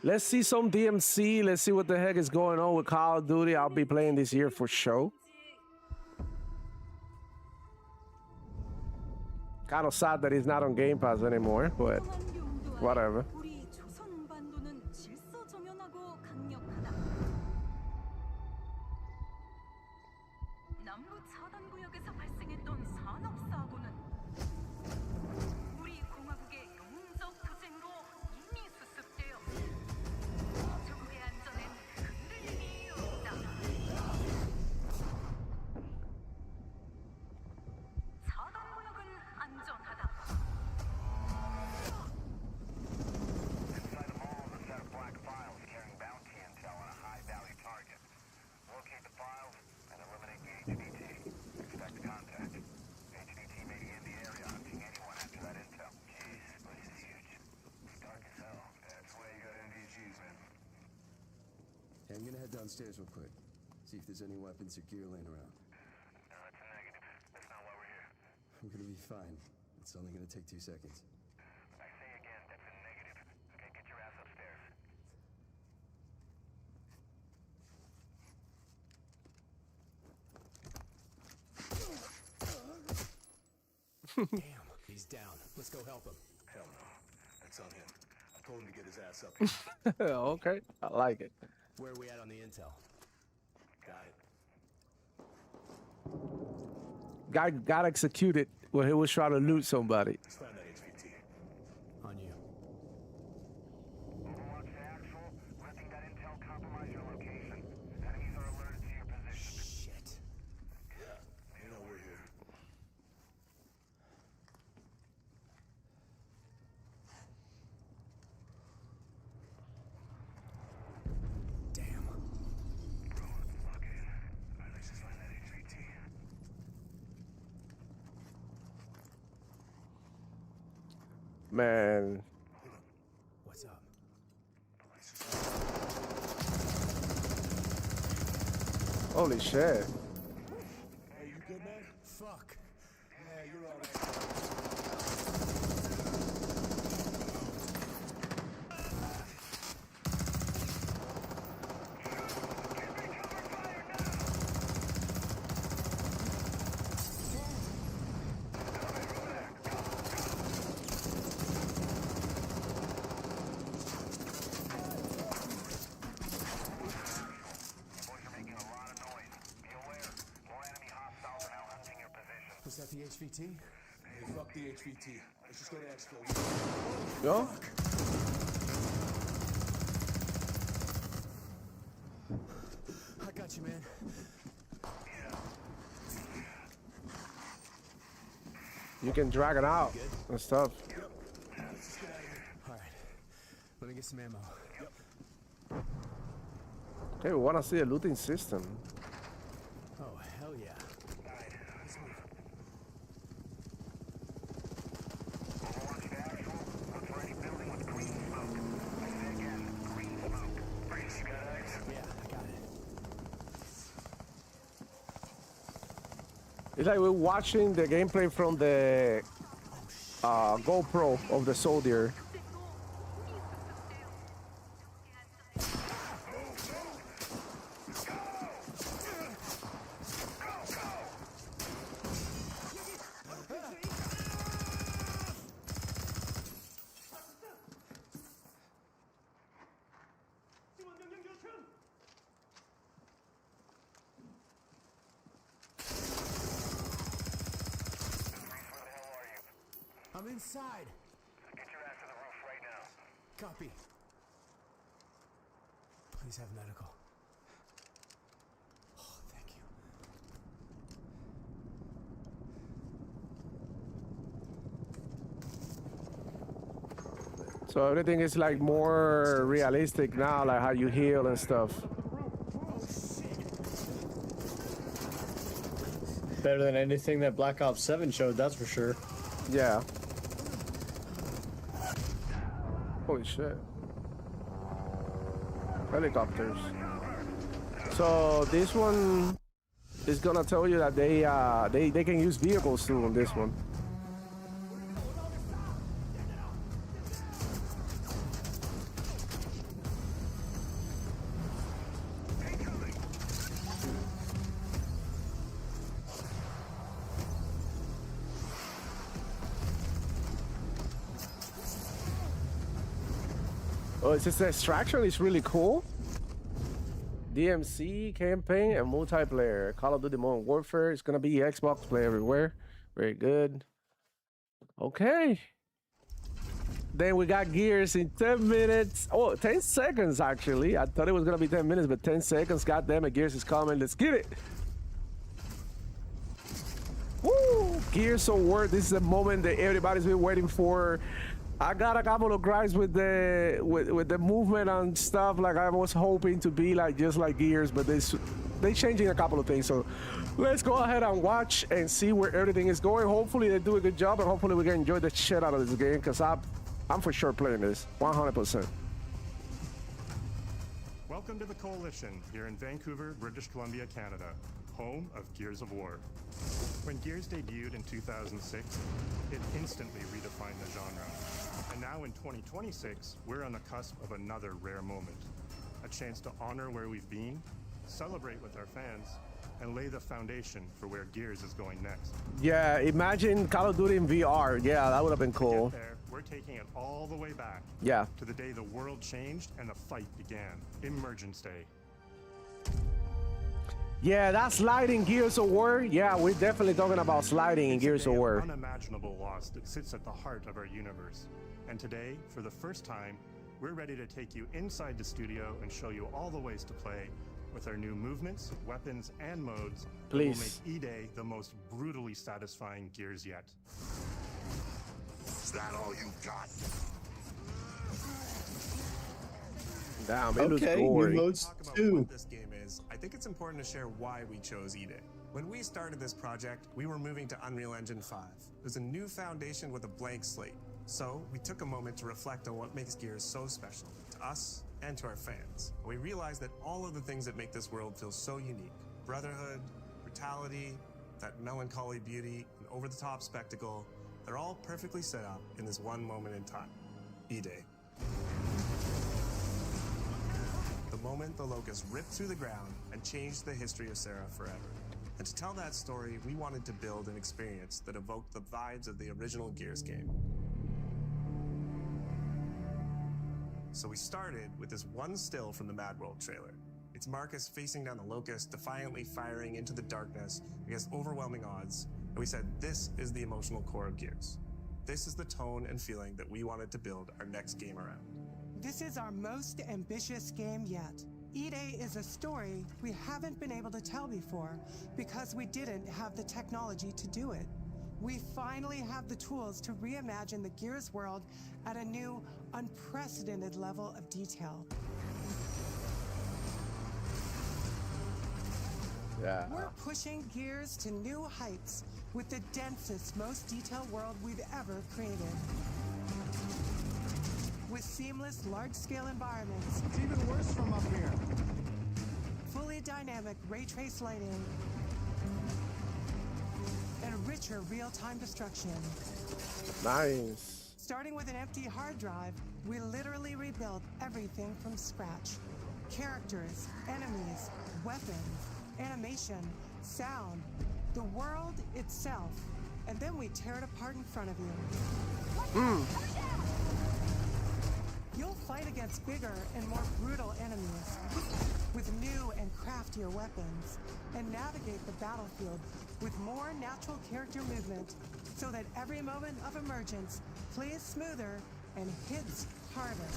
Let's see some DMC. Let's see what the heck is going on with Call of Duty. I'll be playing this year for sure. Kind of sad that he's not on Game Pass anymore, but whatever. Hey, I'm gonna head downstairs real quick. See if there's any weapons or gear laying around. No, that's a negative. That's not why we're here. We're gonna be fine. It's only gonna take 2 seconds. I say again, that's a negative. Okay, get your ass upstairs. Damn, he's down. Let's go help him. Hell no. That's on him. I told him to get his ass up. Okay, I like it. Where are we at on the intel? Got it. Guy got executed when he was trying to loot somebody. Let's find that HVT. On you. Overwatch to actual. Letting that intel compromise your location. Enemies are alerted to your position. Shit. Yeah, you know we're here. Damn. Okay. Alright, let's just find that HVT. Man. What's up? Holy shit. Hey, you good, man? Fuck. Yeah, you're all right. the HVT? Hey, fuck the HVT. Let's just go to Exflow. Go. I got you, man. You can drag it out and stuff. Yep. Let's just get out of here. All right. Let me get some ammo. Yep. Okay, we want to see a looting system. Oh, hell yeah. Let's move. Overwatch to actual. Look for any building with green smoke. I say again, green smoke. Brace, you got eyes? Yeah, I got it. It's like we're watching the gameplay from the GoPro of the soldier. I'm inside. Get your ass to the roof right now. Copy. Please have medical. Oh, thank you. So everything is like more realistic now, like how you heal and stuff. Better than anything that Black Ops 7 showed, that's for sure. Yeah. Holy shit. Helicopters. So this one is gonna tell you that they can use vehicles too on this one. Oh, it's just the extraction is really cool. DMC campaign and multiplayer. Call of Duty Modern Warfare. It's gonna be Xbox Play everywhere. Very good. Okay. Then we got Gears in 10 minutes. Oh, 10 seconds actually. I thought it was gonna be 10 minutes, but 10 seconds. God damn it, Gears is coming. Let's get it. Woo! Gears of War. This is a moment that everybody's been waiting for. I got a couple of gripes with the movement and stuff. Like I was hoping to be like just like Gears, but they changing a couple of things. So let's go ahead and watch and see where everything is going. Hopefully they do a good job, and hopefully we can enjoy the shit out of this game, because I'm for sure playing this 100%. Welcome to the Coalition here in Vancouver, British Columbia, Canada, home of Gears of War. When Gears debuted in 2006, it instantly redefined the genre. And now in 2026, we're on the cusp of another rare moment. A chance to honor where we've been, celebrate with our fans, and lay the foundation for where Gears is going next. Yeah, imagine Call of Duty in VR. Yeah, that would have been cool. To get there, we're taking it all the way back. Yeah. To the day the world changed and the fight began. Emergence Day. Yeah, that's sliding in Gears of War. Yeah, we're definitely talking about sliding in Gears of War. Unimaginable loss that sits at the heart of our universe. And today, for the first time, we're ready to take you inside the studio and show you all the ways to play with our new movements, weapons, and modes that will make E-Day the most brutally satisfying Gears yet. Is that all you got? Damn, it looks gory. New modes too. What this game is, I think it's important to share why we chose E-Day. When we started this project, we were moving to Unreal Engine 5. It was a new foundation with a blank slate. So we took a moment to reflect on what makes Gears so special to us and to our fans. And we realized that all of the things that make this world feel so unique, brotherhood, brutality, that melancholy beauty, and over-the-top spectacle, they're all perfectly set up in this one moment in time, E-Day. The moment the Locust ripped through the ground and changed the history of Sarah forever. And to tell that story, we wanted to build an experience that evoked the vibes of the original Gears game. So we started with this one still from the Mad World trailer. It's Marcus facing down the Locust, defiantly firing into the darkness against overwhelming odds, And we said, this is the emotional core of Gears. This is the tone and feeling that we wanted to build our next game around. This is our most ambitious game yet. E-Day is a story we haven't been able to tell before because we didn't have the technology to do it. We finally have the tools to reimagine the Gears world at a new, unprecedented level of detail. Yeah. We're pushing Gears to new heights with the densest, most detailed world we've ever created. With seamless, large-scale environments. It's even worse from up here. Fully dynamic ray trace lighting. And richer real-time destruction. Nice. Starting with an empty hard drive, we literally rebuilt everything from scratch. Characters, enemies, weapons, animation, sound, the world itself. And then we tear it apart in front of you. You'll fight against bigger and more brutal enemies with new and craftier weapons and navigate the battlefield with more natural character movement so that every moment of emergence plays smoother and hits harder.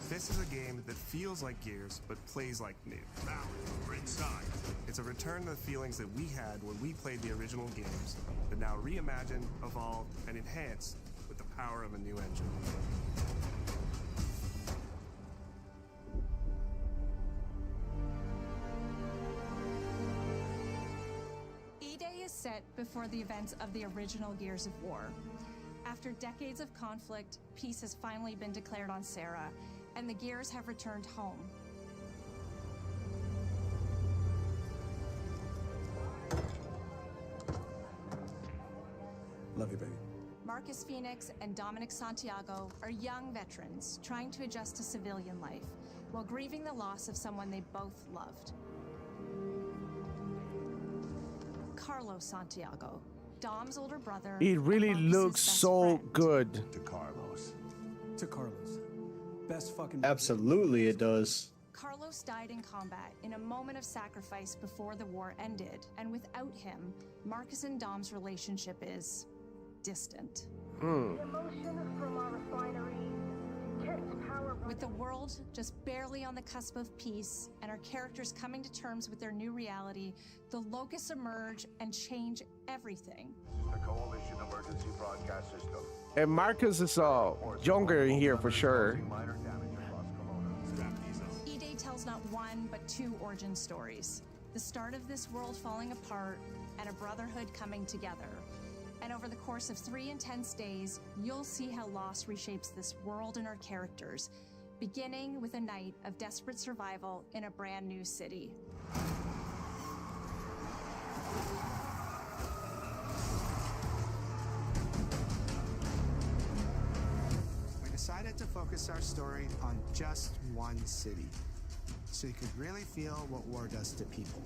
This is a game that feels like Gears, but plays like new. Now, we're inside. It's a return to the feelings that we had when we played the original games, but now reimagined, evolved, and enhanced with the power of a new engine. E-Day is set before the events of the original Gears of War. After decades of conflict, peace has finally been declared on Serra, and the Gears have returned home. Love you, baby. Marcus Phoenix and Dominic Santiago are young veterans trying to adjust to civilian life while grieving the loss of someone they both loved. Carlos Santiago, Dom's older brother. It really and Marcus's looks best so friend. good. To Carlos. To Carlos. Best fucking... Absolutely, it does. Carlos died in combat in a moment of sacrifice before the war ended, and without him, Marcus and Dom's relationship is distant. With the world just barely on the cusp of peace and our characters coming to terms with their new reality, the Locusts emerge and change everything. The Coalition Emergency Broadcast System. And Marcus is younger in here for sure. Minor damage across Kelowna. E-Day tells not one, but two origin stories. The start of this world falling apart and a brotherhood coming together. And over the course of 3 intense days, you'll see how loss reshapes this world and our characters, beginning with a night of desperate survival in a brand new city. We decided to focus our story on just one city, so you could really feel what war does to people.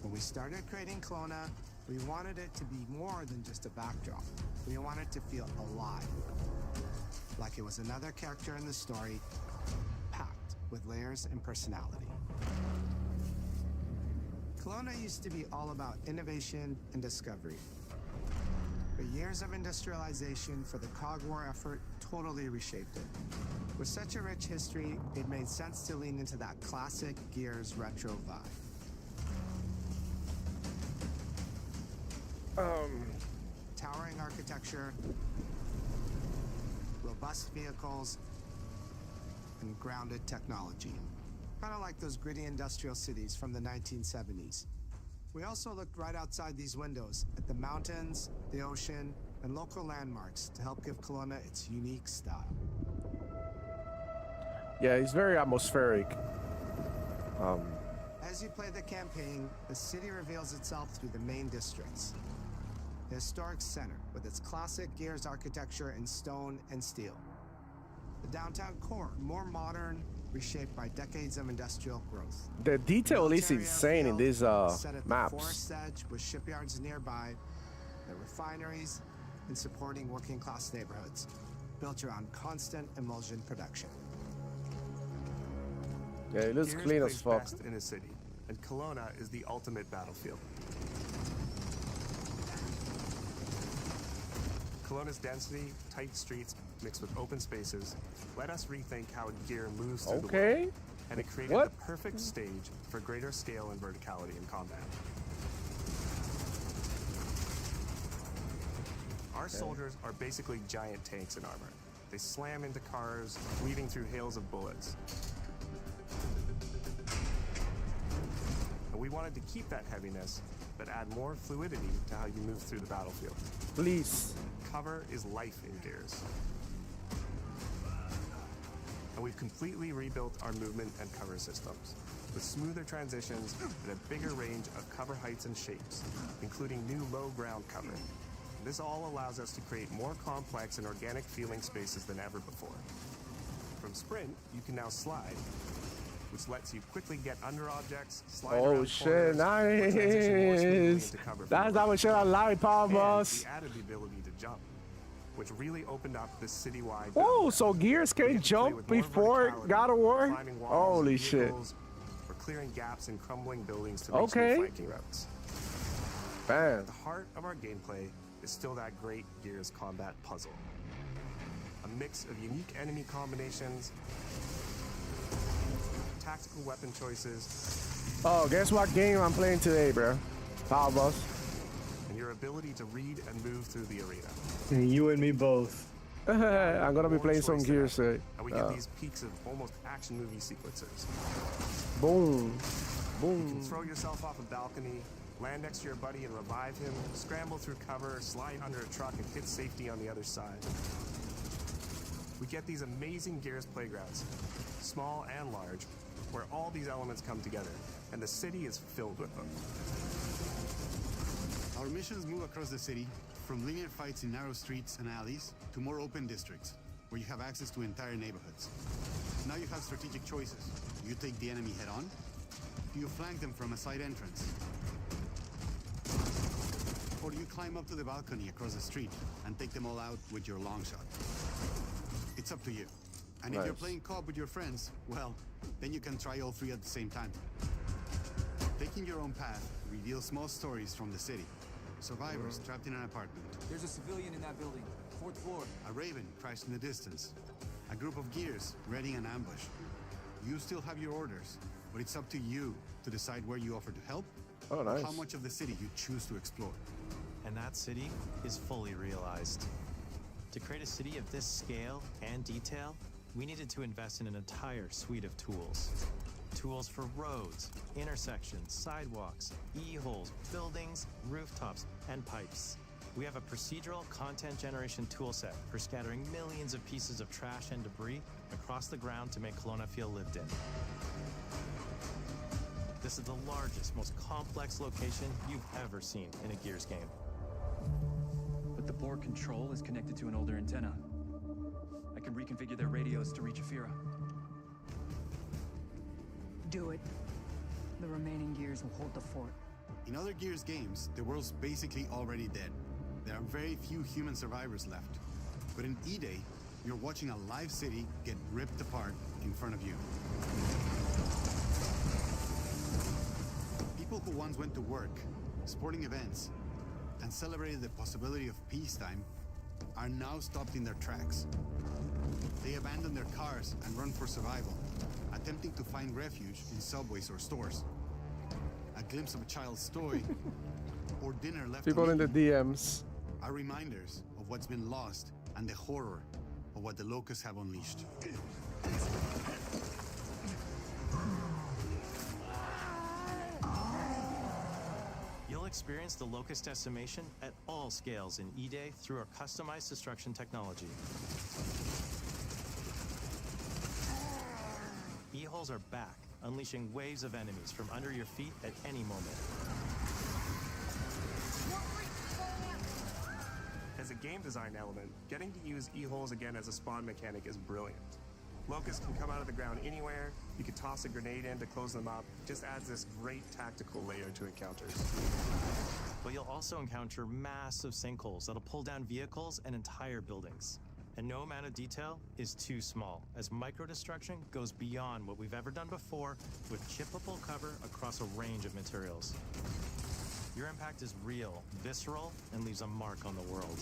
When we started creating Kelowna, we wanted it to be more than just a backdrop. We wanted to feel alive, like it was another character in the story, packed with layers and personality. Kelowna used to be all about innovation and discovery. But years of industrialization for the Cog War effort totally reshaped it. With such a rich history, it made sense to lean into that classic Gears retro vibe. Towering architecture, robust vehicles, and grounded technology. Kind of like those gritty industrial cities from the 1970s. We also looked right outside these windows at the mountains, the ocean, and local landmarks to help give Kelowna its unique style. Yeah, it's very atmospheric. As you play the campaign, the city reveals itself through the main districts. The historic center, with its classic Gears architecture in stone and steel. The downtown core, more modern, reshaped by decades of industrial growth. The detail is insane in these set at the maps. forest edge with shipyards nearby, the refineries, and supporting working class neighborhoods, built around constant emulsion production. Yeah, it looks Gears clean as plays fuck. best in a city, and Kelowna is the ultimate battlefield. Kelowna's density, tight streets, mixed with open spaces, let us rethink how gear moves through the world. And it created the perfect stage for greater scale and verticality in combat. Our soldiers are basically giant tanks in armor. They slam into cars, weaving through hails of bullets. And we wanted to keep that heaviness, but add more fluidity to how you move through the battlefield. Please. Cover is life in Gears. And we've completely rebuilt our movement and cover systems, with smoother transitions and a bigger range of cover heights and shapes, including new low ground cover. This all allows us to create more complex and organic feeling spaces than ever before. From Sprint, you can now slide, which lets you quickly get under objects, slide around shit, corners, or transition more smoothly nice. into cover. That's not what shit I like, Power Boss. We added the ability to jump, which really opened up the citywide. Oh, so Gears can jump before God of War? Climbing walls, Holy shit. vehicles, or clearing gaps in crumbling buildings to make smooth flanking routes. Bam. At the heart of our gameplay is still that great Gears combat puzzle. A mix of unique enemy combinations, tactical weapon choices. Oh, guess what game I'm playing today, bro? Power Boss. And your ability to read and move through the arena. You and me both. I'm gonna be playing some Gears today. And we get these peaks of almost action movie sequences. Boom. Boom. You can throw yourself off a balcony, land next to your buddy and revive him, scramble through cover, slide under a truck, and hit safety on the other side. We get these amazing Gears playgrounds, small and large, where all these elements come together, and the city is filled with them. Our missions move across the city, from linear fights in narrow streets and alleys to more open districts, where you have access to entire neighborhoods. Now you have strategic choices. Do you take the enemy head on? Do you flank them from a side entrance? Or do you climb up to the balcony across the street and take them all out with your long shot? It's up to you. And if you're playing co-op with your friends, well, then you can try all three at the same time. Taking your own path reveals small stories from the city. Survivors trapped in an apartment. There's a civilian in that building, 4th floor. A raven crashed in the distance. A group of Gears readying an ambush. You still have your orders, but it's up to you to decide where you offer to help, Oh, nice. how much of the city you choose to explore. And that city is fully realized. To create a city of this scale and detail, we needed to invest in an entire suite of tools. Tools for roads, intersections, sidewalks, e-holes, buildings, rooftops, and pipes. We have a procedural content generation toolset for scattering millions of pieces of trash and debris across the ground to make Kelowna feel lived in. This is the largest, most complex location you've ever seen in a Gears game. But the board control is connected to an older antenna. I can reconfigure their radios to reach Afira. Do it. The remaining Gears will hold the fort. In other Gears games, the world's basically already dead. There are very few human survivors left. But in E-Day, you're watching a live city get ripped apart in front of you. People who once went to work, sporting events, and celebrated the possibility of peacetime are now stopped in their tracks. They abandon their cars and run for survival, attempting to find refuge in subways or stores. A glimpse of a child's toy or dinner left People in the uneaten DMs. are reminders of what's been lost and the horror of what the locusts have unleashed. You'll experience the locust decimation at all scales in E-Day through our customized destruction technology. E-holes are back, unleashing waves of enemies from under your feet at any moment. As a game design element, getting to use e-holes again as a spawn mechanic is brilliant. Locusts can come out of the ground anywhere, you can toss a grenade in to close them up, just adds this great tactical layer to encounters. But you'll also encounter massive sinkholes that'll pull down vehicles and entire buildings. And no amount of detail is too small, as micro-destruction goes beyond what we've ever done before with chippable cover across a range of materials. Your impact is real, visceral, and leaves a mark on the world.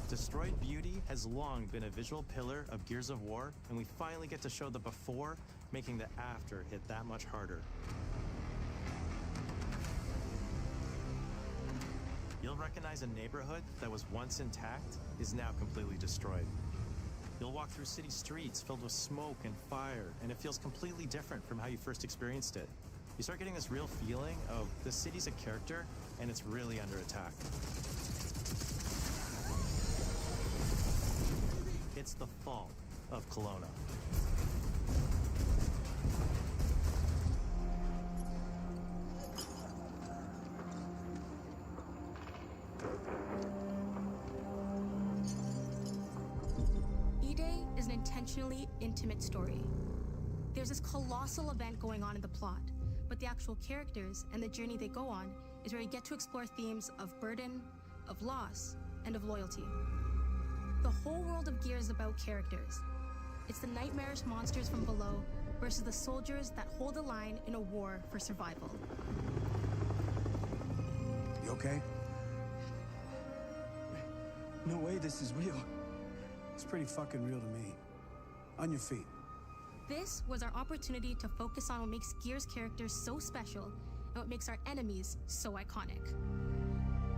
Destroyed Beauty has long been a visual pillar of Gears of War, and we finally get to show the before, making the after hit that much harder. You'll recognize a neighborhood that was once intact is now completely destroyed. You'll walk through city streets filled with smoke and fire, and it feels completely different from how you first experienced it. You start getting this real feeling of the city's a character, and it's really under attack. It's the fall of Kelowna. E-Day is an intentionally intimate story. There's this colossal event going on in the plot, but the actual characters and the journey they go on is where you get to explore themes of burden, of loss, and of loyalty. The whole world of Gears is about characters. It's the nightmarish monsters from below versus the soldiers that hold the line in a war for survival. You okay? No way this is real. It's pretty fucking real to me. On your feet. This was our opportunity to focus on what makes Gears characters so special and what makes our enemies so iconic.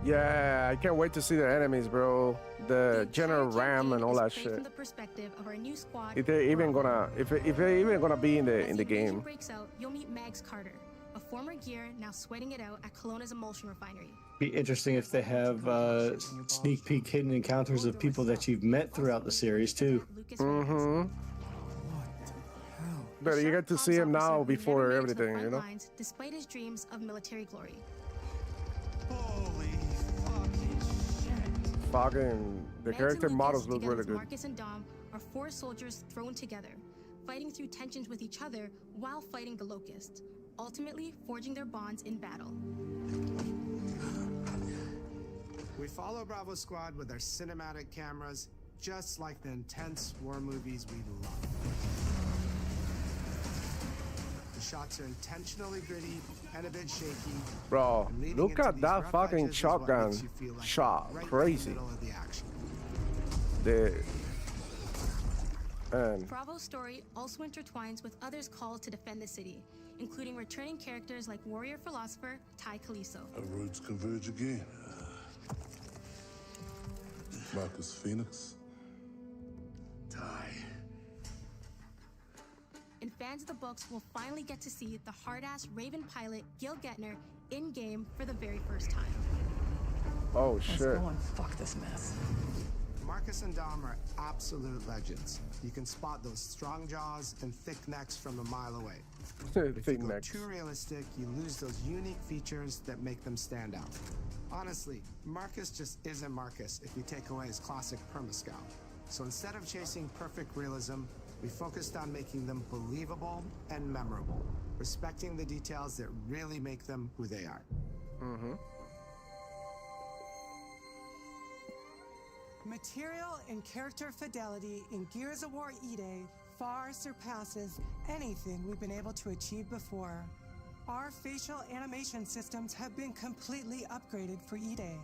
Yeah, I can't wait to see the enemies, bro. The General Ram and all that shit. From the perspective of our new squad, If they're even gonna, if they're even gonna be in the As the game. breaks out, you'll meet Mags Carter, a former Gear now sweating it out at Kelowna's emulsion refinery. Be interesting if they have sneak peek hidden encounters of people that you've met throughout the series too. Mm-hmm. But you get to see him now before everything, you know? Lines, despite his dreams of military glory. Holy fucking shit. Fucking, the Mags character and Lucas, models look together really with good. Marcus and Dom are 4 soldiers thrown together, fighting through tensions with each other while fighting the Locust, ultimately forging their bonds in battle. We follow Bravo Squad with our cinematic cameras, just like the intense war movies we love. The shots are intentionally gritty and a bit shaky. Bro, and leading look into at these that rough fucking edges is what shotgun makes you feel like shot. you're right Crazy. in the middle of the action. Bravo's story also intertwines with others called to defend the city, including returning characters like warrior philosopher Ty Caliso. Our roads converge again. Marcus Phoenix. Ty. And fans of the books will finally get to see the hard-ass Raven pilot Gil Gettner in-game for the very first time. Oh shit. Let's go and fuck this mess. Marcus and Dom are absolute legends. You can spot those strong jaws and thick necks from a mile away. If you go too realistic, you lose those unique features that make them stand out. Honestly, Marcus just isn't Marcus if you take away his classic perma-scout. So instead of chasing perfect realism, we focused on making them believable and memorable, respecting the details that really make them who they are. Mm-hmm. Material and character fidelity in Gears of War E-Day far surpasses anything we've been able to achieve before. Our facial animation systems have been completely upgraded for E-Day,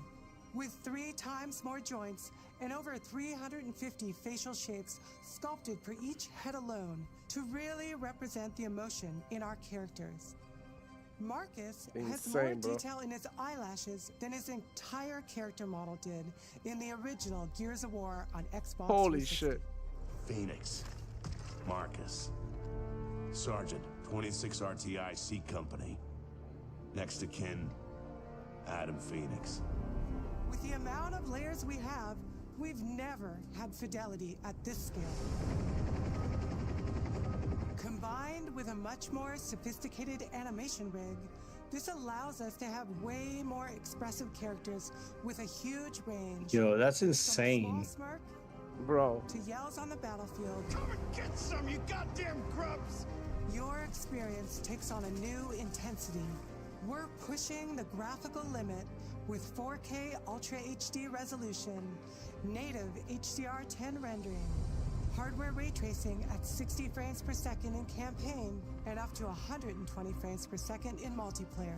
with 3 times more joints and over 350 facial shapes sculpted for each head alone to really represent the emotion in our characters. Marcus has more Insane, bro. detail in his eyelashes than his entire character model did in the original Gears of War on Xbox Holy 360. shit. Phoenix. Marcus. Sergeant, 26 RTI C Company. Next to kin, Adam Phoenix. With the amount of layers we have, we've never had fidelity at this scale. Combined with a much more sophisticated animation rig, this allows us to have way more expressive characters with a huge range. Yo, that's insane. Smirk Bro. to yells on the battlefield. Come and get some, you goddamn grubs! Your experience takes on a new intensity. We're pushing the graphical limit with 4K Ultra HD resolution, native HDR10 rendering, hardware ray tracing at 60 frames per second in campaign and up to 120 frames per second in multiplayer.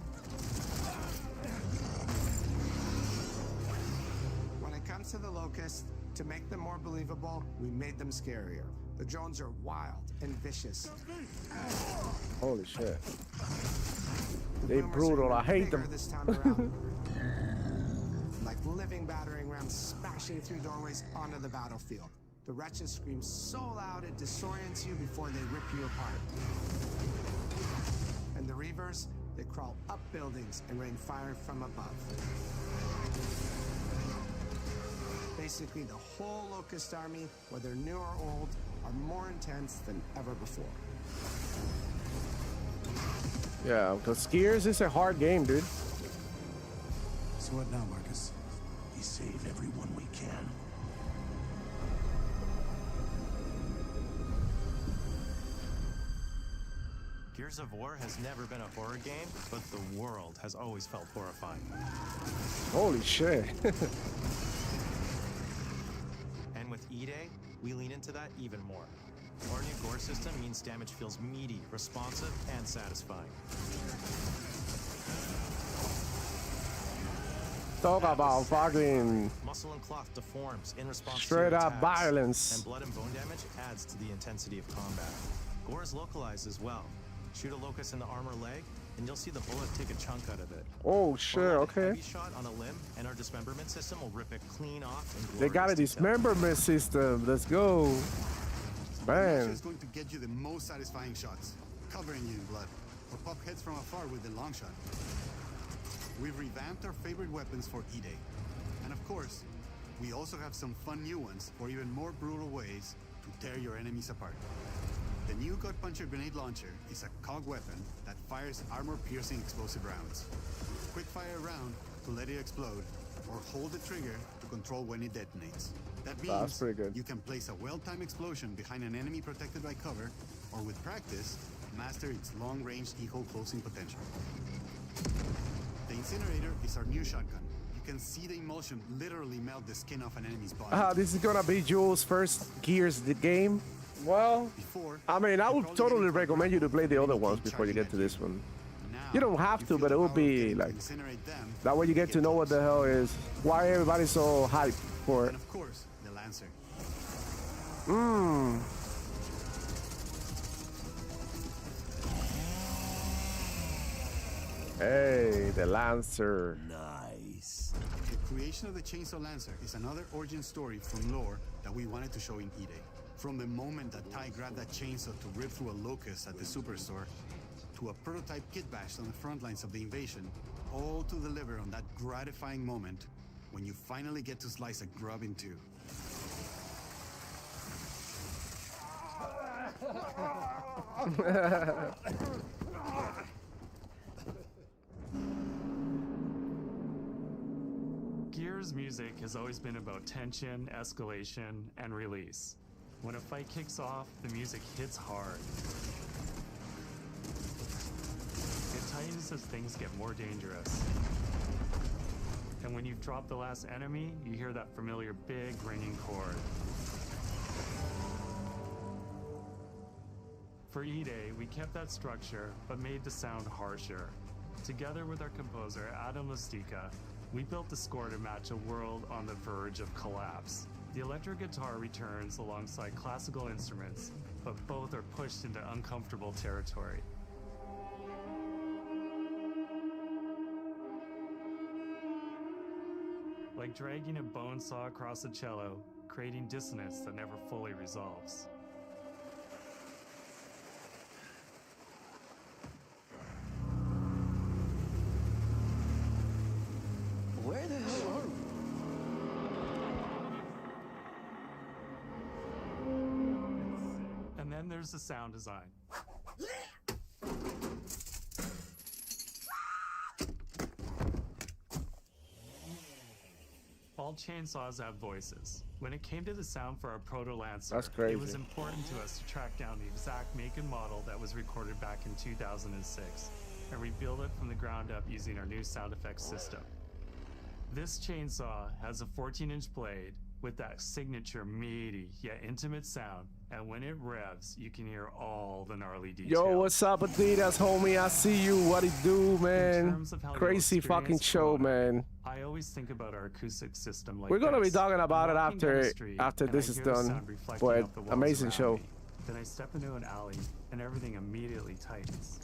When it comes to the Locusts, to make them more believable, we made them scarier. The drones are wild and vicious. Holy shit. They brutal. I hate them. This time around. Like living battering rams smashing through doorways onto the battlefield. The wretches scream so loud it disorients you before they rip you apart. And the Reavers, they crawl up buildings and rain fire from above. Basically, the whole Locust army, whether new or old, are more intense than ever before. Yeah, because Gears is a hard game, dude. So what now, Marcus? We save everyone we can. Gears of War has never been a horror game, but the world has always felt horrifying. Holy shit. And with E-Day, we lean into that even more. Our new gore system means damage feels meaty, responsive, and satisfying. Talk about fucking muscle and cloth deforms in response straight to up attacks, violence. and blood and bone damage adds to the intensity of combat. Gore is localized as well. Shoot a locust in the armor leg, and you'll see the bullet take a chunk out of it. Oh shit, okay. Heavy shot on a limb, and our dismemberment system will rip it clean off. They got a dismemberment system. Let's go. Man. Is going to get you the most satisfying shots, covering you in blood, or pop heads from afar with the long shot. We've revamped our favorite weapons for E-Day. And of course, we also have some fun new ones for even more brutal ways to tear your enemies apart. The new Gut Puncher grenade launcher is a cog weapon that fires armor-piercing explosive rounds. Quick fire a round to let it explode, or hold the trigger to control when it detonates. That means you can place a well-timed explosion behind an enemy protected by cover, or with practice, master its long-range eco closing potential. The incinerator is our new shotgun. You can see the emulsion literally melt the skin off an enemy's body. This is gonna be Jules' first Gears the game. Well, I mean, I would totally recommend you to play the other ones before you get to this one. You don't have to, but it will be like that way you get to know what the hell is, why everybody's so hyped for it. And of course, the Lancer. Hey, the Lancer. Nice. The creation of the Chainsaw Lancer is another origin story from lore that we wanted to show in E-Day. From the moment that Ty grabbed that chainsaw to rip through a locust at the superstore, to a prototype kit bash on the front lines of the invasion, all to deliver on that gratifying moment when you finally get to slice a grub in two. Gears music has always been about tension, escalation, and release. When a fight kicks off, the music hits hard. It tightens as things get more dangerous. And when you've dropped the last enemy, you hear that familiar big ringing chord. For E-Day, we kept that structure, but made the sound harsher. Together with our composer, Adam Lastica, we built the score to match a world on the verge of collapse. The electric guitar returns alongside classical instruments, but both are pushed into uncomfortable territory. Like dragging a bone saw across a cello, creating dissonance that never fully resolves. Where the hell are we? And then there's the sound design. All chainsaws have voices. When it came to the sound for our Proto Lancer, That's crazy. it was important to us to track down the exact make and model that was recorded back in 2006, and rebuild it from the ground up using our new sound effects system. This chainsaw has a 14-inch blade, with that signature meaty yet intimate sound, and when it revs, you can hear all the gnarly details. Yo, what's up, Adidas, homie? I see you. What it do, man? Crazy fucking show, man. I always think about our acoustic system like We're gonna be this. talking about it Walking down the street, after and this I is hear the done. sound reflecting But off the walls amazing around show. me. Then I step into an alley, and everything immediately tightens.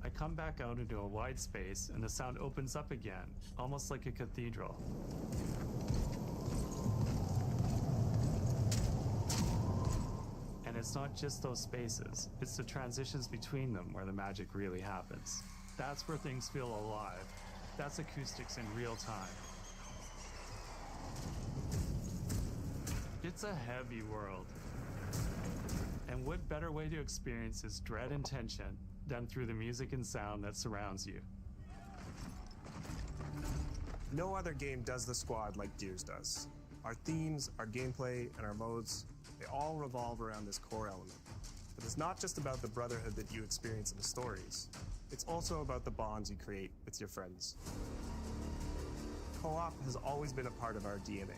I come back out into a wide space, and the sound opens up again, almost like a cathedral. And it's not just those spaces, it's the transitions between them where the magic really happens. That's where things feel alive. That's acoustics in real time. It's a heavy world. And what better way to experience its dread and tension than through the music and sound that surrounds you? No other game does the squad like Gears does. Our themes, our gameplay, and our modes, they all revolve around this core element. But it's not just about the brotherhood that you experience in the stories. It's also about the bonds you create with your friends. Co-op has always been a part of our DNA.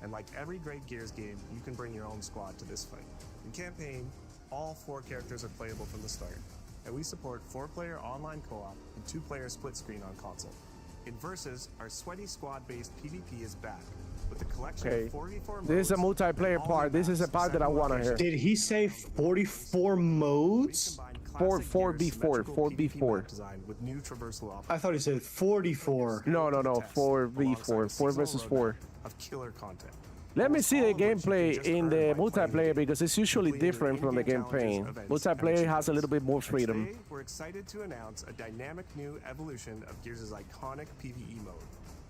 And like every great Gears game, you can bring your own squad to this fight. In campaign, all 4 characters are playable from the start, and we support 4-player online co-op and 2-player split screen on console. In Versus, our sweaty squad-based PvP is back, with a collection Okay. of 44 This is a multiplayer part. This is a part that I want to hear. Did he say 44 modes? 4v4. design with new traversal options. I thought he said 44. No, 4v4. 4 versus 4. Of killer content. Let me see the gameplay in the multiplayer because it's usually different from the campaign. Multiplayer has a little bit more freedom. Today, we're excited to announce a dynamic new evolution of Gears' iconic PvE mode,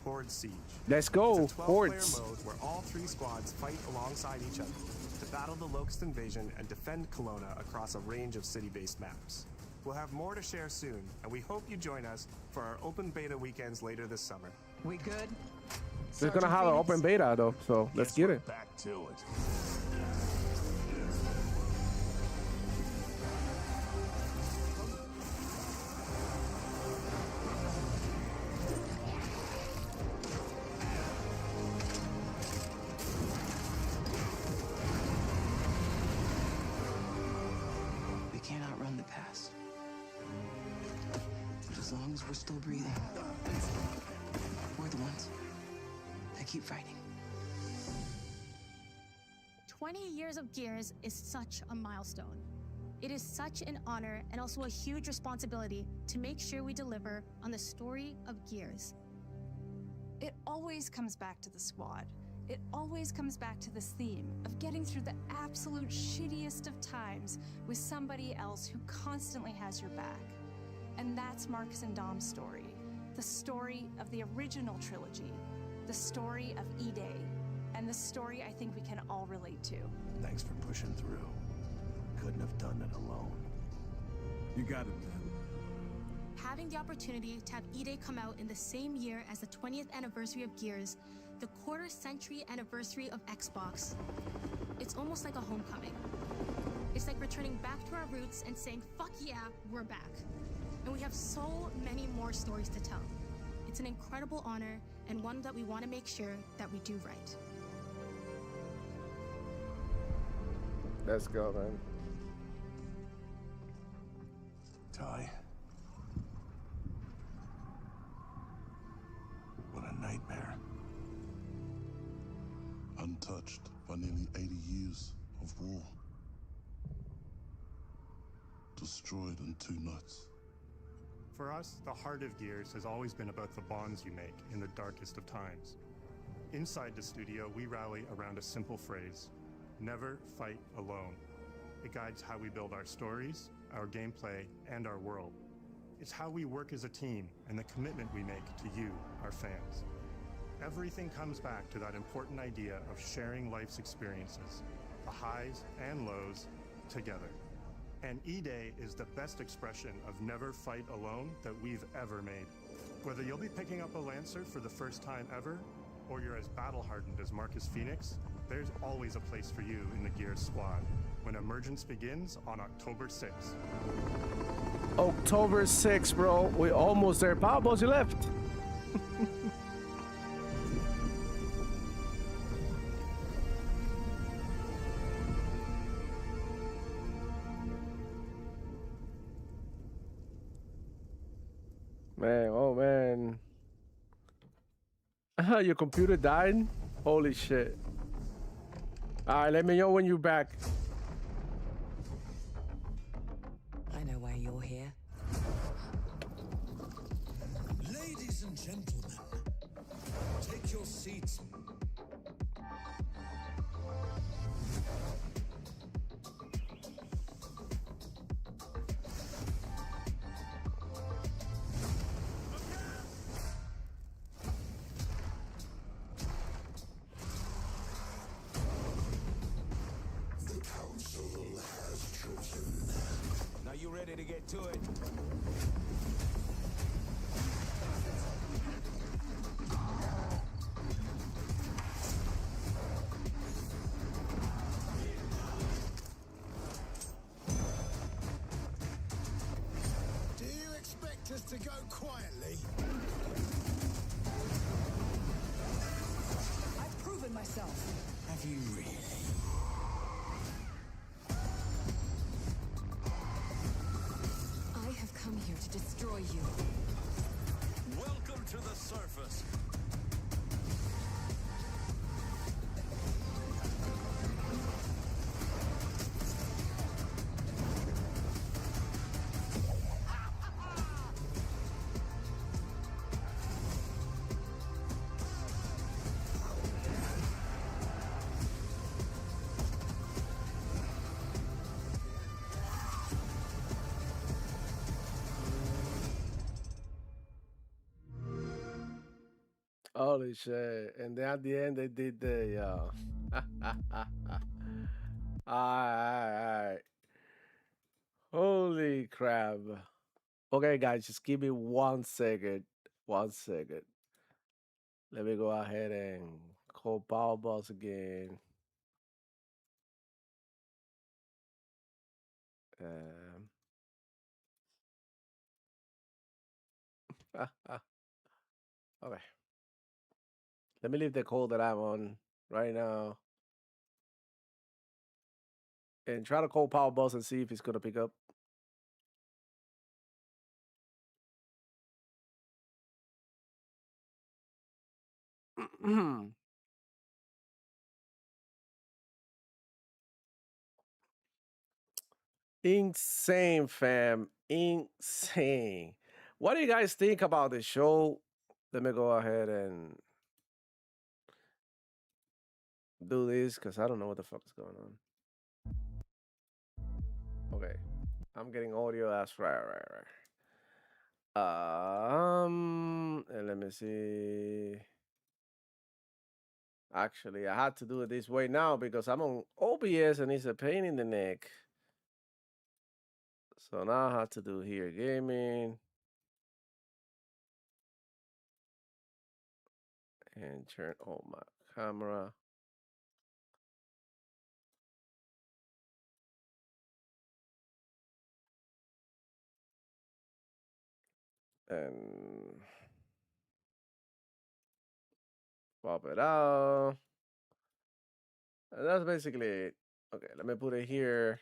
Horde Siege. Let's go, It's a 12-player Hordes. mode where all 3 squads fight alongside each other to battle the Locust invasion and defend Kelowna across a range of city-based maps. We'll have more to share soon, and we hope you join us for our open beta weekends later this summer. We good? We're gonna have an open beta though, so let's get it. Back to it. We can't outrun the past. But as long as we're still breathing, we're the ones that keep fighting. 20 years of Gears is such a milestone. It is such an honor and also a huge responsibility to make sure we deliver on the story of Gears. It always comes back to the squad. It always comes back to this theme of getting through the absolute shittiest of times with somebody else who constantly has your back. And that's Marcus and Dom's story. The story of the original trilogy. The story of E-Day. And the story I think we can all relate to. Thanks for pushing through. Couldn't have done it alone. You got it, man. Having the opportunity to have E-Day come out in the same year as the 20th anniversary of Gears, the quarter-century anniversary of Xbox, it's almost like a homecoming. It's like returning back to our roots and saying, fuck yeah, we're back. And we have so many more stories to tell. It's an incredible honor and one that we want to make sure that we do right. Let's go, man. Ty. What a nightmare. Untouched by nearly 80 years of war. Destroyed in 2 nights. For us, the heart of Gears has always been about the bonds you make in the darkest of times. Inside the studio, we rally around a simple phrase: never fight alone. It guides how we build our stories, our gameplay, and our world. It's how we work as a team and the commitment we make to you, our fans. Everything comes back to that important idea of sharing life's experiences, the highs and lows, together. And E-Day is the best expression of never fight alone that we've ever made. Whether you'll be picking up a Lancer for the first time ever, or you're as battle-hardened as Marcus Phoenix, there's always a place for you in the Gears squad when Emergence begins on October 6th. October 6th, bro. We're almost there. Power Balls, you left. Man, oh man. Your computer died? Holy shit. Alright, let me know when you're back. I know why you're here. Ladies and gentlemen, take your seats. The council has chosen. Now you ready to get to it? Do you expect us to go quietly? I've proven myself. Have you really? I have come here to destroy you. Welcome to the surface. Holy shit. And then at the end, they did the. Alright. Holy crap. Okay, guys, just give me 1 second. 1 second. Let me go ahead and call Power Boss again. Okay. Let me leave the call that I'm on right now and try to call Power Boss and see if he's gonna pick up. Insane, fam. Insane. What do you guys think about the show? Let me go ahead and do this because I don't know what the fuck is going on. Okay. I'm getting audio as right. And let me see. Actually, I had to do it this way now because I'm on OBS and it's a pain in the neck. So now I have to do here gaming and turn on my camera. And pop it out. And that's basically it. Okay, let me put it here.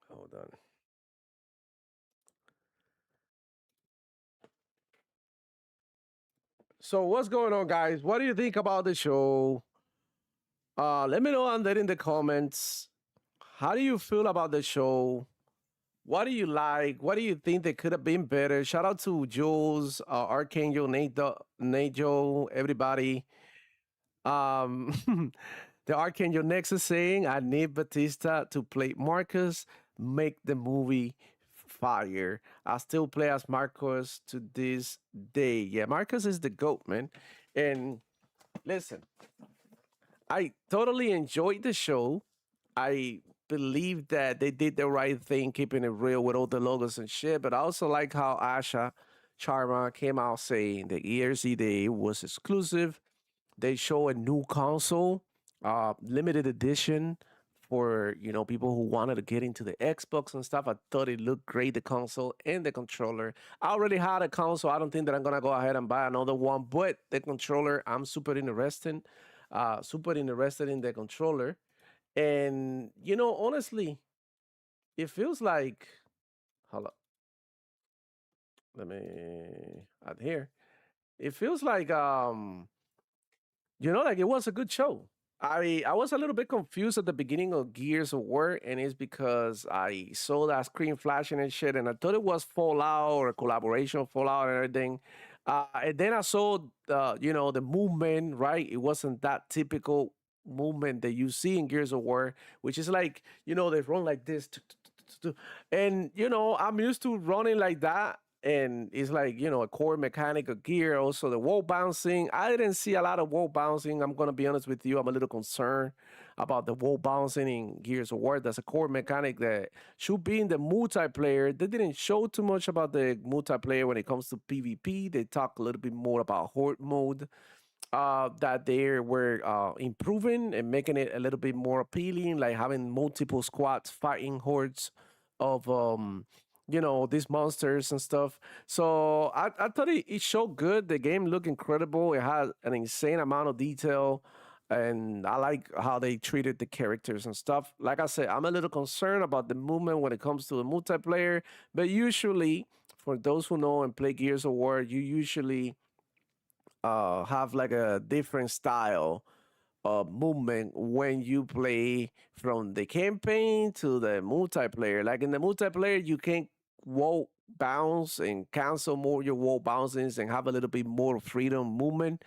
Hold on. So what's going on, guys? What do you think about the show? Let me know on that in the comments. How do you feel about the show? What do you like? What do you think that could have been better? Shout out to Jules, Archangel, Nate Joe, everybody. The Archangel Nexus saying, I need Batista to play Marcus, make the movie fire. I still play as Marcus to this day. Yeah, Marcus is the GOAT, man. And listen, I totally enjoyed the show. I believe that they did the right thing, keeping it real with all the logos and shit. But I also like how Asha Sharma came out saying the ERC Day was exclusive. They show a new console, limited edition for people who wanted to get into the Xbox and stuff. I thought it looked great, the console and the controller. I already had a console. I don't think that I'm gonna go ahead and buy another one, but the controller, I'm super interested in the controller. And honestly, it feels like, hold up, let me add here. It feels like like it was a good show. I was a little bit confused at the beginning of Gears of War, and it's because I saw that screen flashing and shit, and I thought it was Fallout or a collaboration of Fallout and everything. And then I saw the movement, right? It wasn't that typical movement that you see in Gears of War, which is like, they run like this. And I'm used to running like that, and it's like a core mechanic of gear. Also the wall bouncing, I didn't see a lot of wall bouncing. I'm gonna be honest with you, I'm a little concerned about the wall bouncing in Gears of War. That's a core mechanic that should be in the multiplayer. They didn't show too much about the multiplayer when it comes to PvP. They talk a little bit more about horde mode, that they were improving and making it a little bit more appealing, like having multiple squads fighting hordes of these monsters and stuff. So I thought it showed good. The game looked incredible. It had an insane amount of detail, and I like how they treated the characters and stuff. Like I said, I'm a little concerned about the movement when it comes to the multiplayer, but usually, for those who know and play Gears of War, you usually have like a different style of movement when you play from the campaign to the multiplayer. Like in the multiplayer, you can wall bounce and cancel more your wall bouncings and have a little bit more freedom movement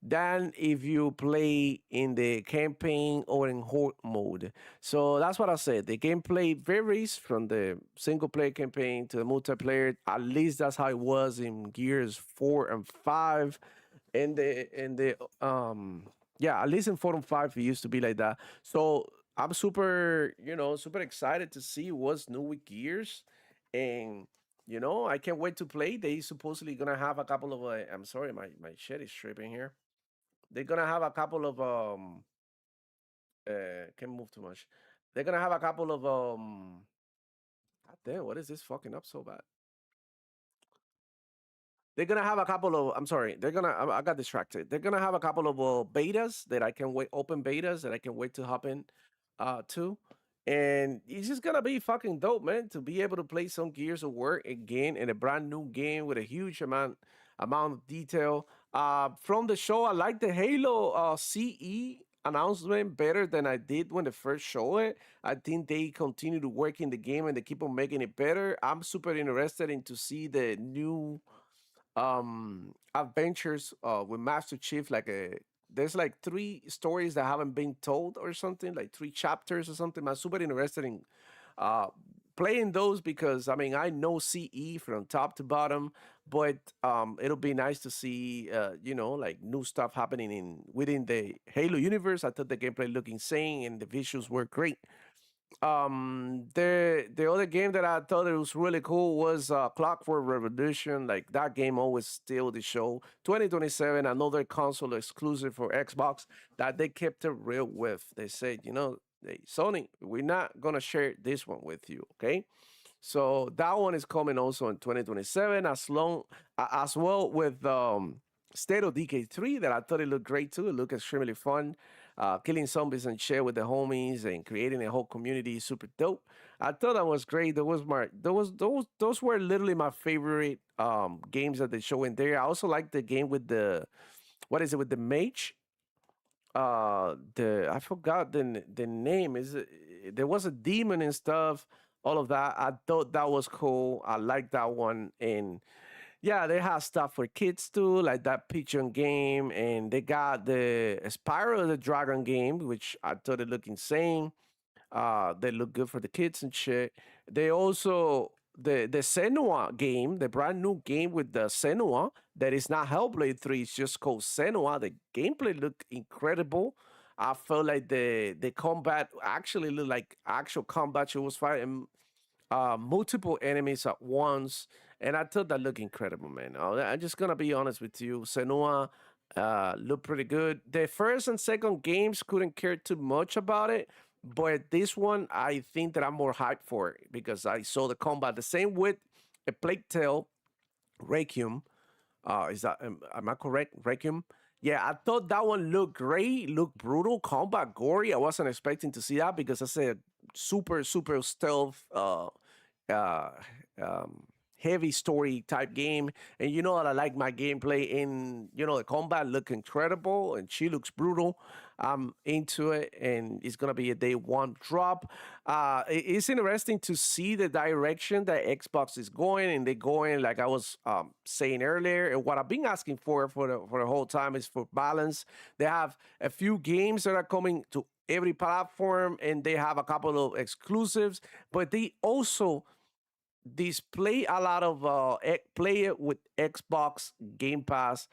than if you play in the campaign or in horde mode. So that's what I said. The gameplay varies from the single player campaign to the multiplayer. At least that's how it was in Gears 4 and 5. And the yeah, at least in 4 and 5 it used to be like that. So I'm super excited to see what's new with Gears. And I can't wait to play. They supposedly gonna have a couple of I'm sorry, my shit is tripping here. They're gonna have a couple of can't move too much. They're gonna have a couple of God damn, what is this fucking up so bad? They're gonna have a couple of. I'm sorry. I got distracted. They're gonna have a couple of betas that I can wait. Open betas that I can wait to hop in, to, and it's just gonna be fucking dope, man. To be able to play some Gears of War again in a brand new game with a huge amount of detail. From the show, I like the Halo CE announcement better than I did when they first showed it. I think they continue to work in the game and they keep on making it better. I'm super interested in to see the new adventures with Master Chief. There's like 3 stories that haven't been told or something, like 3 chapters or something. I'm super interested in uh playing those because I mean I know CE from top to bottom, but it'll be nice to see like new stuff happening in within the Halo universe. I thought the gameplay looked insane and the visuals were great. The other game that I thought it was really cool was Clockwork Revolution. Like that game always steal the show. 2027, another console exclusive for Xbox that they kept it real with. They said, hey, Sony, we're not gonna share this one with you, okay? So that one is coming also in 2027, as well with State of Decay 3 that I thought it looked great too. It looked extremely fun. Killing zombies and share with the homies and creating a whole community is super dope. I thought that was great. Those were literally my favorite games that they show in there. I also like the game with the what is it with the mage? The I forgot the name. There was a demon and stuff. All of that. I thought that was cool. I like that one. And yeah, they have stuff for kids too, like that pigeon game, and they got the Spyro the Dragon game, which I thought it looked insane. They look good for the kids and shit. They also the Senua game, the brand new game with the Senua that is not Hellblade 3, it's just called Senua. The gameplay looked incredible. I felt like the combat actually looked like actual combat. She was fighting multiple enemies at once, and I thought that looked incredible, man. I'm just gonna be honest with you. Senua looked pretty good. The first and second games couldn't care too much about it, but this one I think that I'm more hyped for it because I saw the combat. The same with a Plague Tale Requiem. Is that am I correct? Requiem. Yeah, I thought that one looked great, looked brutal, combat, gory. I wasn't expecting to see that because it's a super stealth, uh, um, heavy story type game. And you know that I like my gameplay in, the combat look incredible and she looks brutal. I'm into it and it's going to be a day one drop. It's interesting to see the direction that Xbox is going and they're going, like I was saying earlier. And what I've been asking for the whole time is for balance. They have a few games that are coming to every platform and they have a couple of exclusives, but they also display a lot of play it with Xbox Game Pass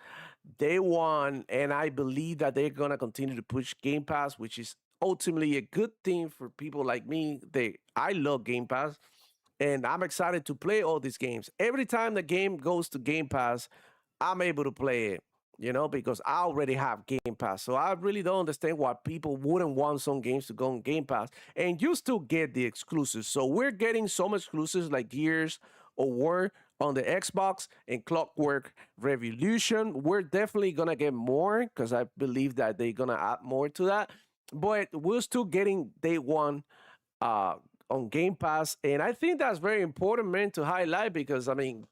day one, and I believe that they're gonna continue to push Game Pass, which is ultimately a good thing for people like me. I love Game Pass, and I'm excited to play all these games. Every time the game goes to Game Pass, I'm able to play it, because I already have Game Pass. So I really don't understand why people wouldn't want some games to go on Game Pass. And you still get the exclusives. So we're getting some exclusives like Gears of War on the Xbox and Clockwork Revolution. We're definitely going to get more because I believe that they're going to add more to that. But we're still getting day one uh, on Game Pass. And I think that's very important, man, to highlight because, I mean,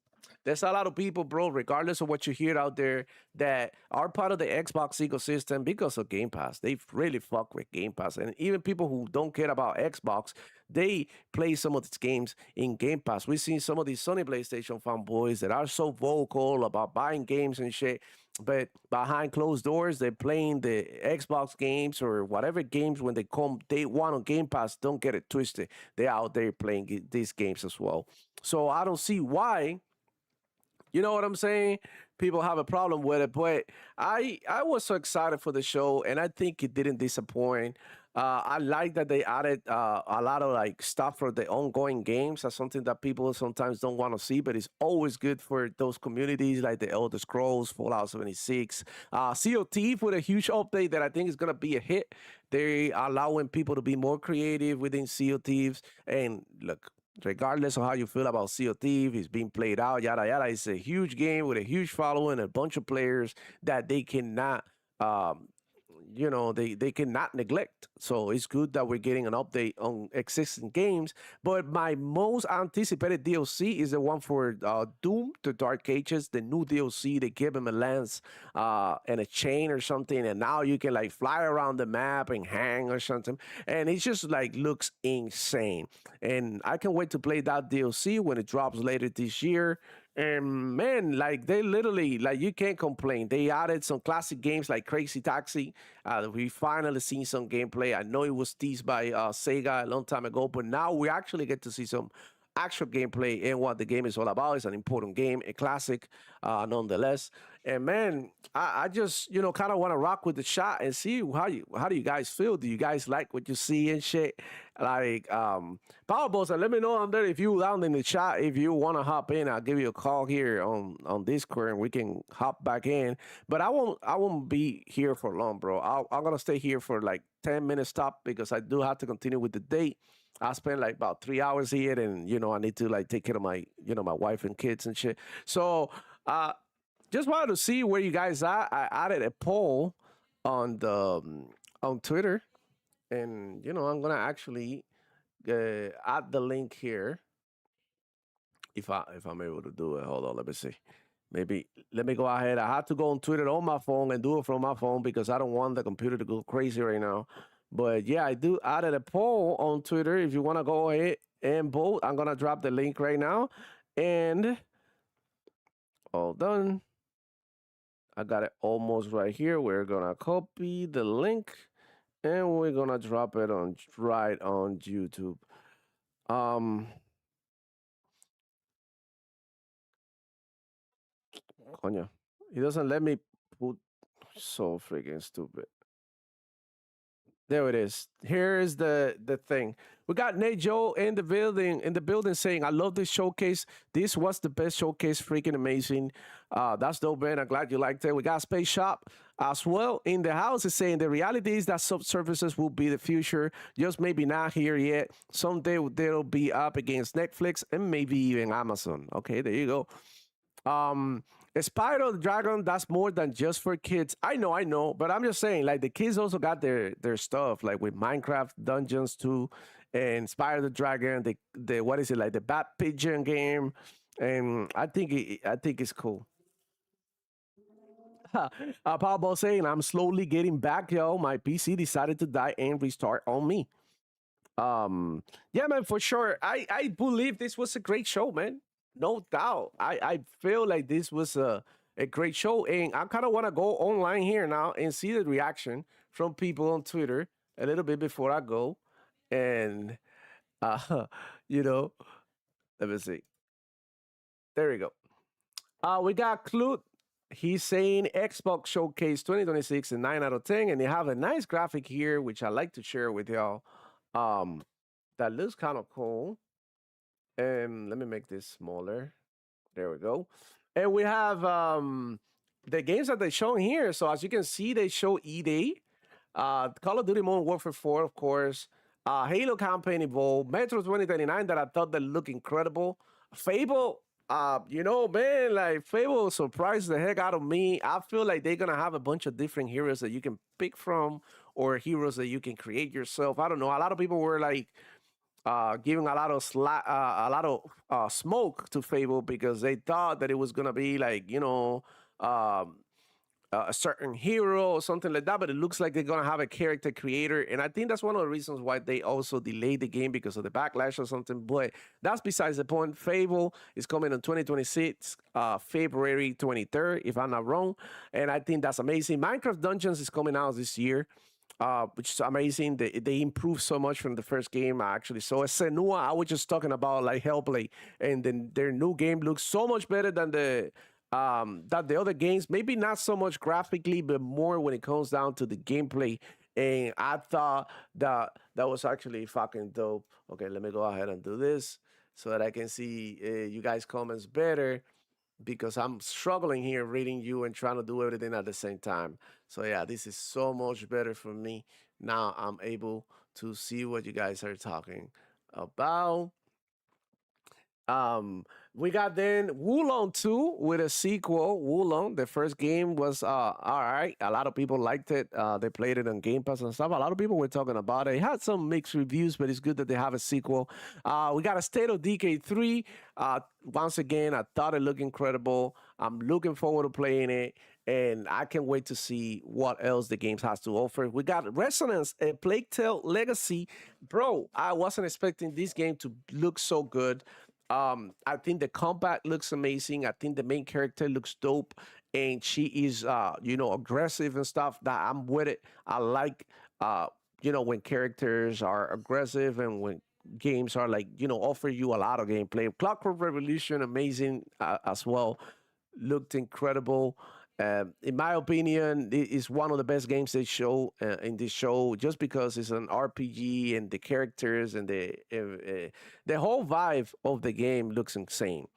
there's a lot of people, bro, regardless of what you hear out there, that are part of the Xbox ecosystem because of Game Pass. They really fuck with Game Pass. And even people who don't care about Xbox, they play some of these games in Game Pass. We've seen some of these Sony PlayStation fanboys that are so vocal about buying games and shit, but behind closed doors, they're playing the Xbox games or whatever games when they come day one on Game Pass. Don't get it twisted. They're out there playing these games as well. So I don't see why. You know what I'm saying? People have a problem with it, but I was so excited for the show, and I think it didn't disappoint. I like that they added a lot of like stuff for the ongoing games. That's something that people sometimes don't want to see, but it's always good for those communities like the Elder Scrolls, Fallout 76, Sea of Thieves with a huge update that I think is gonna be a hit. They are allowing people to be more creative within Sea of Thieves, and look, regardless of how you feel about Sea of Thieves, it's being played out, yada yada. It's a huge game with a huge following, a bunch of players that they cannot um, they cannot neglect. So it's good that we're getting an update on existing games. But my most anticipated DLC is the one for Doom, the Dark Ages, the new DLC. They give him a lance and a chain or something, and now you can like fly around the map and hang or something. And it just like looks insane. And I can wait to play that DLC when it drops later this year. And man, like they literally, like you can't complain. They added some classic games like Crazy Taxi. We finally seen some gameplay. I know it was teased by Sega a long time ago, but now we actually get to see some actual gameplay and what the game is all about. It's an important game, a classic, nonetheless. And man, I just kind of want to rock with the shot and see how do you guys feel? Do you guys like what you see and shit? Like Power Boss, let me know on there if you down in the chat. If you want to hop in, I'll give you a call here on Discord and we can hop back in. But I won't be here for long, bro. I'm gonna stay here for like 10 minutes stop because I do have to continue with the date. I spent like about 3 hours here, and I need to like take care of my my wife and kids and shit. So just wanted to see where you guys are. I added a poll on the on Twitter, and I'm gonna actually add the link here if I'm able to do it. Hold on, let me see. Maybe let me go ahead. I have to go on Twitter on my phone and do it from my phone because I don't want the computer to go crazy right now. But yeah, I do added a poll on Twitter. If you want to go ahead and vote, I'm gonna drop the link right now. And all done. I got it almost right here. We're gonna copy the link and we're gonna drop it on right on YouTube. Coño, he doesn't let me put. So freaking stupid. There it is. Here is the thing. We got Nate Joe in the building saying, I love this showcase. This was the best showcase, freaking amazing. That's dope, man. I'm glad you liked it. We got Space Shop as well in the house is saying the reality is that subservices will be the future, just maybe not here yet. Someday they'll be up against Netflix and maybe even Amazon. Okay, there you go. Spyro the Dragon, that's more than just for kids. I know, but I'm just saying, like the kids also got their stuff, like with Minecraft Dungeons too, and Spyro the Dragon, the what is it like the Bat Pigeon game, and I think it's cool. Powerball saying I'm slowly getting back, yo. My PC decided to die and restart on me. Yeah, man, for sure. I believe this was a great show, man. No doubt. I feel like this was a great show, and I kind of want to go online here now and see the reaction from people on Twitter a little bit before I go, and uh, you know, let me see. There we go. We got Clute. He's saying Xbox Showcase 2026 and 9 out of 10, and they have a nice graphic here, which I like to share with y'all. Um, that looks kind of cool. And let me make this smaller. There we go. And we have the games that they're showing here. So as you can see, they show E-Day, Call of Duty Modern Warfare 4, of course, Halo Campaign Evolved, Metro 2039 that I thought that looked incredible. Fable, man, like Fable surprised the heck out of me. I feel like they're gonna have a bunch of different heroes that you can pick from, or heroes that you can create yourself. I don't know. A lot of people were like giving a lot of smoke to Fable because they thought that it was gonna be like um, a certain hero or something like that, but it looks like they're gonna have a character creator, and I think that's one of the reasons why they also delayed the game because of the backlash or something. But that's besides the point. Fable is coming in 2026, February 23rd, if I'm not wrong, and I think that's amazing. Minecraft Dungeons is coming out this year. Which is amazing. They improved so much from the first game. I actually saw Senua. I was just talking about like Hellblade, and then their new game looks so much better than the other games. Maybe not so much graphically, but more when it comes down to the gameplay. And I thought that was actually fucking dope. Okay, let me go ahead and do this so that I can see you guys' comments better because I'm struggling here reading you and trying to do everything at the same time. So yeah, this is so much better for me. Now I'm able to see what you guys are talking about. We got then Wulong 2 with a sequel. Wulong, the first game was all right. A lot of people liked it. They played it on Game Pass and stuff. A lot of people were talking about it. It had some mixed reviews, but it's good that they have a sequel. We got a State of Decay 3. Once again, I thought it looked incredible. I'm looking forward to playing it, and I can't wait to see what else the games has to offer. We got Resonance, a Plague Tale Legacy. Bro, I wasn't expecting this game to look so good. I think the combat looks amazing. I think the main character looks dope, and she is, aggressive and stuff. That I'm with it. I like, when characters are aggressive and when games are like, offer you a lot of gameplay. Clockwork Revolution, amazing as well. Looked incredible. In my opinion, it is one of the best games they show in this show, just because it's an RPG and the characters and the whole vibe of the game looks insane.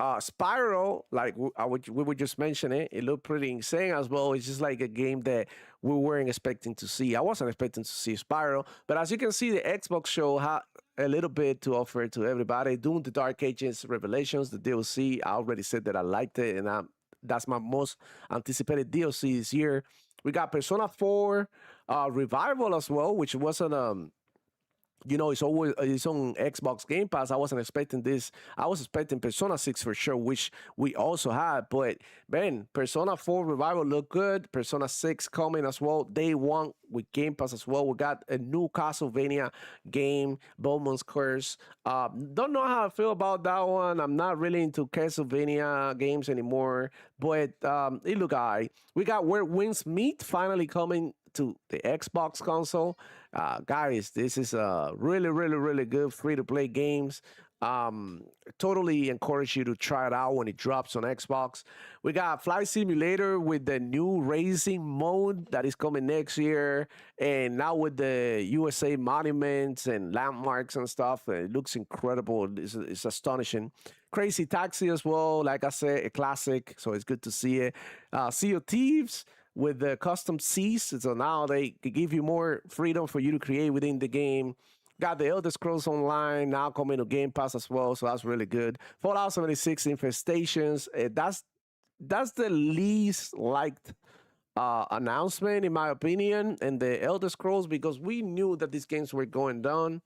Spyro, like we were just mentioning, it looked pretty insane as well. It's just like a game that we weren't expecting to see. I wasn't expecting to see Spyro, but as you can see, the Xbox show had a little bit to offer to everybody. Doom: The Dark Ages Revelations, the DLC. I already said that I liked it, and that's my most anticipated DLC this year. We got Persona 4 Revival as well, which wasn't it's on Xbox Game Pass. I wasn't expecting this. I was expecting Persona 6 for sure, which we also had. But man, Persona 4 Revival looked good. Persona 6 coming as well. Day one with Game Pass as well. We got a new Castlevania game, Bowman's Curse. Don't know how I feel about that one. I'm not really into Castlevania games anymore, but it looked alright. We got Where Winds Meet finally coming to the Xbox console. Guys, this is really, really, really good free-to-play games. Totally encourage you to try it out when it drops on Xbox. We got Flight Simulator with the new racing mode that is coming next year, and now with the USA monuments and landmarks and stuff, it looks incredible. It's astonishing. Crazy Taxi as well, like I said, a classic, so it's good to see it. Sea of Thieves with the custom seas, so now they give you more freedom for you to create within the game. Got the Elder Scrolls Online now coming to Game Pass as well, so that's really good. Fallout 76 Infestations, that's that's the least liked announcement in my opinion in the Elder Scrolls because we knew that these games were going down.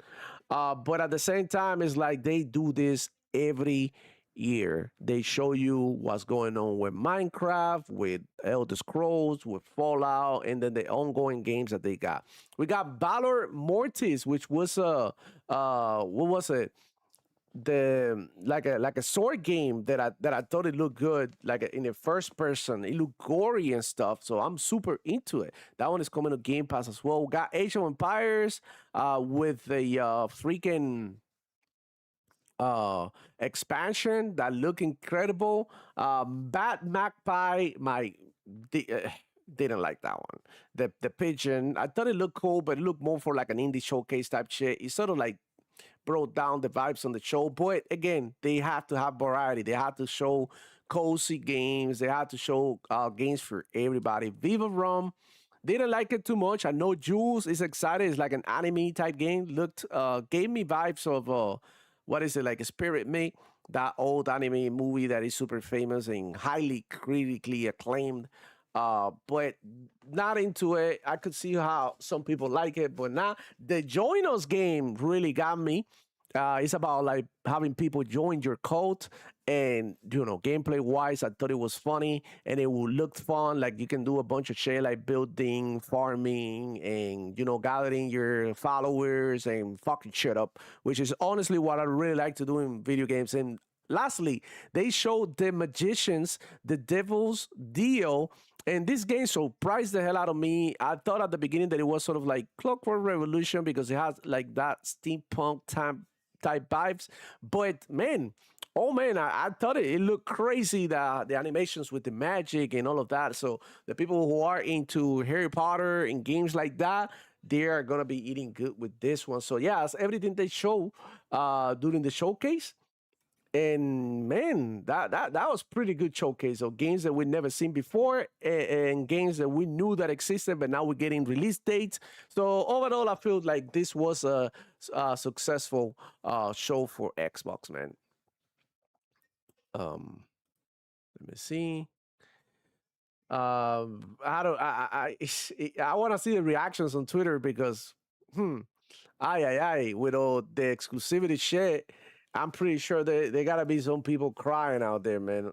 But at the same time, it's like they do this every year. They show you what's going on with Minecraft, with Elder Scrolls, with Fallout, and then the ongoing games that they got. We got Valor Mortis, which was a what was it? The like a sword game that I thought it looked good, like in the first person. It looked gory and stuff, so I'm super into it. That one is coming to Game Pass as well. We got Age of Empires with the freaking expansion that look incredible. Bat Magpie, didn't like that one. The pigeon, I thought it looked cool, but it looked more for like an indie showcase type shit. It's sort of like brought down the vibes on the show. But again, they have to have variety. They have to show cozy games. They have to show games for everybody. Viva Rum didn't like it too much. I know Jules is excited. It's like an anime type game. Looked gave me vibes of what is it, like a Spirit Me, that old anime movie that is super famous and highly critically acclaimed. But not into it. I could see how some people like it, but not. The Join Us game really got me. It's about like having people join your cult, and gameplay wise, I thought it was funny and it would look fun. Like you can do a bunch of shit like building, farming, and gathering your followers and fucking shit up, which is honestly what I really like to do in video games. And lastly, they showed the Magicians, the Devil's Deal. And this game surprised the hell out of me. I thought at the beginning that it was sort of like Clockwork Revolution because it has like that steampunk type vibes. But man, oh man, I thought it looked crazy, the animations with the magic and all of that. So the people who are into Harry Potter and games like that, they are gonna be eating good with this one. So yeah, it's everything they show during the showcase. And man, that was pretty good showcase of games that we'd never seen before, and games that we knew that existed, but now we're getting release dates. So overall, I feel like this was a successful show for Xbox, man. Let me see. I don't. I want to see the reactions on Twitter because, with all the exclusivity shit. I'm pretty sure there gotta be some people crying out there, man.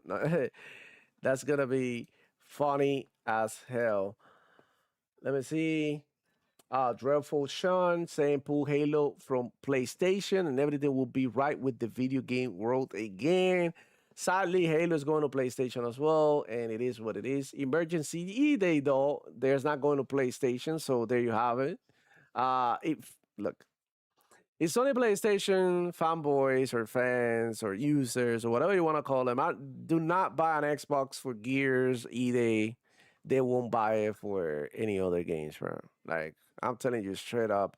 That's gonna be funny as hell. Let me see. Dreadful Sean saying pull Halo from PlayStation and everything will be right with the video game world again. Sadly, Halo is going to PlayStation as well, and it is what it is. Emergency E-Day, though, there's not going to PlayStation, so there you have it. Look, it's only PlayStation fanboys or fans or users or whatever you want to call them. Do not buy an Xbox for Gears E-Day. They won't buy it for any other games, bro. Like, I'm telling you straight up.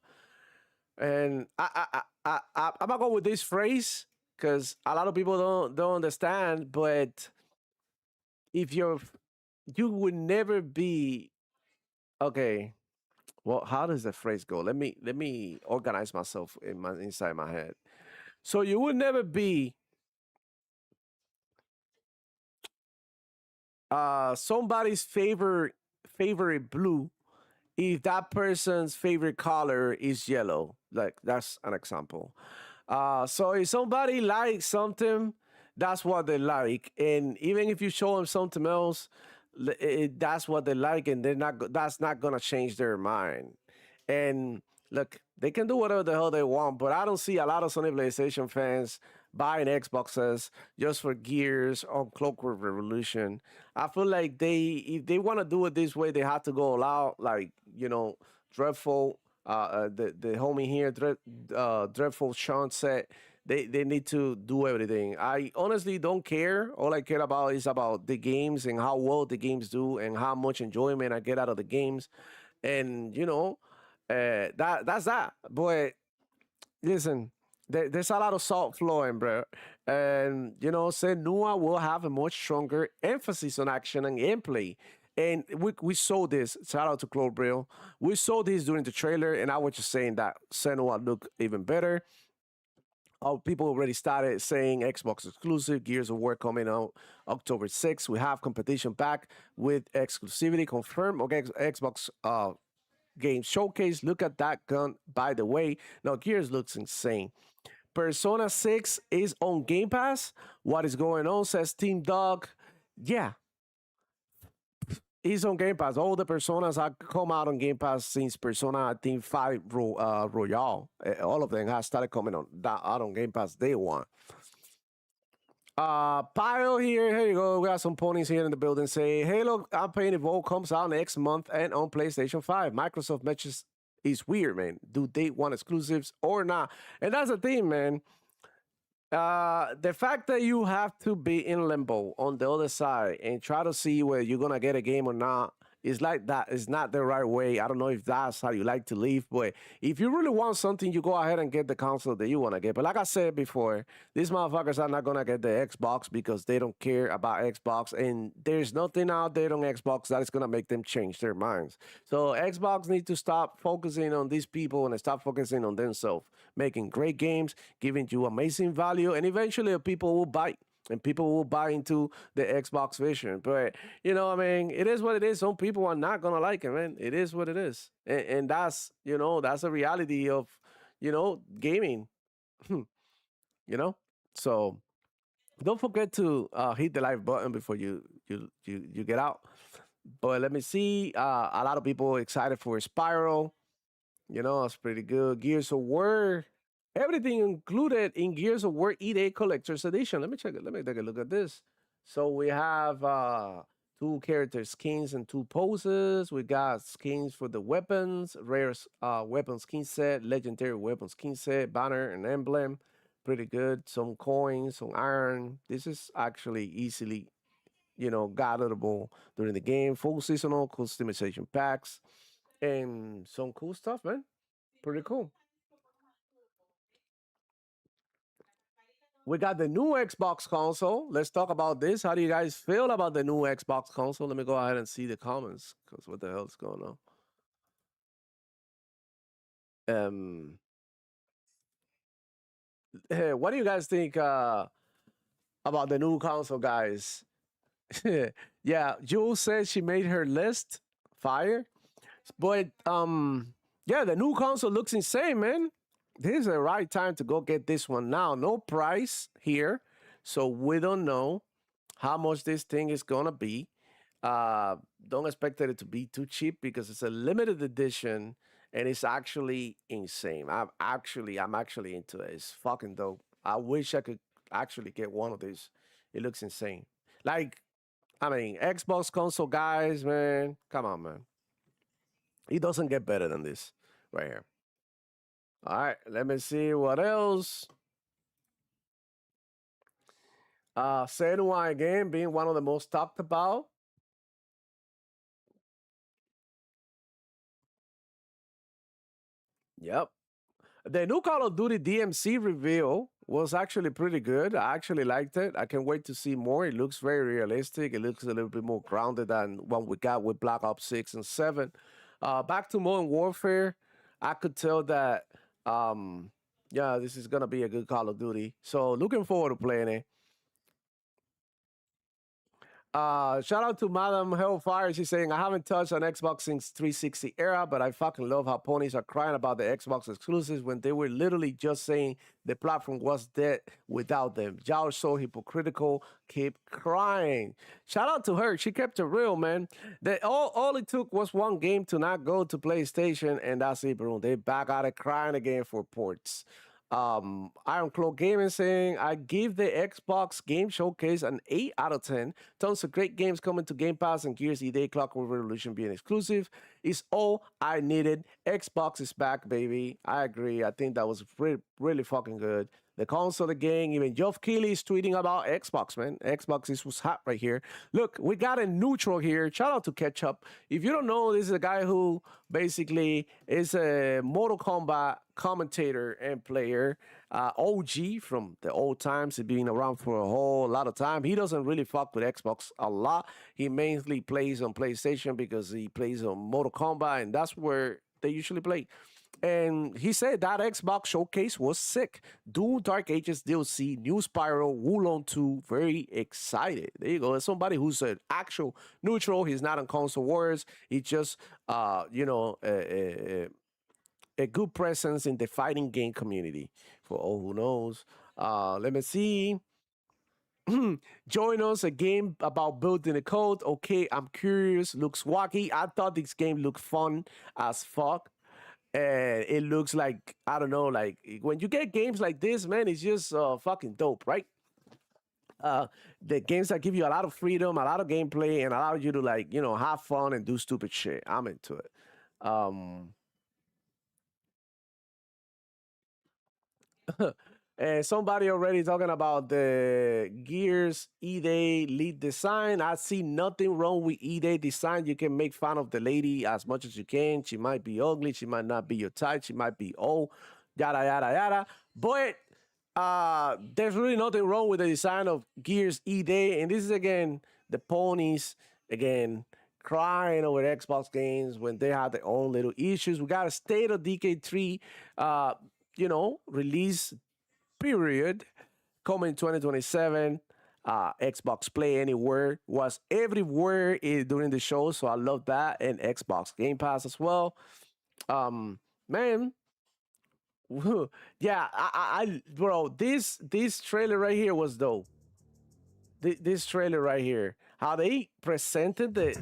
And I'm gonna go with this phrase because a lot of people don't understand. But if you would never be okay. Well, how does the phrase go? Let me organize myself inside my head. So you would never be somebody's favorite blue if that person's favorite color is yellow. Like that's an example. So if somebody likes something, that's what they like, and even if you show them something else, that's what they like, and that's not gonna change their mind. And look, they can do whatever the hell they want, but I don't see a lot of Sony PlayStation fans buying Xboxes just for Gears or Clockwork Revolution. I feel like if they want to do it this way, they have to go all out, like Dreadful. The homie here, Dreadful Sean said they need to do everything. I honestly don't care. All I care about is about the games and how well the games do and how much enjoyment I get out of the games. And that's that. But listen, there's a lot of salt flowing, bro. And Senua will have a much stronger emphasis on action and gameplay. And we saw this. Shout out to Claude Brill. We saw this during the trailer, and I was just saying that Senua looked even better. People already started saying Xbox exclusive, Gears of War coming out October 6th. We have competition back with exclusivity confirmed. Okay, Xbox game showcase. Look at that gun, by the way. Now, Gears looks insane. Persona 6 is on Game Pass. What is going on, says Team Dog. Yeah, he's on Game Pass. All the Personas have come out on Game Pass since Persona, I think, 5 Royale. All of them have started coming out on Game Pass day one. Pyle here you go. We got some ponies here in the building. Say, Halo Campaign Evolve comes out next month and on PlayStation 5. Microsoft matches is weird, man. Do they want exclusives or not? And that's the thing, man. The fact that you have to be in limbo on the other side and try to see whether you're gonna get a game or not is like that. Is not the right way. I don't know if that's how you like to live, but if you really want something, you go ahead and get the console that you want to get. But like I said before, these motherfuckers are not gonna get the Xbox because they don't care about Xbox, and there's nothing out there on Xbox that is gonna make them change their minds. So Xbox needs to stop focusing on these people and stop focusing on themselves, making great games, giving you amazing value, and eventually people will bite and people will buy into the Xbox vision. But, you know, I mean, it is what it is. Some people are not going to like it, man. It is what it is. And that's, you know, that's a reality of, you know, gaming, you know? So don't forget to hit the like button before you get out. But let me see. A lot of people excited for Spiral. You know, it's pretty good. Gears of War. Everything included in Gears of War E-Day Collector's Edition. Let me check it. Let me take a look at this. So we have 2 character skins and 2 poses. We got skins for the weapons, rare weapon skin set, legendary weapon skin set, banner and emblem. Pretty good. Some coins, some iron. This is actually easily, you know, gatherable during the game. Full seasonal customization packs and some cool stuff, man. Pretty cool. We got the new Xbox console. Let's talk about this. How do you guys feel about the new Xbox console? Let me go ahead and see the comments because what the hell is going on? What do you guys think about the new console, guys? Yeah, Jules said she made her list. Fire. But yeah, the new console looks insane, man. This is the right time to go get this one now. No price here, so we don't know how much this thing is gonna be. Don't expect it to be too cheap because it's a limited edition and it's actually insane. I'm actually into it. It's fucking dope. I wish I could actually get one of these. It looks insane. Like, I mean, Xbox console guys, man. Come on, man. It doesn't get better than this right here. All right, let me see what else. Senua again being one of the most talked about. Yep. The new Call of Duty DMC reveal was actually pretty good. I actually liked it. I can't wait to see more. It looks very realistic. It looks a little bit more grounded than what we got with Black Ops 6 and 7. Back to Modern Warfare, I could tell that, yeah, this is going to be a good Call of Duty. So looking forward to playing it. Shout out to Madam Hellfire. She's saying, I haven't touched an Xbox since 360 era, but I fucking love how ponies are crying about the Xbox exclusives when they were literally just saying the platform was dead without them. Y'all are so hypocritical. Keep crying. Shout out to her. She kept it real, man. All it took was one game to not go to PlayStation, and that's it, bro. They back out of crying again for ports. Ironclaw Gaming saying, I give the Xbox Game Showcase an 8 out of 10. Tons of great games coming to Game Pass and Gears E-Day Clockwork Revolution being exclusive is all I needed. Xbox is back, baby. I agree. I think that was really fucking good. The console, the game, even Geoff Keighley is tweeting about Xbox, man. Xbox is what's hot right here. Look, we got a neutral here. Shout out to Ketchup. If you don't know, this is a guy who basically is a Mortal Kombat commentator and player. OG from the old times. He's been around for a whole lot of time. He doesn't really fuck with Xbox a lot. He mainly plays on PlayStation because he plays on Mortal Kombat, and that's where they usually play. And he said that Xbox showcase was sick. Doom Dark Ages DLC, new Spyro, Wulong 2, very excited. There you go. As somebody who's an actual neutral, he's not on console wars. He's just, a good presence in the fighting game community. For all who knows, let me see. Join us a game about building a code. Okay, I'm curious. Looks wacky. I thought this game looked fun as fuck. And it looks like, I don't know, like when you get games like this, man, it's just fucking dope, right? The games that give you a lot of freedom, a lot of gameplay, and allow you to, like, have fun and do stupid shit. I'm into it. And somebody already talking about the Gears E-Day lead design. I see nothing wrong with E-Day design. You can make fun of the lady as much as you can. She might be ugly. She might not be your type. She might be old, yada, yada, yada. But there's really nothing wrong with the design of Gears E-Day. And this is, again, the ponies, again, crying over Xbox games when they have their own little issues. We got a State of Decay 3, release period coming 2027. Xbox Play Anywhere was everywhere during the show, so I love that. And Xbox Game Pass as well. Man, yeah, bro, this trailer right here was dope. This trailer right here, how they presented the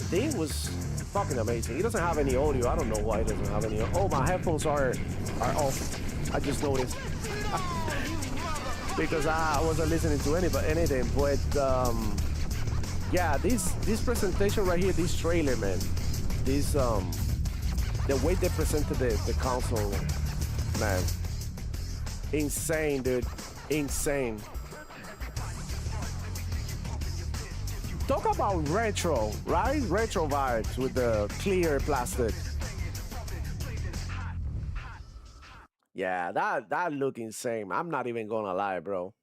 thing was fucking amazing. It doesn't have any audio. I don't know why it doesn't have any. Oh, my headphones are off. I just noticed because I wasn't listening to anything. But yeah, this presentation right here, this trailer, man, this the way they presented the console, man, insane, dude, insane. Talk about retro, right? Retro vibes with the clear plastic. Yeah, that look insane. I'm not even gonna lie, bro.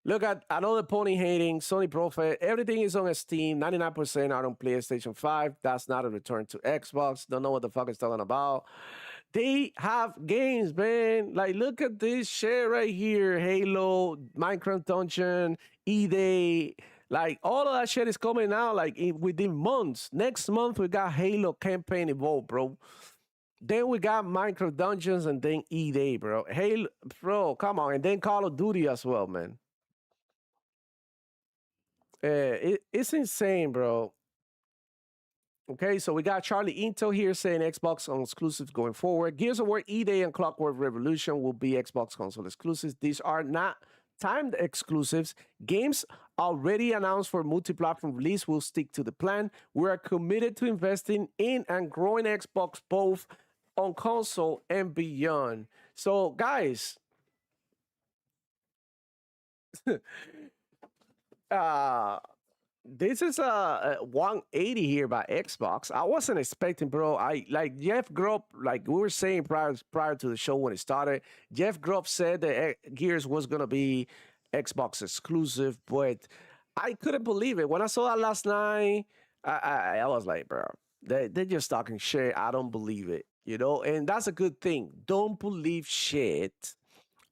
Look at another pony hating Sony Prophet. Everything is on Steam. 99% are on PlayStation 5. That's not a return to Xbox. Don't know what the fuck it's talking about. They have games, man. Like, look at this shit right here. Halo, Minecraft Dungeon, E-Day. Like, all of that shit is coming out, like, within months. Next month, we got Halo campaign involved, bro. Then we got Minecraft Dungeons and then E-Day, bro. Halo, bro, come on. And then Call of Duty as well, man. It's insane, bro. Okay, so we got Charlie Intel here saying Xbox on exclusives going forward. Gears of War E-Day and Clockwork Revolution will be Xbox console exclusives. These are not timed exclusives. Games already announced for multi-platform release will stick to the plan. We are committed to investing in and growing Xbox both on console and beyond. So, guys, this is a 180 here by Xbox. I wasn't expecting, bro. I like Jeff Grubb, like we were saying prior to the show when it started. Jeff Grubb said that Gears was gonna be Xbox exclusive, but I couldn't believe it when I saw that last night. I was like, bro, they're just talking shit. I don't believe it, and that's a good thing. Don't believe shit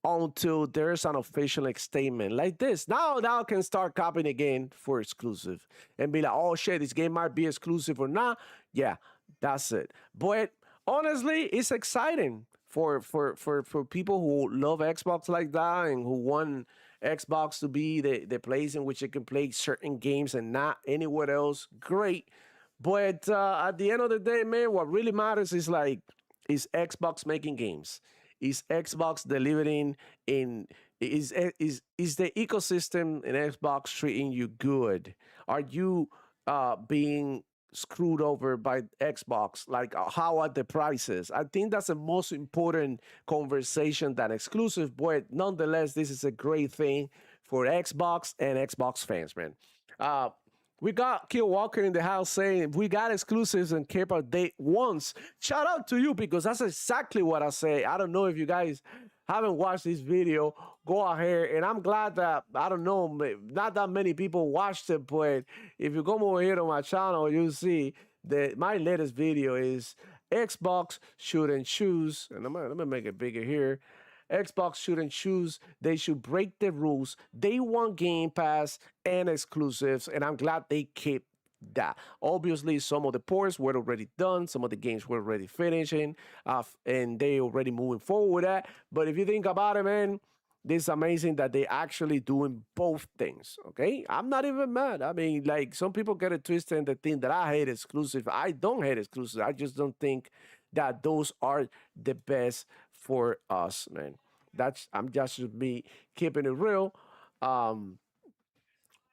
until there's an official statement like this. Now I can start copying again for exclusive and be like, oh shit, this game might be exclusive or not. Yeah, that's it. But honestly, it's exciting for people who love Xbox like that and who want Xbox to be the place in which you can play certain games and not anywhere else. Great. But at the end of the day, man, what really matters is Xbox making games. Is Xbox delivering is the ecosystem in Xbox treating you good? Are you being screwed over by Xbox? Like, how are the prices? I think that's the most important conversation than exclusive, but nonetheless, this is a great thing for Xbox and Xbox fans, man. We got Kill Walker in the house saying we got exclusives and kept our date once. Shout out to you because that's exactly what I say. I don't know if you guys haven't watched this video. go ahead, and I'm glad that, I don't know, not that many people watched it, but if you come over here to my channel, you'll see that my latest video is Xbox should and choose, and let me make it bigger here. Xbox should and choose. They should break the rules. They want Game Pass and exclusives, and I'm glad they keep that. Obviously, some of the ports were already done. Some of the games were already finishing, and they already moving forward with that. But if you think about it, man, this is amazing that they actually doing both things. Okay, I'm not even mad. I mean, like, some people get it twisted and they think that I hate exclusive. I don't hate exclusive. I just don't think that those are the best for us, man. I'm just me keeping it real.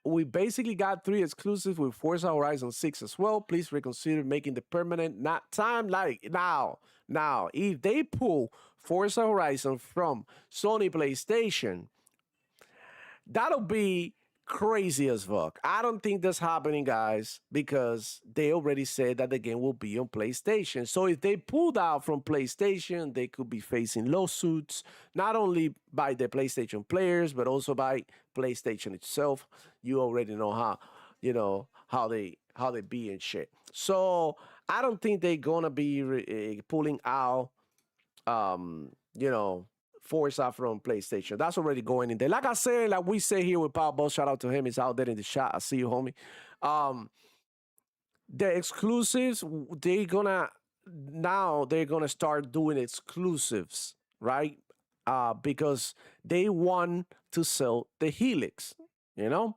We basically got 3 exclusives with Forza Horizon 6 as well. Please reconsider making the permanent not time like now. Now, if they pull Forza Horizon from Sony PlayStation, that'll be crazy as fuck. I don't think that's happening, guys, because they already said that the game will be on PlayStation. So if they pulled out from PlayStation, they could be facing lawsuits, not only by the PlayStation players, but also by PlayStation itself. You already know how they be and shit. So I don't think they're gonna be pulling out, Forza from PlayStation. That's already going in there. Like I said, like we say here with Power Boss, shout out to him. He's out there in the chat. I see you, homie. The exclusives, they're gonna start doing exclusives, right? Because they want to sell the Helix, you know?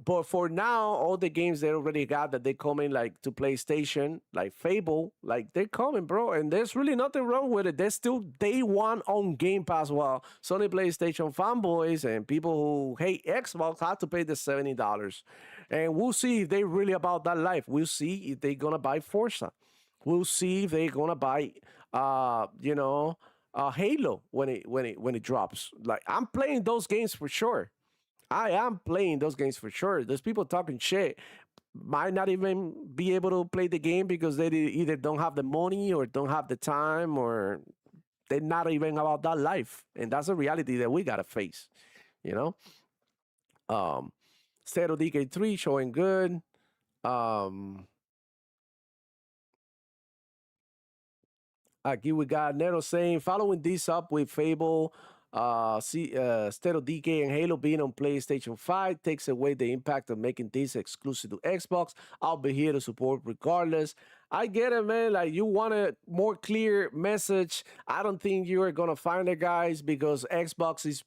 But for now, all the games they already got that they coming like to PlayStation, like Fable, like they're coming, bro. And there's really nothing wrong with it. They're still day one on Game Pass. While Sony PlayStation fanboys and people who hate Xbox have to pay the $70. And we'll see if they really about that life. We'll see if they're gonna buy Forza. We'll see if they're gonna buy, Halo when it drops. Like, I'm playing those games for sure. I am playing those games for sure. There's people talking shit, might not even be able to play the game because they either don't have the money or don't have the time, or they're not even about that life. And that's a reality that we gotta face, you know? State of Decay 3 showing good. Aquí we got Nero saying, following this up with Fable, State of Decay and Halo being on PlayStation 5 takes away the impact of making this exclusive to Xbox. I'll be here to support regardless. I get it, man. Like, you want a more clear message. I don't think you're going to find it, guys, because Xbox is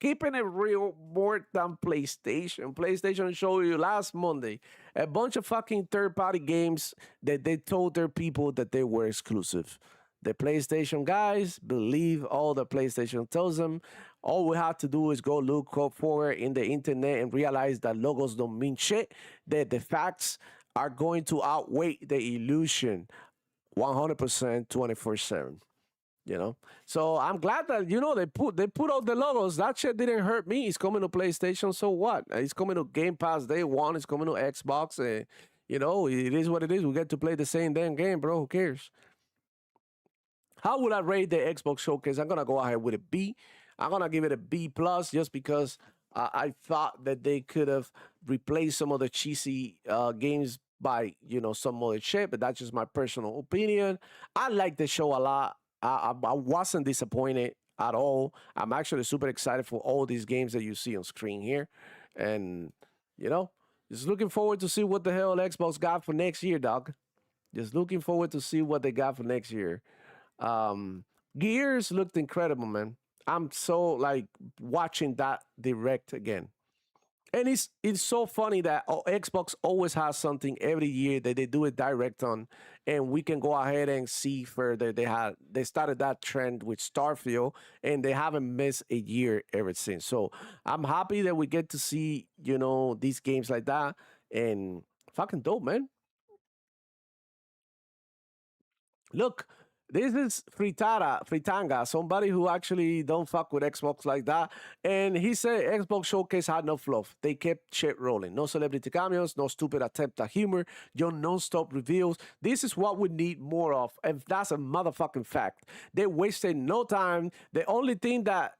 keeping it real more than PlayStation. PlayStation showed you last Monday a bunch of fucking third-party games that they told their people that they were exclusive. The PlayStation guys believe all the PlayStation tells them. All we have to do is go look for it in the internet and realize that logos don't mean shit, that the facts are going to outweigh the illusion 100% 24/7. So I'm glad that they put out the logos. That shit didn't hurt me. It's coming to PlayStation, so what? It's coming to Game Pass day one. It's coming to Xbox. It is what it is. We get to play the same damn game, bro. Who cares? How would I rate the Xbox Showcase? I'm gonna go ahead with a B. I'm gonna give it a B plus just because I thought that they could have replaced some of the cheesy games by some other shit, but that's just my personal opinion. I like the show a lot. I wasn't disappointed at all. I'm actually super excited for all these games that you see on screen here, and just looking forward to see what the hell Xbox got for next year, dog. Just looking forward to see what they got for next year. Gears looked incredible, man. I'm so watching that direct again. And it's so funny that Xbox always has something every year that they do it direct on, and we can go ahead and see further. They started that trend with Starfield, and they haven't missed a year ever since. So I'm happy that we get to see these games like that, and fucking dope, man. Look, this is Fritanga, somebody who actually don't fuck with Xbox like that. And he said Xbox Showcase had no fluff. They kept shit rolling. No celebrity cameos, no stupid attempt at humor, your non-stop reveals. This is what we need more of. And that's a motherfucking fact. They wasted no time. The only thing that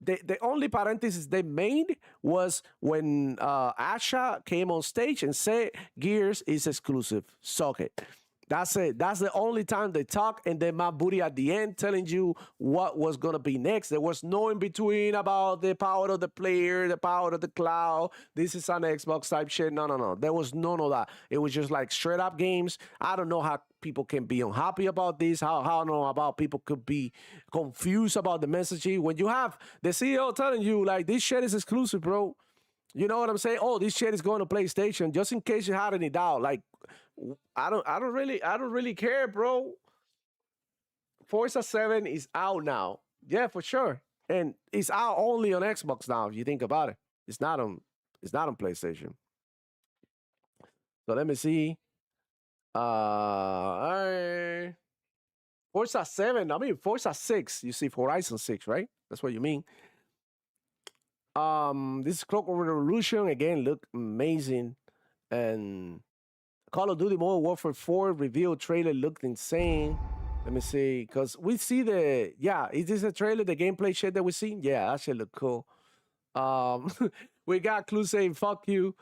the only parenthesis they made was when Asha came on stage and said Gears is exclusive. Suck it. That's it. That's the only time they talk. And then my booty at the end telling you what was going to be next. There was no in between about the power of the player, the power of the cloud. This is an Xbox type shit. No, no, no. There was none of that. It was just like straight up games. I don't know how people can be unhappy about this. How I don't know about people could be confused about the messaging. When you have the CEO telling you, like, this shit is exclusive, bro. You know what I'm saying? Oh, this shit is going to PlayStation. Just in case you had any doubt, like, I don't really care, bro. Forza 7 is out now. Yeah, for sure. And it's out only on Xbox now, if you think about it. It's not on PlayStation. So let me see. Forza 7, I mean Forza 6. You see Horizon 6, right? That's what you mean. This Clockwork Revolution again look amazing. And Call of Duty Modern Warfare 4 reveal trailer looked insane. Let me see, because we see is this a trailer, the gameplay shit that we seen? Yeah, that shit look cool. We got Clue saying, fuck you,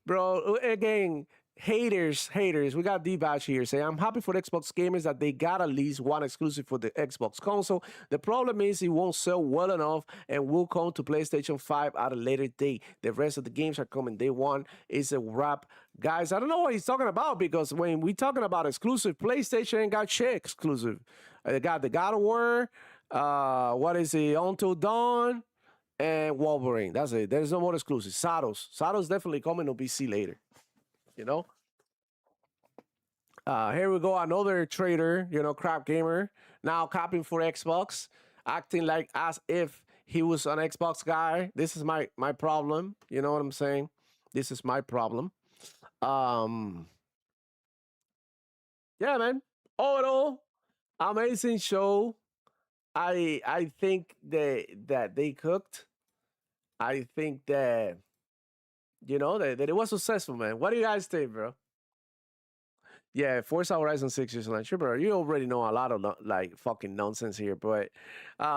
bro. Again, haters. We got D-Batch here saying, I'm happy for the Xbox gamers that they got at least one exclusive for the Xbox console. The problem is it won't sell well enough and will come to PlayStation 5 at a later date. The rest of the games are coming day one. It's a wrap. Guys, I don't know what he's talking about, because when we talking about exclusive, PlayStation ain't got shit exclusive. They got the God of War, what is it, Until Dawn, and Wolverine. That's it. There's no more exclusive. Sados definitely coming to PC later. You know? Here we go, another trader, crap gamer, now copying for Xbox, acting like as if he was an Xbox guy. This is my problem. You know what I'm saying? This is my problem. Yeah, man. All in all, amazing show. I think that they cooked. I think that that it was successful, man. What do you guys think, bro? Yeah, Forza Horizon 6 is like, sure, bro. You already know a lot of like fucking nonsense here, but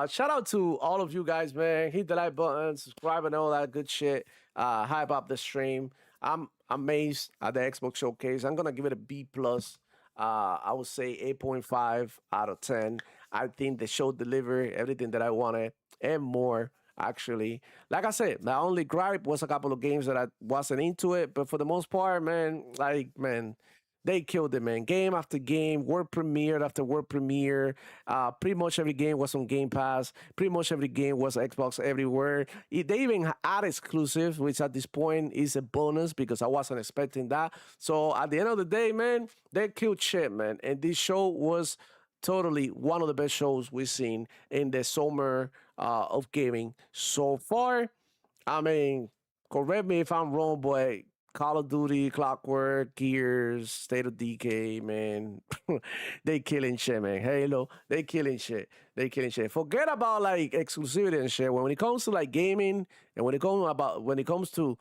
shout out to all of you guys, man. Hit the like button, subscribe, and all that good shit. Hype up the stream. I'm amazed at the Xbox Showcase. I'm gonna give it a B plus. I would say 8.5 out of 10. I think the show delivered everything that I wanted and more. Actually, like I said, the only gripe was a couple of games that I wasn't into it, but for the most part, man, they killed it, man. Game after game, world premiere after world premiere. Pretty much every game was on Game Pass. Pretty much every game was Xbox everywhere. They even add exclusives, which at this point is a bonus because I wasn't expecting that. So at the end of the day, man, they killed shit, man. And this show was totally one of the best shows we've seen in the summer of gaming so far. I mean, correct me if I'm wrong, but Call of Duty, Clockwork, Gears, State of Decay, man. They killing shit, man. Halo, they killing shit. They killing shit. Forget about like exclusivity and shit. When it comes to like gaming and when it comes to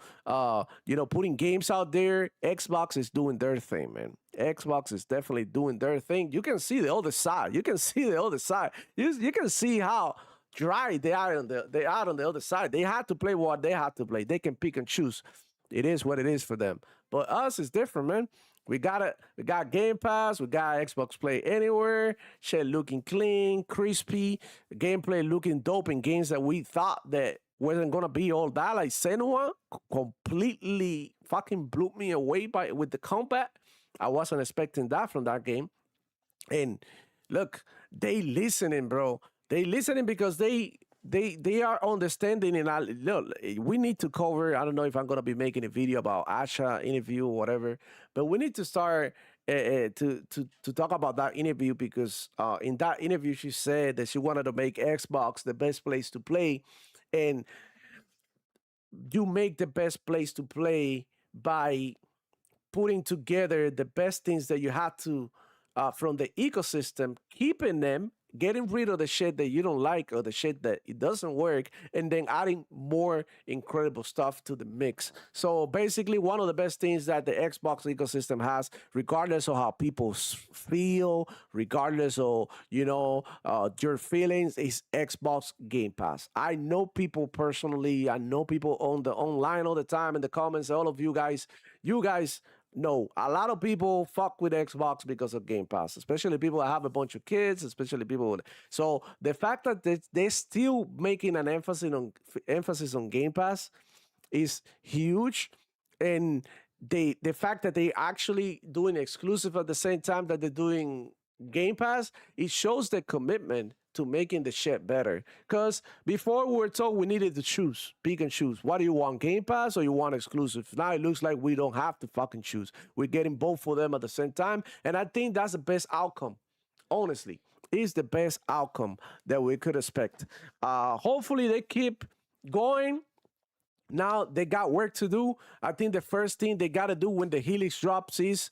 putting games out there, Xbox is doing their thing, man. Xbox is definitely doing their thing. You can see the other side. You can see how dry they are on the other side. They had to play what they had to play. They can pick and choose. It is what it is for them. But us is different, man. We got Game Pass. We got Xbox Play Anywhere. Shit looking clean, crispy. Gameplay looking dope in games that we thought that wasn't gonna be all that. Like Senua completely fucking blew me away with the combat. I wasn't expecting that from that game. And look, they listening, bro. They listening because they are understanding, and look, we need to cover. I don't know if I'm gonna be making a video about Asha interview or whatever, but we need to start to talk about that interview because in that interview she said that she wanted to make Xbox the best place to play, and you make the best place to play by putting together the best things that you had to from the ecosystem, keeping them, getting rid of the shit that you don't like or the shit that it doesn't work, and then adding more incredible stuff to the mix. So basically, one of the best things that the Xbox ecosystem has, regardless of how people feel, regardless of your feelings, is Xbox Game Pass. I know people personally. I know people on the online all the time in the comments. All of you guys know a lot of people fuck with Xbox because of Game Pass, especially people that have a bunch of kids, especially people with. So the fact that they're still making an emphasis on Game Pass is huge, and the fact that they actually doing exclusive at the same time that they're doing Game Pass, it shows the commitment to making the shit better. Because before we were told we needed to choose, pick and choose. What do you want, Game Pass or you want exclusive? Now it looks like we don't have to fucking choose. We're getting both of them at the same time, and I think that's the best outcome. Honestly, is the best outcome that we could expect. Hopefully they keep going. Now they got work to do. I think the first thing they got to do when the Helix drops is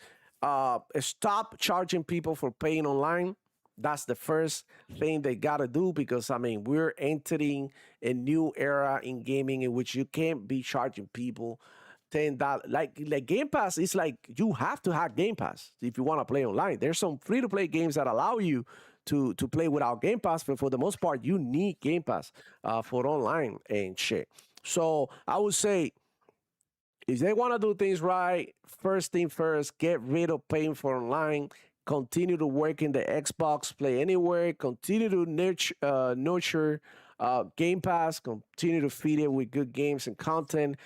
stop charging people for paying online. That's the first thing they got to do, because I mean, we're entering a new era in gaming in which you can't be charging people $10. Like Game Pass is like, you have to have Game Pass if you want to play online. There's some free to play games that allow you to play without Game Pass, but for the most part, you need Game Pass for online and shit. So I would say, if they want to do things right, first thing first, get rid of paying for online. Continue to work in the Xbox Play Anywhere. Continue to nurture Game Pass. Continue to feed it with good games and content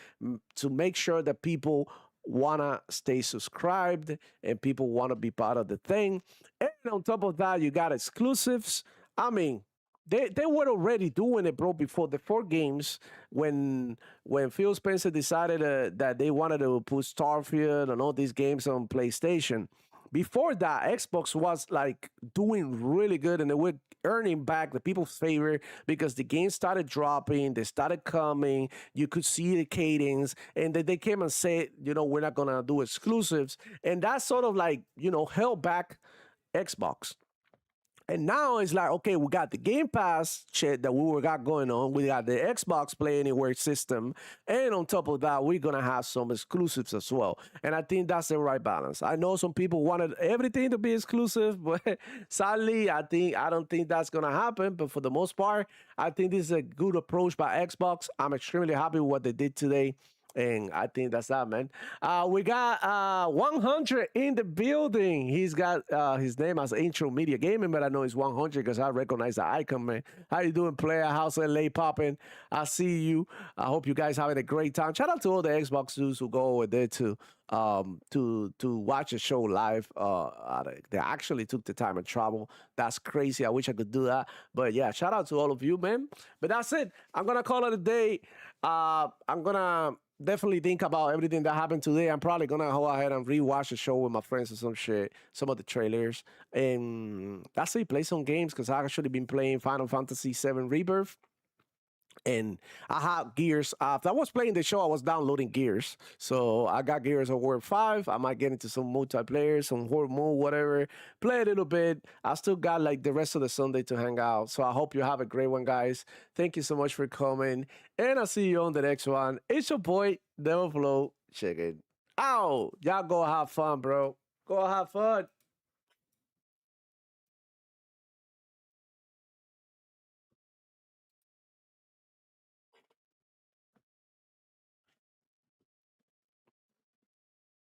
to make sure that people want to stay subscribed and people want to be part of the thing. And on top of that, you got exclusives. I mean, they were already doing it, bro, before the 4 games when Phil Spencer decided that they wanted to put Starfield and all these games on PlayStation. Before that, Xbox was like doing really good, and they were earning back the people's favor because the games started dropping, they started coming, you could see the cadence, and then they came and said, we're not gonna do exclusives, and that sort of like, held back Xbox. And now it's like, okay, we got the Game Pass shit that we got going on. We got the Xbox Play Anywhere system. And on top of that, we're going to have some exclusives as well. And I think that's the right balance. I know some people wanted everything to be exclusive, but sadly, I don't think that's going to happen. But for the most part, I think this is a good approach by Xbox. I'm extremely happy with what they did today. And I think that's that, man. We got 100 in the building. He's got his name as Intro Media Gaming, but I know he's 100 because I recognize the icon, man. How you doing, player? How's LA popping? I see you. I hope you guys having a great time. Shout out to all the Xbox dudes who go over there to watch the show live. They actually took the time and travel. That's crazy. I wish I could do that. But yeah, shout out to all of you, man. But that's it. I'm gonna call it a day. I'm gonna definitely think about everything that happened today. I'm probably gonna go ahead and rewatch the show with my friends or some shit, some of the trailers, and that's it. Play some games because I've actually been playing Final Fantasy VII Rebirth. And I have Gears. After I was playing the show, I was downloading Gears. So I got Gears of War 5. I might get into some multiplayer, some horror mode, whatever. Play a little bit. I still got like the rest of the Sunday to hang out. So I hope you have a great one, guys. Thank you so much for coming. And I'll see you on the next one. It's your boy, Demoflow. Check it out. Y'all go have fun, bro. Go have fun.